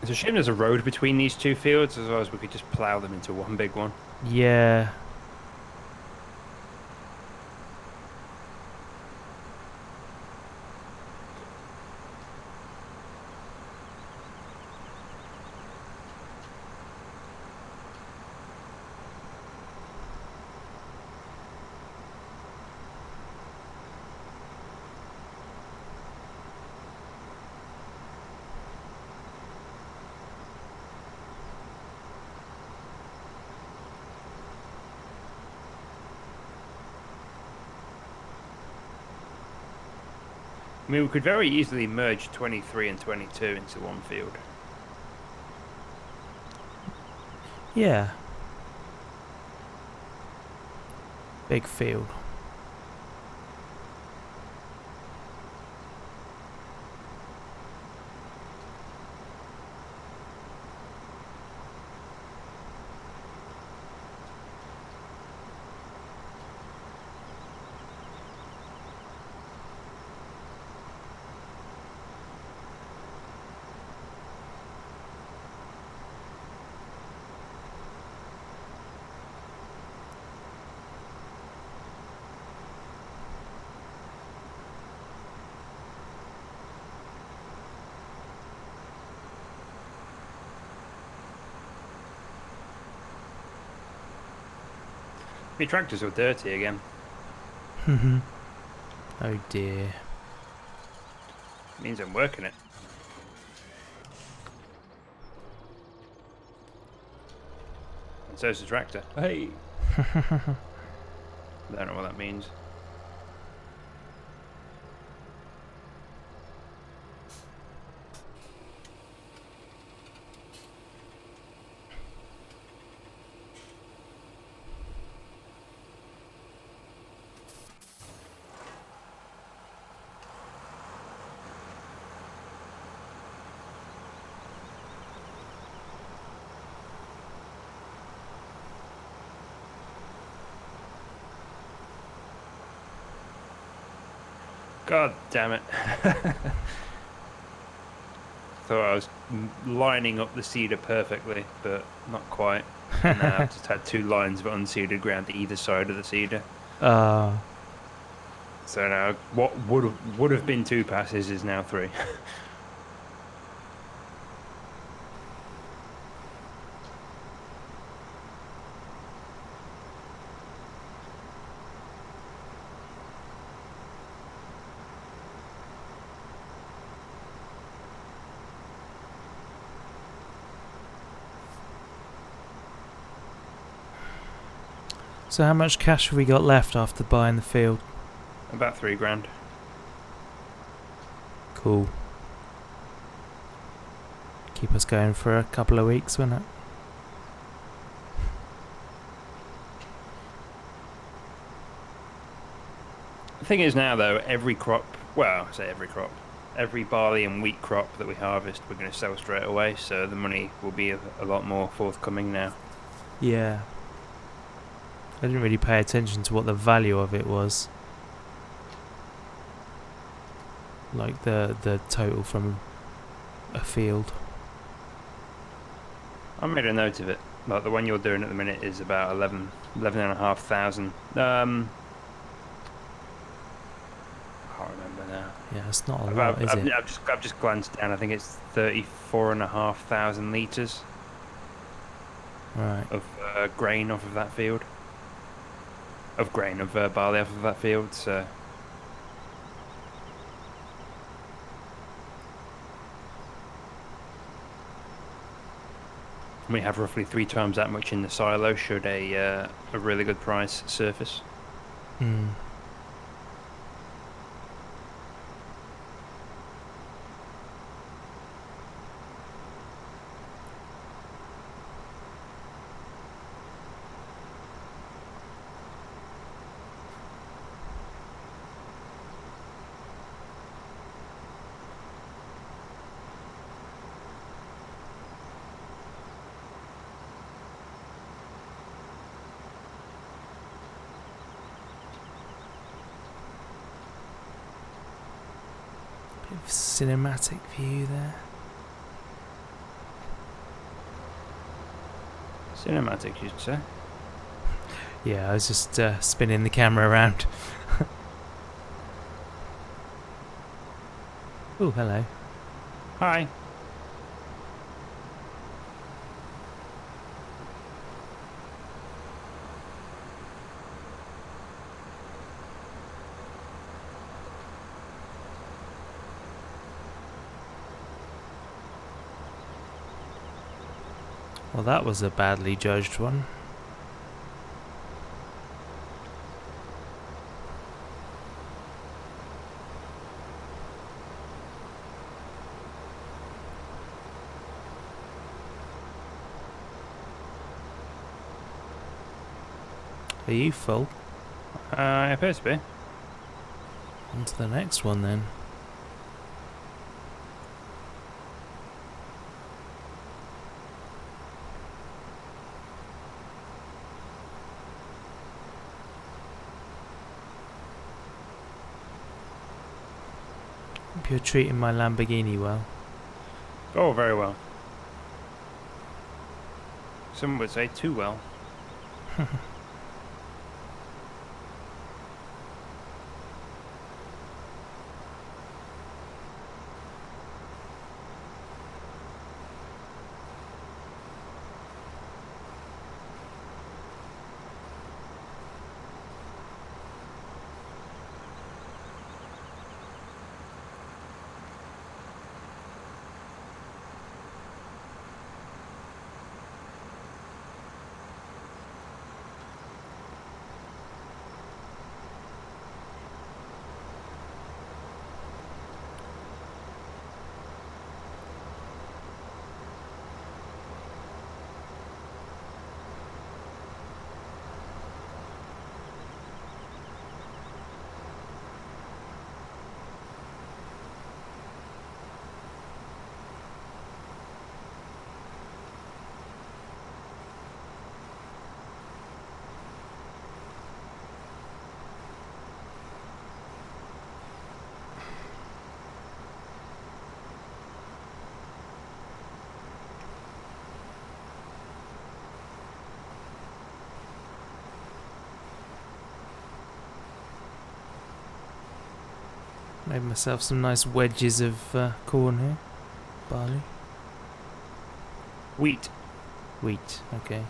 It's a shame there's a road between these two fields, otherwise we could just plough them into one big one. Yeah. I mean, we could very easily merge 23 and 22 into one field. Yeah. Big field. My tractors are dirty again. Oh dear. It means I'm working it. And so's the tractor. Hey! I don't know what that means. God damn it. Thought I was lining up the seeder perfectly, but not quite. And now I've just had two lines of unseeded ground to either side of the seeder. So now what would have been 2 passes is now 3. So how much cash have we got left after buying the field? About 3 grand. Cool. Keep us going for a couple of weeks, won't it? The thing is now though, every crop, well, I say every crop, every barley and wheat crop that we harvest we're going to sell straight away, so the money will be a lot more forthcoming now. Yeah. I didn't really pay attention to what the value of it was. Like the total from a field. I made a note of it. Like the one you're doing at the minute is about 11,500. Can't remember now. Yeah, it's not a lot, is it? I've just glanced down. I think it's 34,500 litres Right. of grain off of that field. Of grain, of barley off of that field, so... We have roughly 3 times that much in the silo should a really good price surface. Hmm. Bit of cinematic view there. Cinematic, you'd say? Yeah, I was just spinning the camera around. Oh, hello. Hi. Well, that was a badly judged one. Are you full? It appears to be. On to the next one then. Hope you're treating my Lamborghini well. Oh, very well. Some would say too well. Made myself some nice wedges of corn here. Barley. Wheat. Wheat, okay.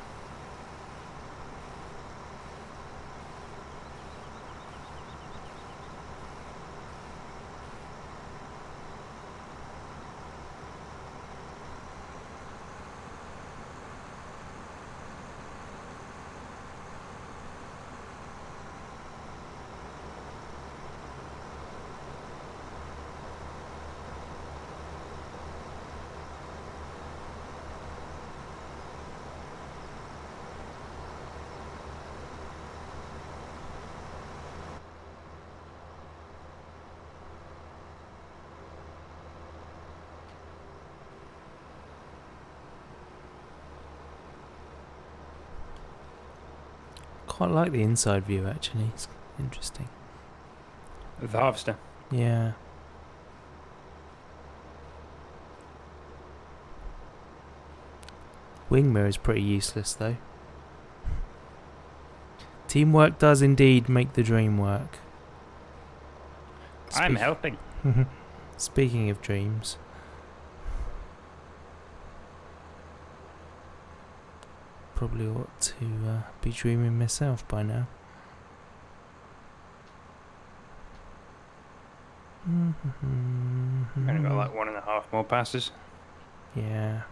Quite like the inside view actually, it's interesting. The harvester. Yeah. Wing mirror is pretty useless though. Teamwork does indeed make the dream work. I'm helping. Speaking of dreams. Probably ought to be dreaming myself by now. Only got like 1.5 more passes. Yeah.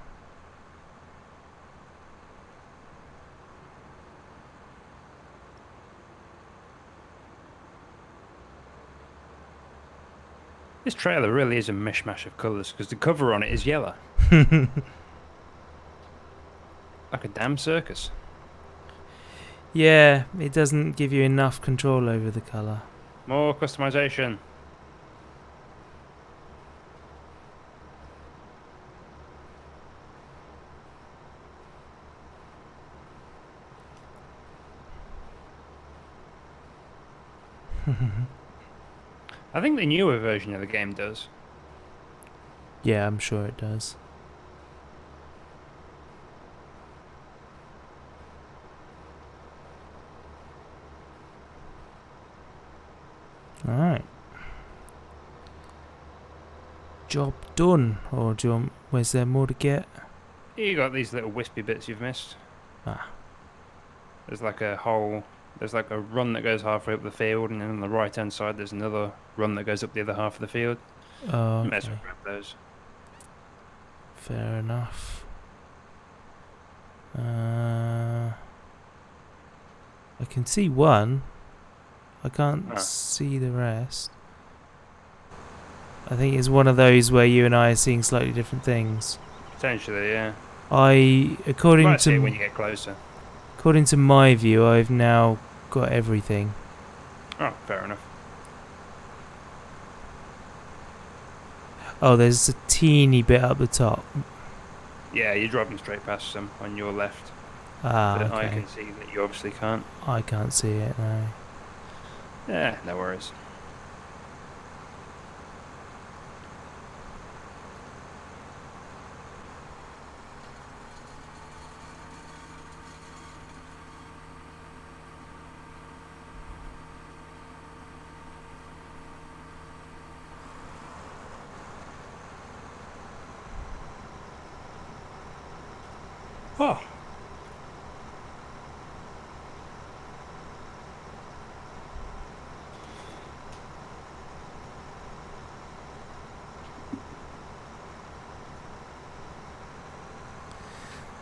This trailer really is a mishmash of colours because the cover on it is yellow. Like a damn circus. Yeah, it doesn't give you enough control over the colour. More customization. I think the newer version of the game does. Yeah, I'm sure it does. Alright. Job done. Or do you want, where's there more to get? You got these little wispy bits you've missed. Ah. There's like a hole. There's like a run that goes halfway up the field, and then on the right hand side there's another run that goes up the other half of the field. Oh, You may as okay. well grab those. Fair enough. I can see one. I can't see the rest. I think it's one of those where you and I are seeing slightly different things. Potentially, yeah. You Might see it when you get closer. according to my view, I've now got everything. Oh, fair enough. Oh, there's a teeny bit up the top. Yeah, you're driving straight past them on your left. Ah, But I okay. can see that you obviously can't. I can't see it, no. Yeah, no worries. Oh.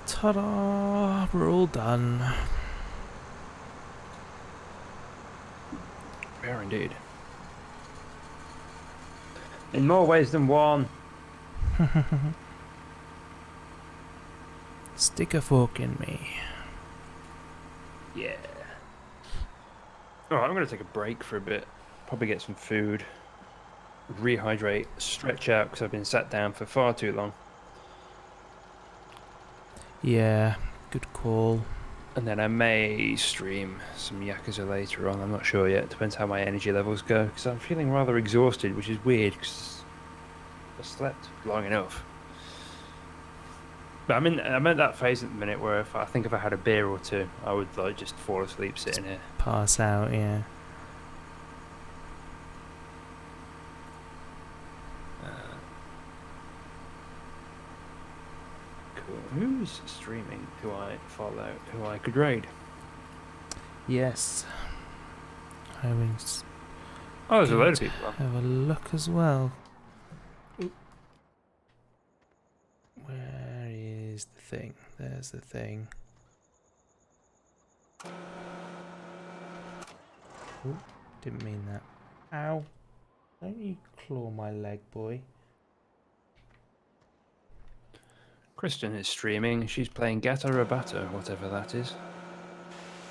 Ta-da! We're all done. Fair indeed. In more ways than one. Stick a fork in me. Yeah. Alright, I'm going to take a break for a bit. Probably get some food. Rehydrate. Stretch out because I've been sat down for far too long. Yeah, good call. And then I may stream some Yakuza later on. I'm not sure yet. Depends how my energy levels go. Because I'm feeling rather exhausted, which is weird because I slept long enough. But I'm at that phase at the minute where if I had a beer or two, I would like just fall asleep sitting here. Pass out, yeah. Cool. Who's streaming? Who I follow? Who I could raid? Yes. I will Oh, there's a load of people. have a look as well. Where is the thing? There's the thing. Ooh, didn't mean that. Ow. Don't you claw my leg, boy. Kristen is streaming. She's playing Gato Rabato, whatever that is.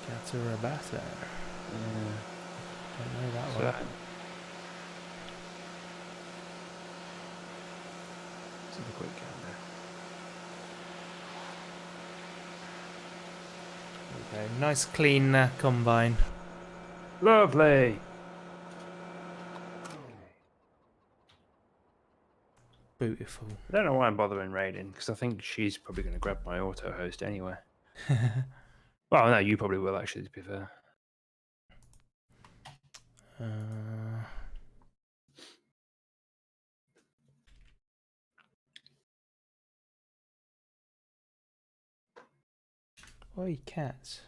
Gato Rabato. Yeah. Don't know that So, one. let's have a quick count there. Okay, nice clean combine. Lovely. Beautiful. I don't know why I'm bothering raiding because I think she's probably going to grab my auto host anyway. Well, no, you probably will actually, to be fair. Oi, cat.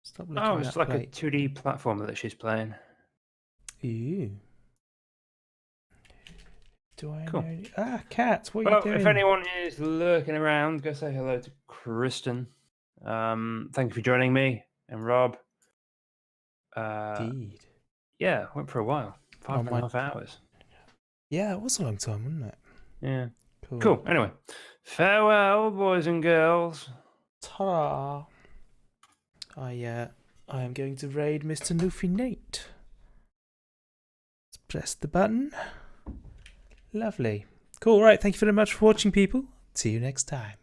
Stop looking Oh, at it's that like plate. a 2D platform that she's playing. Ew. Do I Cool. know? Ah, cat, what are Well, you doing? if anyone is lurking around, go say hello to Kristen. Thank you for joining me and Rob. Indeed. Yeah, went for a while. 5.5 hours. Yeah, it was a long time, wasn't it? Yeah. Cool. Cool. Anyway, farewell, boys and girls. Ta-da! I am going to raid Mr. Noofy Nate. Let's press the button. Lovely. Cool, right, thank you very much for watching, people. See you next time.